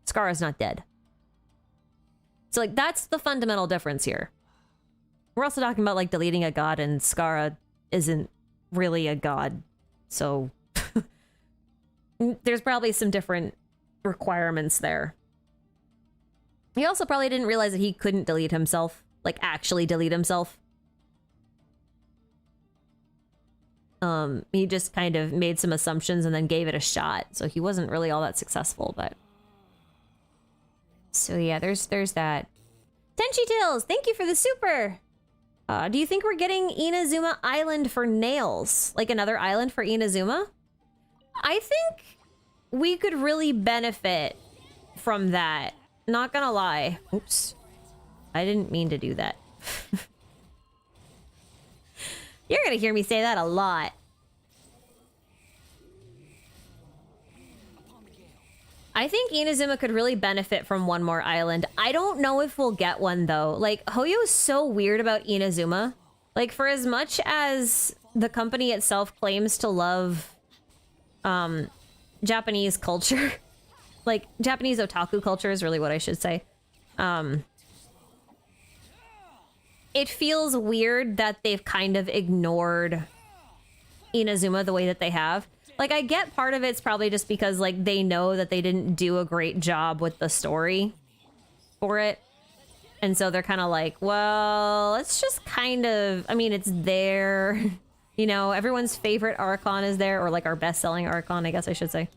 Skara's not dead. So, like, that's the fundamental difference here. We're also talking about, like, deleting a god, and Skara isn't really a god. So, there's probably some different requirements there. He also probably didn't realize that he couldn't delete himself. Like, actually delete himself. He just kind of made some assumptions and then gave it a shot. So he wasn't really all that successful, but... So yeah, there's that. Tenchi Tales, thank you for the super! Do you think we're getting Inazuma Island for nails? Like another island for Inazuma? I think we could really benefit from that. Not gonna lie. Oops. I didn't mean to do that. You're gonna hear me say that a lot. I think Inazuma could really benefit from one more island. I don't know if we'll get one though. Like, Hoyo is so weird about Inazuma. Like, for as much as the company itself claims to love Japanese culture, like Japanese otaku culture is really what I should say. It feels weird that they've kind of ignored Inazuma the way that they have. Like, I get part of it's probably just because, like, they know that they didn't do a great job with the story for it. And so they're kind of like, well, let's just kind of, I mean, it's there. You know, everyone's favorite Archon is there, or like our best-selling Archon, I guess I should say.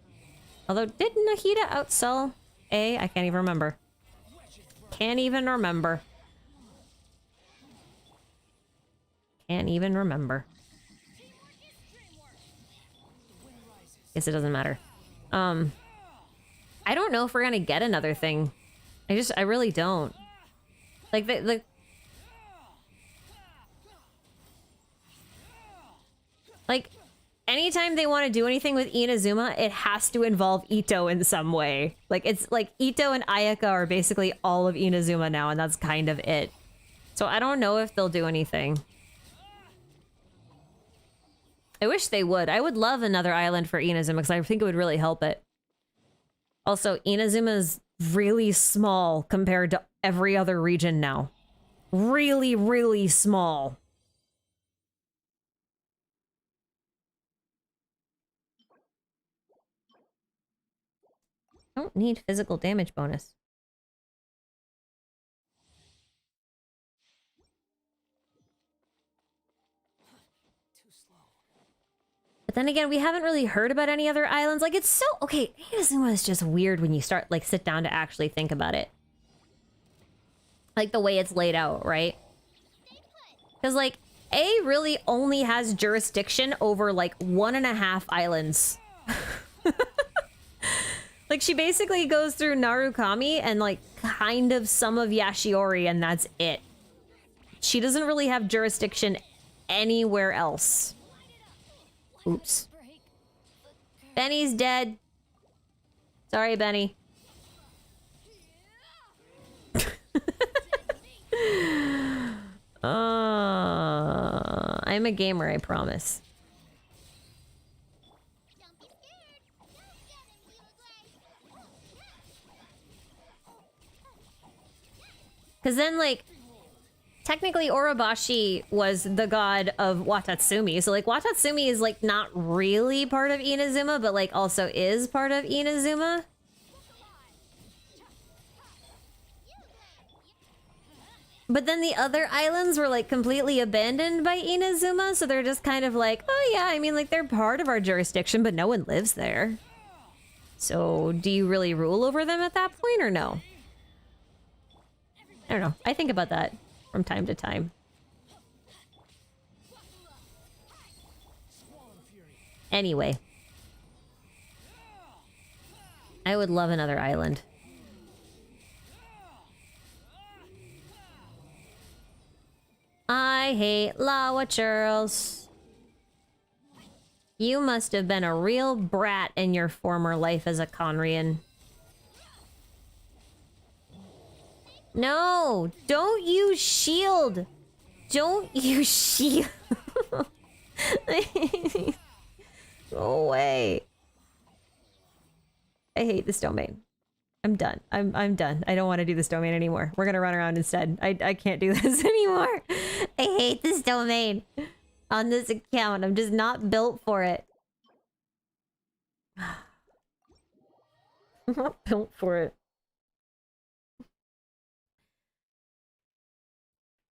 Although, did Nahida outsell A? I can't even remember. Can't even remember. Can't even remember. Guess it doesn't matter. I don't know if we're gonna get another thing. I really don't. Like, like, anytime they want to do anything with Inazuma, it has to involve Ito in some way. Like, it's like Ito and Ayaka are basically all of Inazuma now, and that's kind of it. So I don't know if they'll do anything. I wish they would. I would love another island for Inazuma because I think it would really help it. Also, Inazuma is really small compared to every other region now. Really, really small. Don't need physical damage bonus. But then again, we haven't really heard about any other islands. Like, it's so... Okay, Inazuma is just weird when you start, like, sit down to actually think about it. Like, the way it's laid out, right? Because, like, A really only has jurisdiction over, like, 1.5 islands. Like, she basically goes through Narukami and, like, kind of some of Yashiori, and that's it. She doesn't really have jurisdiction anywhere else. Oops. Benny's dead. Sorry, Benny. I'm a gamer, I promise. Because then, like, technically Orobashi was the god of Watatsumi. So, like, Watatsumi is, like, not really part of Inazuma, but, like, also is part of Inazuma. But then the other islands were, like, completely abandoned by Inazuma, so they're just kind of like, oh yeah, I mean, like, they're part of our jurisdiction, but no one lives there. So, do you really rule over them at that point, or no? I don't know. I think about that from time to time. Anyway. I would love another island. I hate Lawa churls. You must have been a real brat in your former life as a Conrian. No! Don't use shield! Don't use shield! Go away. I hate this domain. I'm done. I'm done. I don't want to do this domain anymore. We're gonna run around instead. I can't do this anymore. I hate this domain. On this account. I'm just not built for it. I'm not built for it.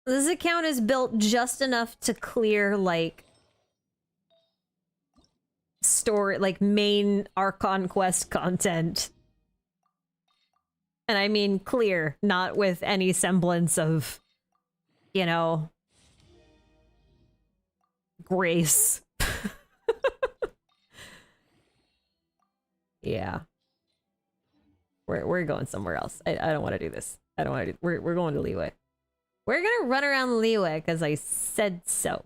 This account is built just enough to clear, like, story, like, main Archon quest content. And I mean clear, not with any semblance of, you know, grace. Yeah. We're going somewhere else. I don't want to do this. I don't want to do... We're going to Liyue. We're gonna run around Liyue because I said so.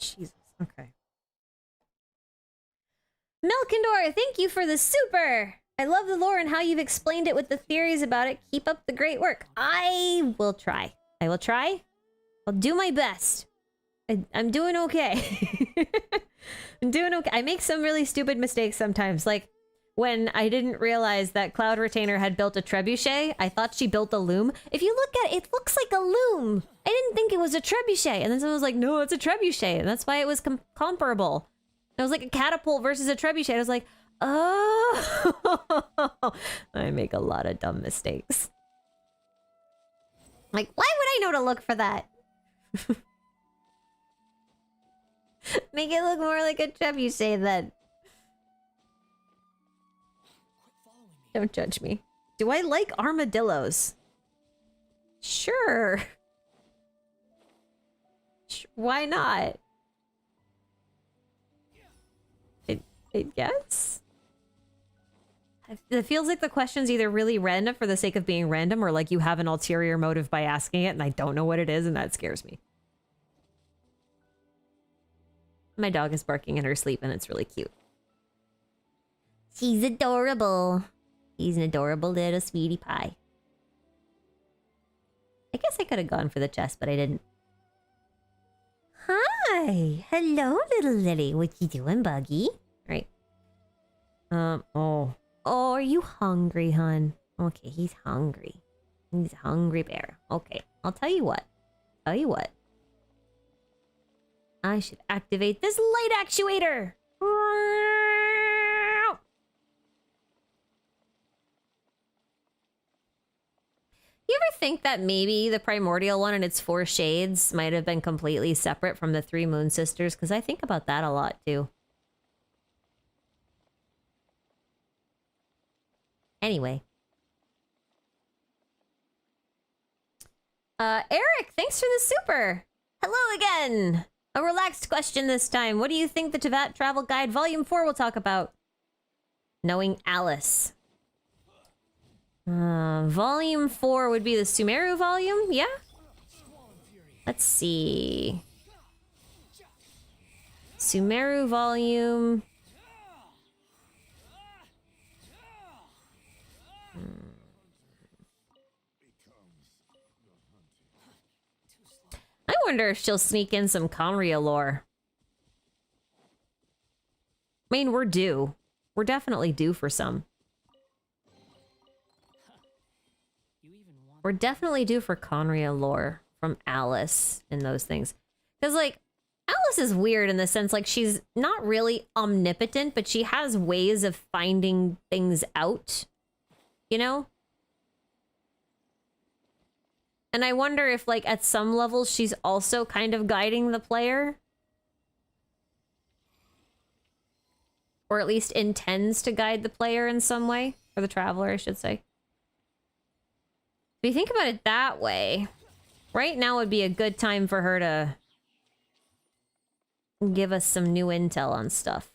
Jesus. Okay. Melkindor, thank you for the super. I love the lore and how you've explained it with the theories about it. Keep up the great work. I will try. I will try. I'll do my best. I'm doing okay. I'm doing okay. I make some really stupid mistakes sometimes. Like when I didn't realize that Cloud Retainer had built a trebuchet, I thought she built a loom. If you look at it, it looks like a loom. I didn't think it was a trebuchet. And then someone was like, no, it's a trebuchet. And that's why it was comparable. It was like a catapult versus a trebuchet. I was like, oh. I make a lot of dumb mistakes. Like, why would I know to look for that? Make it look more like a trebuchet then. Don't judge me. Do I like armadillos? Sure. Why not? I guess. It feels like the question's either really random for the sake of being random or like you have an ulterior motive by asking it and I don't know what it is and that scares me. My dog is barking in her sleep and it's really cute. She's adorable. He's an adorable little sweetie pie. I guess I could have gone for the chest, but I didn't. Hi. Hello, little Lily. What you doing, Buggy? Right. Oh, are you hungry, hun? Okay, he's hungry. He's a hungry bear. Okay, I'll tell you what. I should activate this light actuator. You ever think that maybe the primordial one and its 4 shades might have been completely separate from the 3 moon sisters? Because I think about that a lot, too. Anyway. Eric, thanks for the super. Hello again. A relaxed question this time. What do you think the Teyvat Travel Guide Volume 4 will talk about? Knowing Alice. Volume 4 would be the Sumeru volume, yeah? Let's see. Sumeru volume. I wonder if she'll sneak in some Conria lore. I mean, we're due. We're definitely due for some. We're definitely due for Conria lore from Alice and those things. Because, like, Alice is weird in the sense, like, she's not really omnipotent, but she has ways of finding things out. You know? And I wonder if, like, at some level, she's also kind of guiding the player. Or at least intends to guide the player in some way. Or the traveler, I should say. If you think about it that way, right now would be a good time for her to give us some new intel on stuff.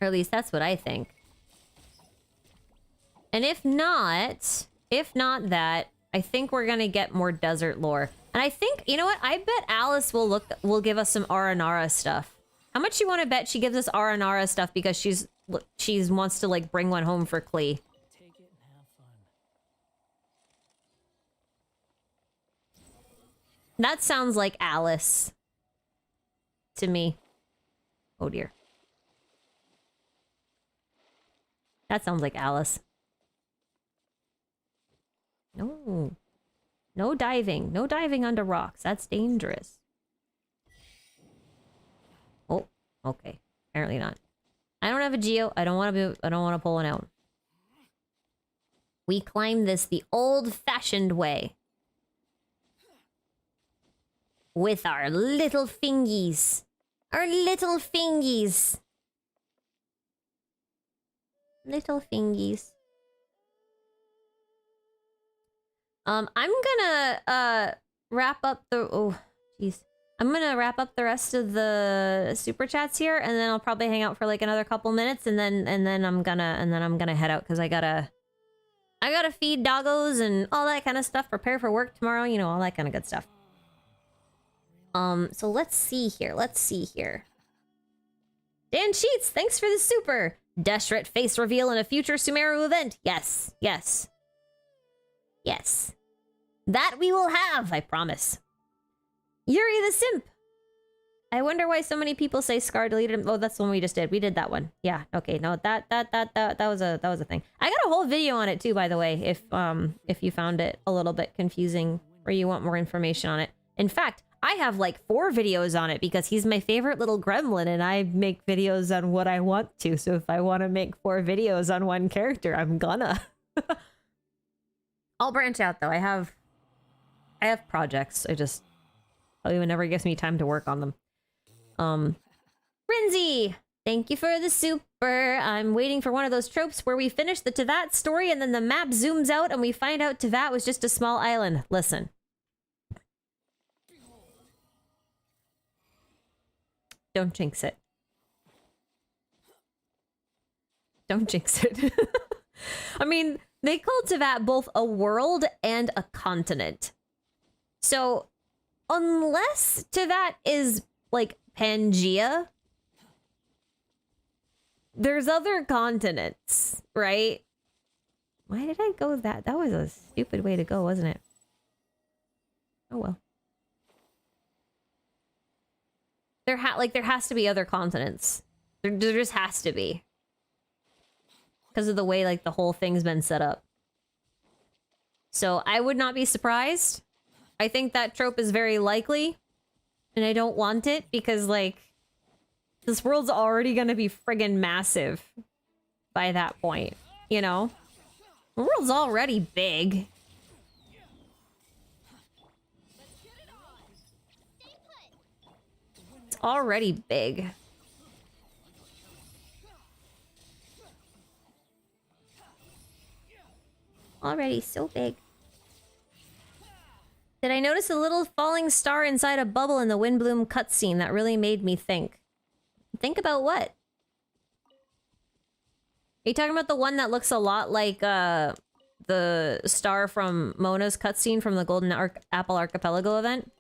Or at least that's what I think. And if not that, I think we're gonna get more desert lore. And I think, you know what? I bet Alice will give us some Aranara stuff. How much you want to bet she gives us Aranara stuff because she's wants to like bring one home for Klee? Take it and have fun. That sounds like Alice to me. Oh dear. That sounds like Alice. No. No diving. No diving under rocks. That's dangerous. Oh, okay. Apparently not. I don't have a geo. I don't want to pull one out. We climb this the old-fashioned way. With our little fingies. Our little fingies. Little fingies. I'm gonna wrap up the I'm gonna wrap up the rest of the super chats here, and then I'll probably hang out for like another couple minutes, and then I'm gonna head out because I gotta I gotta feed doggos and all that kind of stuff. Prepare for work tomorrow. You know, all that kind of good stuff. So let's see here. Let's see here. Dan Sheets, thanks for the super. Deshret face reveal in a future Sumeru event. Yes, yes. Yes. That we will have, I promise. Yuri the Simp. I wonder why so many people say Scar deleted him. Oh, that's the one we just did. We did that one. Yeah, okay. No, that was a thing. I got a whole video on it too, by the way, if you found it a little bit confusing or you want more information on it. In fact, I have like 4 videos on it because he's my favorite little gremlin and I make videos on what I want to. So if I want to make 4 videos on one character, I'm gonna. I'll branch out though. I have projects. I just probably never gives me time to work on them. Rinzy, thank you for the super. I'm waiting for one of those tropes where we finish the Teyvat story and then the map zooms out and we find out Teyvat was just a small island. Listen. Don't jinx it. Don't jinx it. I mean, they call Teyvat both a world and a continent. So, unless Teyvat is, like, Pangea, there's other continents, right? Why did I go that? That was a stupid way to go, wasn't it? Oh, well. There has to be other continents. There just has to be. Because of the way, like, the whole thing's been set up. So, I would not be surprised. I think that trope is very likely. And I don't want it because, like, this world's already gonna be friggin' massive by that point, you know? The world's already big. It's already big. Already so big. Did I notice a little falling star inside a bubble in the Windbloom cutscene that really made me think? Think about what? Are you talking about the one that looks a lot like the star from Mona's cutscene from the Golden Apple Archipelago event?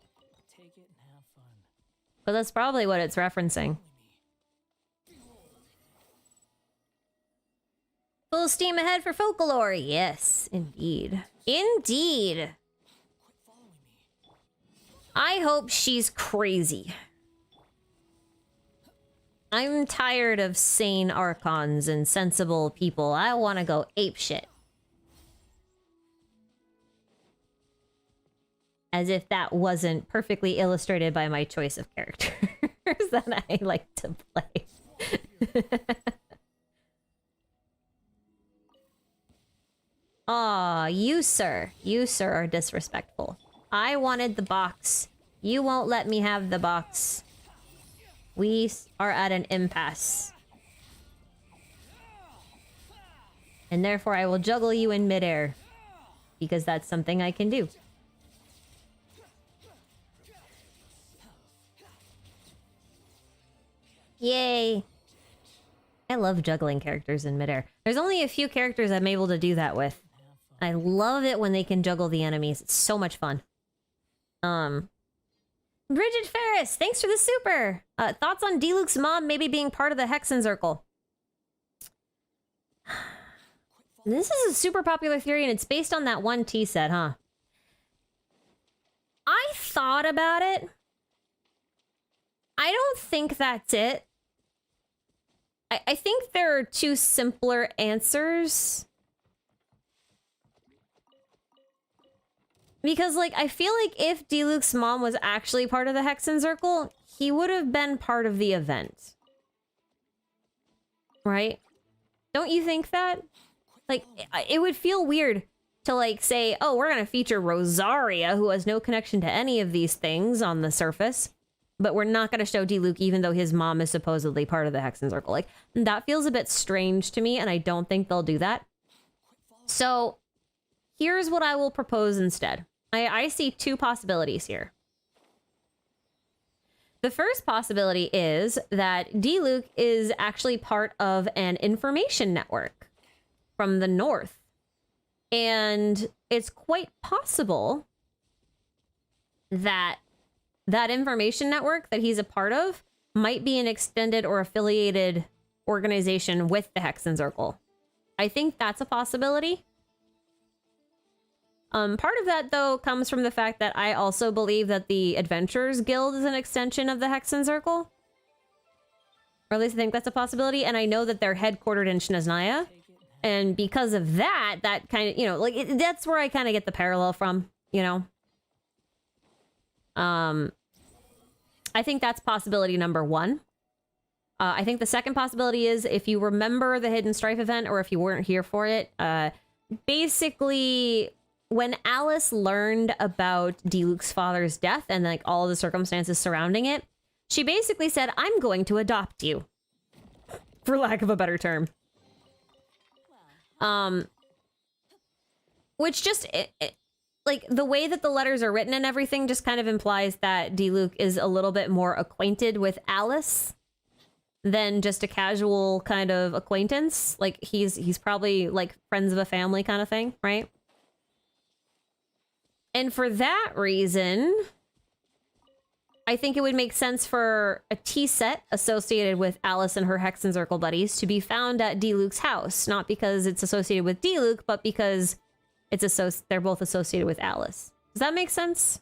Take it and have fun. But that's probably what it's referencing. Full steam ahead for Folklore. Yes, indeed. Indeed. I hope she's crazy. I'm tired of sane archons and sensible people. I want to go apeshit. As if that wasn't perfectly illustrated by my choice of characters that I like to play. Aw, you sir are disrespectful. I wanted the box. You won't let me have the box. We are at an impasse. And therefore I will juggle you in midair. Because that's something I can do. Yay! I love juggling characters in midair. There's only a few characters I'm able to do that with. I love it when they can juggle the enemies. It's so much fun. Bridget Ferris, thanks for the super. Thoughts on Diluc's mom maybe being part of the Hexenzirkel? This is a super popular theory and it's based on that one tea set, huh? I thought about it. I don't think that's it. I think there are 2 simpler answers. Because, like, I feel like if Diluc's mom was actually part of the Hexenzirkel, he would have been part of the event. Right? Don't you think that? Like, it would feel weird to, like, say, oh, we're gonna feature Rosaria, who has no connection to any of these things on the surface, but we're not gonna show Diluc even though his mom is supposedly part of the Hexenzirkel. Like, that feels a bit strange to me, and I don't think they'll do that. So, here's what I will propose instead. I see 2 possibilities here. The first possibility is that Diluc is actually part of an information network from the north. And it's quite possible that that information network that he's a part of might be an extended or affiliated organization with the Hexenzirkel. I think that's a possibility. Part of that, though, comes from the fact that I also believe that the Adventurers Guild is an extension of the Hexenzirkel. Or at least I think that's a possibility. And I know that they're headquartered in Snezhnaya. And because of that, that kind of, you know, like, that's where I kind of get the parallel from, you know? I think that's possibility number one. I think the second possibility is, if you remember the Hidden Strife event, or if you weren't here for it, basically, when Alice learned about Diluc's father's death and like all the circumstances surrounding it, she basically said, "I'm going to adopt you," for lack of a better term. Which just, like, the way that the letters are written and everything just kind of implies that Diluc is a little bit more acquainted with Alice than just a casual kind of acquaintance. Like, he's probably like friends of a family kind of thing, right? And for that reason, I think it would make sense for a tea set associated with Alice and her Hexenzirkel buddies to be found at Diluc's house. Not because it's associated with Diluc, but because they're both associated with Alice. Does that make sense?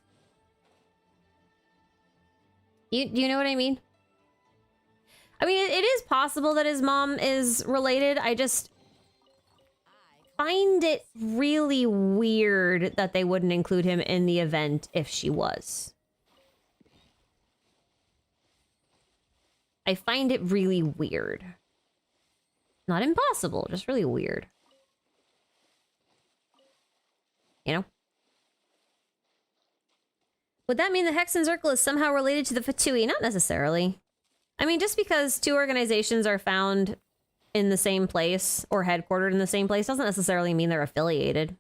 You know what I mean? I mean, it is possible that his mom is related. I just find it really weird that they wouldn't include him in the event if she was. I find it really weird. Not impossible, just really weird. You know? Would that mean the Hexenzirkel is somehow related to the Fatui? Not necessarily. I mean, just because two organizations are found in the same place or headquartered in the same place doesn't necessarily mean they're affiliated.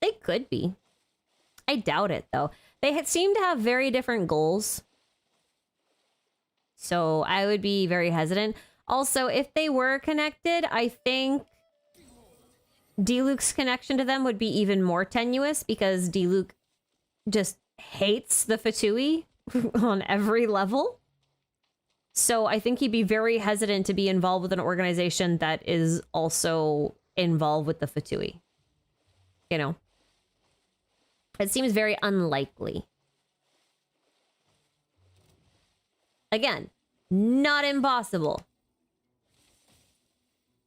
They could be. I doubt it, though. They seem to have very different goals. So I would be very hesitant. Also, if they were connected, I think Diluc's connection to them would be even more tenuous, because Diluc just hates the Fatui on every level. So I think he'd be very hesitant to be involved with an organization that is also involved with the Fatui. You know? It seems very unlikely. Again, not impossible.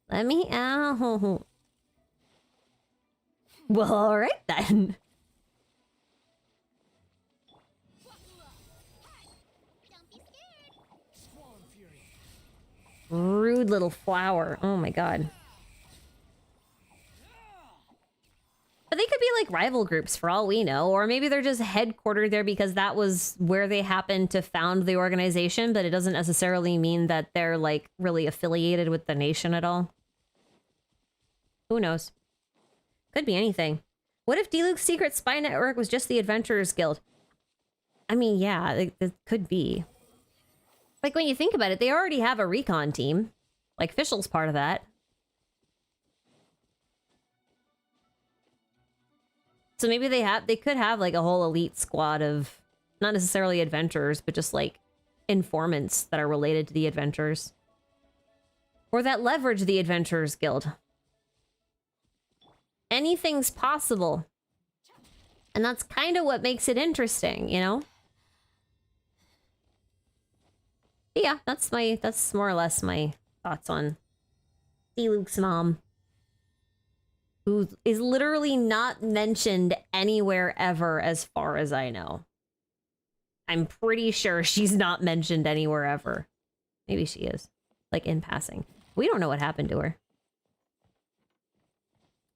Let me out. Well, all right then. Rude little flower. Oh my god. But they could be like rival groups for all we know, or maybe they're just headquartered there because that was where they happened to found the organization, but it doesn't necessarily mean that they're like really affiliated with the nation at all. Who knows? Could be anything. What if Diluc's secret spy network was just the Adventurers Guild? I mean, yeah, it could be. Like, when you think about it, they already have a recon team. Like, Fischl's part of that. So maybe they could have like a whole elite squad of not necessarily adventurers, but just like informants that are related to the adventurers. Or that leverage the Adventurers Guild. Anything's possible. And that's kind of what makes it interesting, you know? Yeah, that's more or less my thoughts on Diluc's mom, who is literally not mentioned anywhere ever as far as I know. I'm pretty sure she's not mentioned anywhere ever. Maybe she is, like in passing. We don't know what happened to her.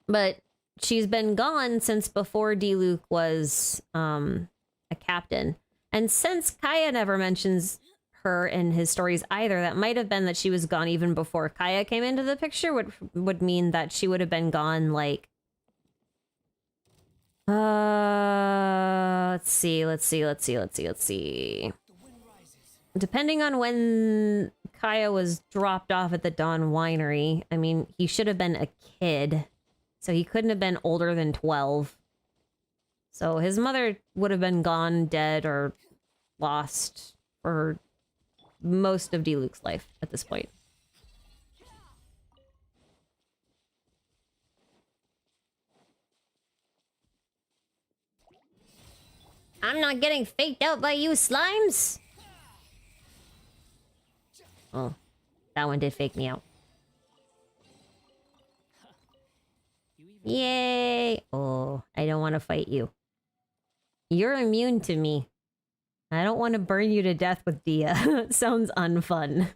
But she's been gone since before Diluc was a captain. And since Kaya never mentions her in his stories either, that might have been that she was gone even before Kaya came into the picture, would mean that she would have been gone like let's see. Depending on when Kaya was dropped off at the Dawn Winery, I mean, he should have been a kid. So he couldn't have been older than 12. So his mother would have been gone, dead, or lost for most of Diluc's life at this point. I'm not getting faked out by you slimes! Oh, that one did fake me out. Yay! Oh, I don't want to fight you. You're immune to me. I don't want to burn you to death with Dia. Sounds unfun.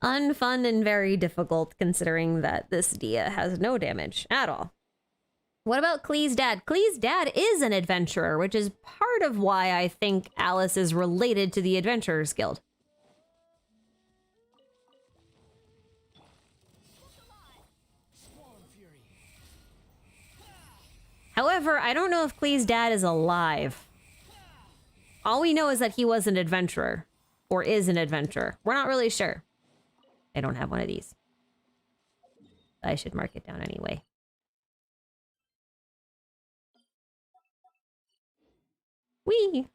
Unfun and very difficult considering that this Dia has no damage at all. What about Klee's dad? Klee's dad is an adventurer, which is part of why I think Alice is related to the Adventurers Guild. However, I don't know if Klee's dad is alive. All we know is that he was an adventurer. Or is an adventurer. We're not really sure. I don't have one of these. I should mark it down anyway. Whee!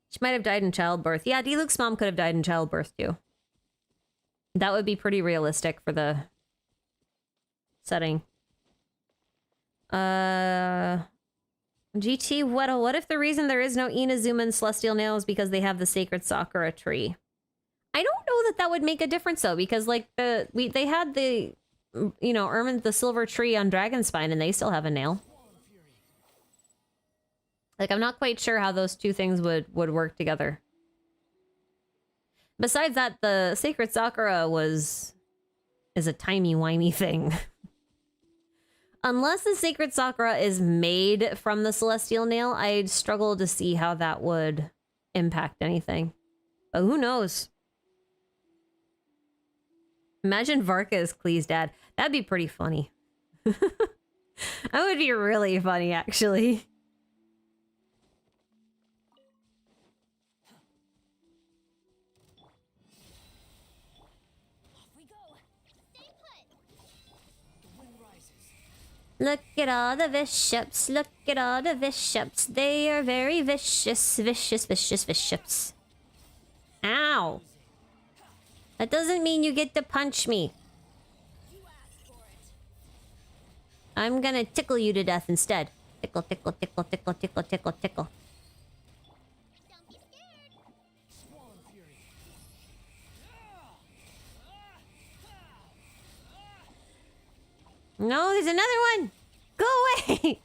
She might have died in childbirth. Yeah, Diluc's mom could have died in childbirth too. That would be pretty realistic for the setting. GT, what if the reason there is no Inazuma and Celestial Nail is because they have the Sacred Sakura tree? I don't know that that would make a difference though, because like they had the, you know, Ermin the silver tree on Dragonspine and they still have a nail. Like I'm not quite sure how those two things would work together. Besides that, the Sacred Sakura is a timey-wimey thing. Unless the Sacred Sakura is made from the Celestial Nail, I'd struggle to see how that would impact anything. But who knows? Imagine Varka as Klee's dad. That'd be pretty funny. That would be really funny, actually. Look at all the bishops, look at all the bishops. They are very vicious, vicious, vicious bishops. Ow! That doesn't mean you get to punch me. I'm gonna tickle you to death instead. Tickle, tickle, tickle, tickle, tickle, tickle, tickle. No, there's another one! Go away!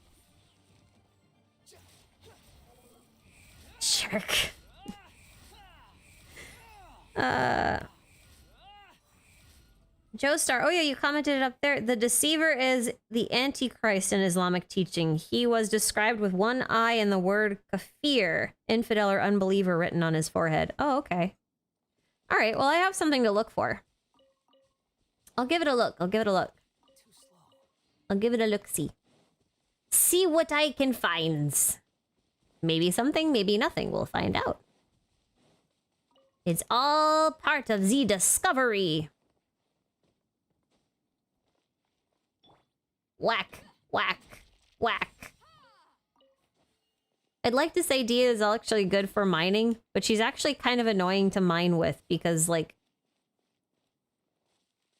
Jerk. Joestar, oh yeah, you commented it up there. The deceiver is the Antichrist in Islamic teaching. He was described with one eye and the word kafir, infidel or unbeliever, written on his forehead. Oh, okay. All right, well, I have something to look for. I'll give it a look. I'll give it a look. I'll give it a look-see. See what I can find. Maybe something, maybe nothing. We'll find out. It's all part of the discovery. Whack, whack, whack. I'd like to say Dia is actually good for mining, but she's actually kind of annoying to mine with because, like,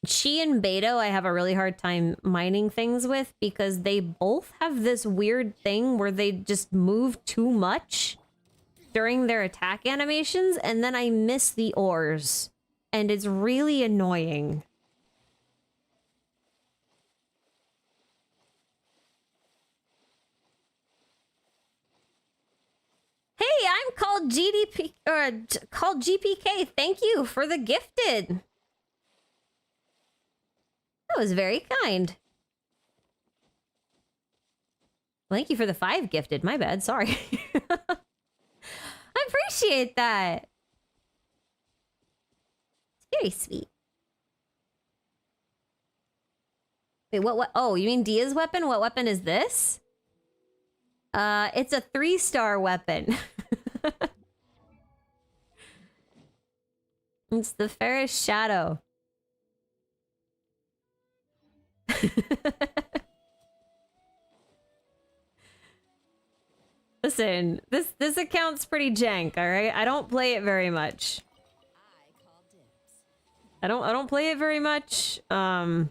she and Beto I have a really hard time mining things with because they both have this weird thing where they just move too much during their attack animations and then I miss the ores and it's really annoying. Hey, I'm called GDP or called GPK. Thank you for the gifted. That was very kind. Thank you for the 5 gifted. My bad. Sorry. I appreciate that. It's very sweet. Wait, what? Oh, you mean Dia's weapon? What weapon is this? It's a 3-star weapon. It's the Fairest Shadow. Listen, this account's pretty jank, all right? I don't play it very much. I call dibs. I don't play it very much. I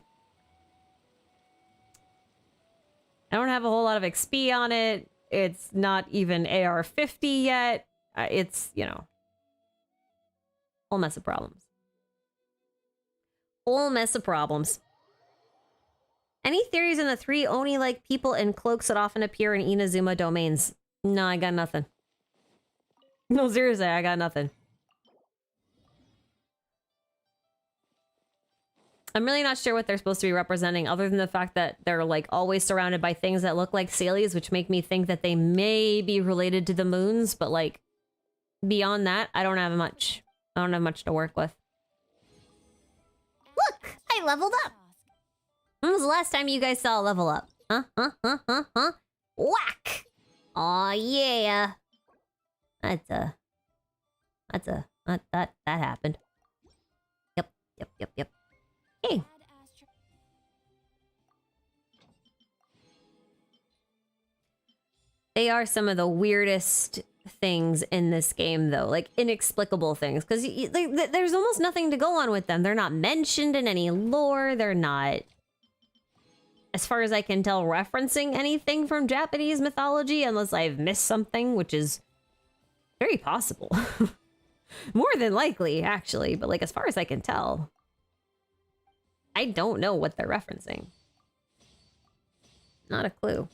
don't have a whole lot of XP on it. It's not even AR-50 yet. It's, you know, whole mess of problems. Whole mess of problems. Any theories on the 3 Oni-like people in cloaks that often appear in Inazuma domains? No, I got nothing. No, seriously, I got nothing. I'm really not sure what they're supposed to be representing, other than the fact that they're, like, always surrounded by things that look like Salies, which make me think that they may be related to the moons, but, like, beyond that, I don't have much. I don't have much to work with. Look! I leveled up! When was the last time you guys saw a level up? Huh? Whack! Aw, yeah! That happened. Yep. Hey! They are some of the weirdest things in this game, though. Like, inexplicable things. Because there's almost nothing to go on with them. They're not mentioned in any lore. They're not, as far as I can tell, referencing anything from Japanese mythology, unless I've missed something, which is very possible. More than likely, actually. But, like, as far as I can tell, I don't know what they're referencing. Not a clue.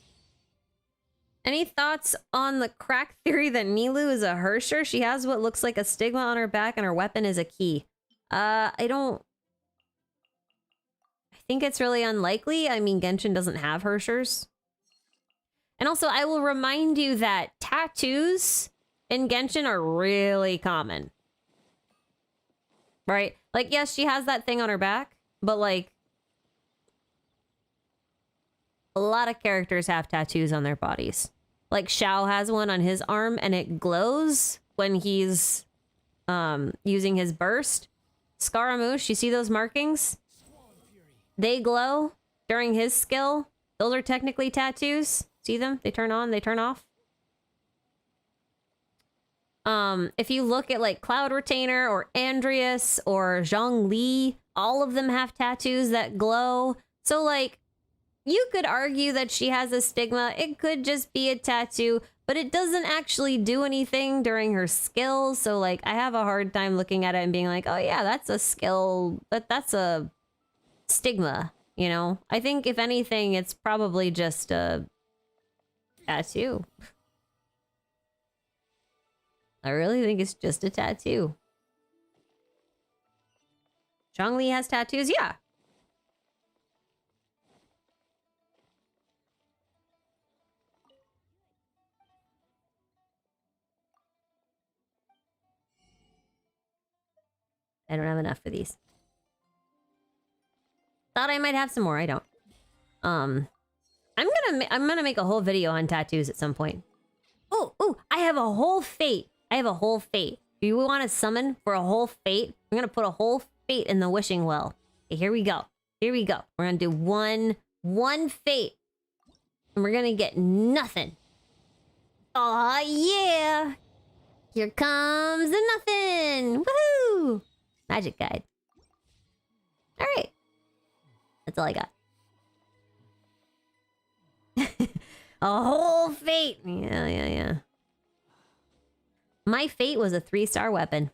Any thoughts on the crack theory that Nilou is a Hersher? She has what looks like a stigma on her back and her weapon is a key. I think it's really unlikely. I mean, Genshin doesn't have Hershers. And also, I will remind you that tattoos in Genshin are really common. Right? Like, yes, she has that thing on her back, but, like, a lot of characters have tattoos on their bodies. Like, Xiao has one on his arm, and it glows when he's using his burst. Scaramouche, you see those markings? They glow during his skill. Those are technically tattoos. See them? They turn on, they turn off. If you look at, like, Cloud Retainer or Andreas or Zhongli, all of them have tattoos that glow. So, like, you could argue that she has a stigma. It could just be a tattoo, but it doesn't actually do anything during her skills. So, like, I have a hard time looking at it and being like, oh yeah, that's a skill, but that's a stigma, you know? I think if anything, it's probably just a tattoo. I really think it's just a tattoo. Zhongli has tattoos? Yeah. I don't have enough for these. Thought I might have some more. I don't. I'm gonna make a whole video on tattoos at some point. Oh, I have a whole fate. Do you want to summon for a whole fate? I'm gonna put a whole fate in the wishing well. Okay, here we go. We're gonna do one fate. And we're gonna get nothing. Aw, yeah. Here comes the nothing. Woohoo! Magic guide. All right. That's all I got. A whole fate. Yeah. My fate was a 3-star weapon.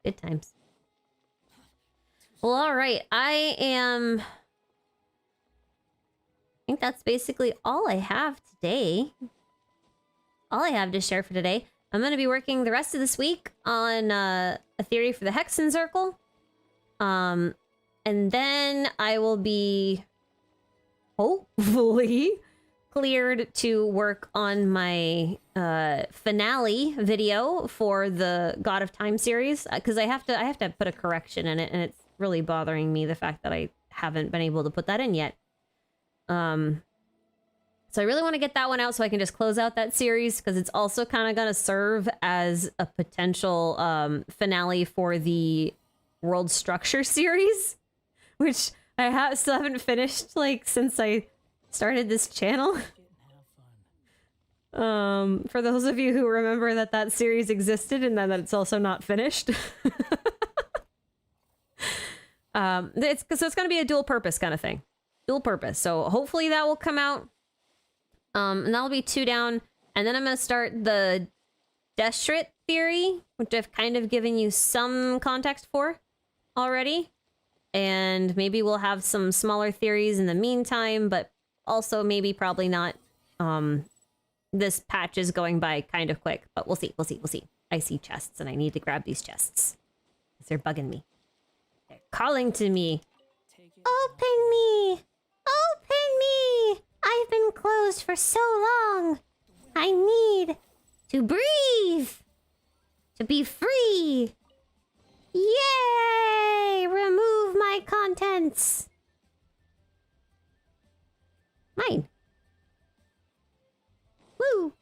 Good times. Well, all right. I think that's basically all I have today. All I have to share for today. I'm going to be working the rest of this week on a theory for the Hexen Circle. And then I will be hopefully cleared to work on my finale video for the God of Time series, because I have to put a correction in it, and it's really bothering me, the fact that I haven't been able to put that in yet. So I really want to get that one out so I can just close out that series, because it's also kind of going to serve as a potential finale for the World Structure series, which I still haven't finished like since I started this channel. Take it and have fun. For those of you who remember that series existed and then that it's also not finished. So it's going to be a dual purpose kind of thing. Dual purpose. So hopefully that will come out. And that'll be 2 down. And then I'm going to start the Destrit theory, which I've kind of given you some context for already. And maybe we'll have some smaller theories in the meantime, but also maybe probably not. This patch is going by kind of quick, but we'll see. I see chests and I need to grab these chests. They're bugging me. They're calling to me. Take it. Open me! Open me! I've been closed for so long. I need to breathe. To be free. Yay! Remove my contents. Mine. Woo!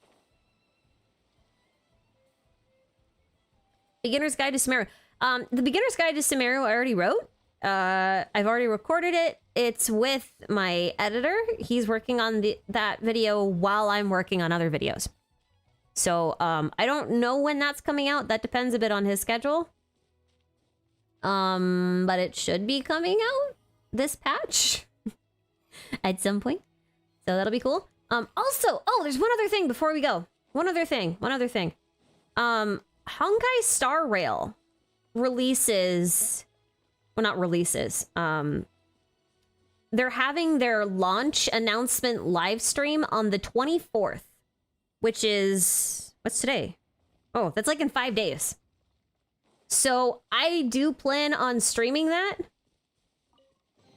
Beginner's Guide to Sumeru. The Beginner's Guide to Sumeru I already wrote. I've already recorded it. It's with my editor. He's working on that video while I'm working on other videos. So I don't know when that's coming out. That depends a bit on his schedule. But it should be coming out this patch at some point. So that'll be cool. Also, there's one other thing before we go. One other thing. Honkai Star Rail releases... Well, not releases. They're having their launch announcement live stream on the 24th, which is... What's today? Oh, that's like in 5 days. So I do plan on streaming that.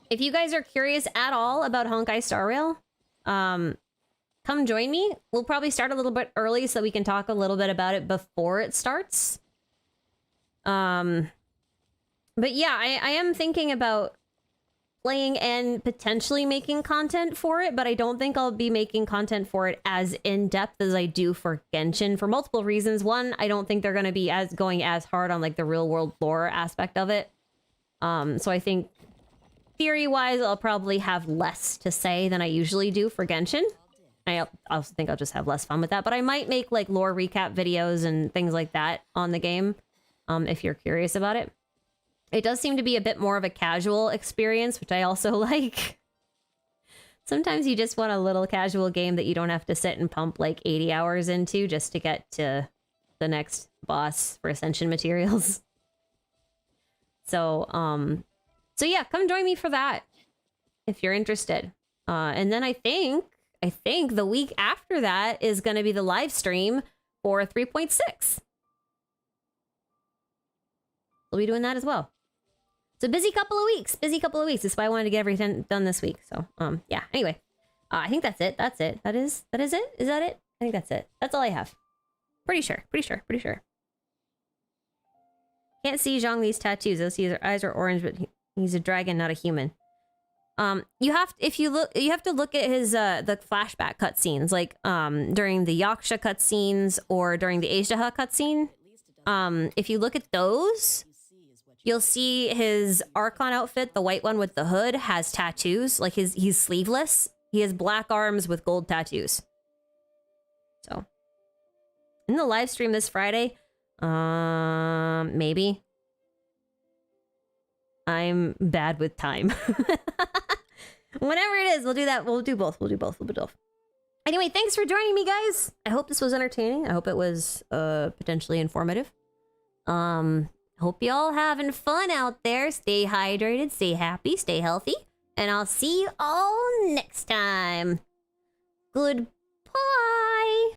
If you guys are curious at all about Honkai Star Rail, come join me. We'll probably start a little bit early so we can talk a little bit about it before it starts. But yeah, I am thinking about playing and potentially making content for it, but I don't think I'll be making content for it as in-depth as I do for Genshin for multiple reasons. One, I don't think they're going to be going as hard on like the real world lore aspect of it. So I think theory-wise, I'll probably have less to say than I usually do for Genshin. I also think I'll just have less fun with that, but I might make like lore recap videos and things like that on the game, if you're curious about it. It does seem to be a bit more of a casual experience, which I also like. Sometimes you just want a little casual game that you don't have to sit and pump like 80 hours into just to get to the next boss for Ascension materials. So yeah, come join me for that if you're interested. And then I think the week after that is going to be the live stream for 3.6. We'll be doing that as well. It's a busy couple of weeks. That's why I wanted to get everything done this week. So, yeah. Anyway, I think that's it. That is it. Is that it? I think that's it. That's all I have. Pretty sure. Can't see Zhongli's tattoos. Those his eyes are orange, but he's a dragon, not a human. You have to look at his the flashback cutscenes, like during the Yaksha cutscenes or during the Aishtaha cutscene. If you look at those, you'll see his Archon outfit, the white one with the hood, has tattoos. Like he's sleeveless. He has black arms with gold tattoos. So, in the live stream this Friday, maybe. I'm bad with time. Whenever it is, we'll do that. We'll do both. Anyway, thanks for joining me, guys. I hope this was entertaining. I hope it was potentially informative. Hope y'all having fun out there. Stay hydrated, stay happy, stay healthy, and I'll see you all next time. Goodbye.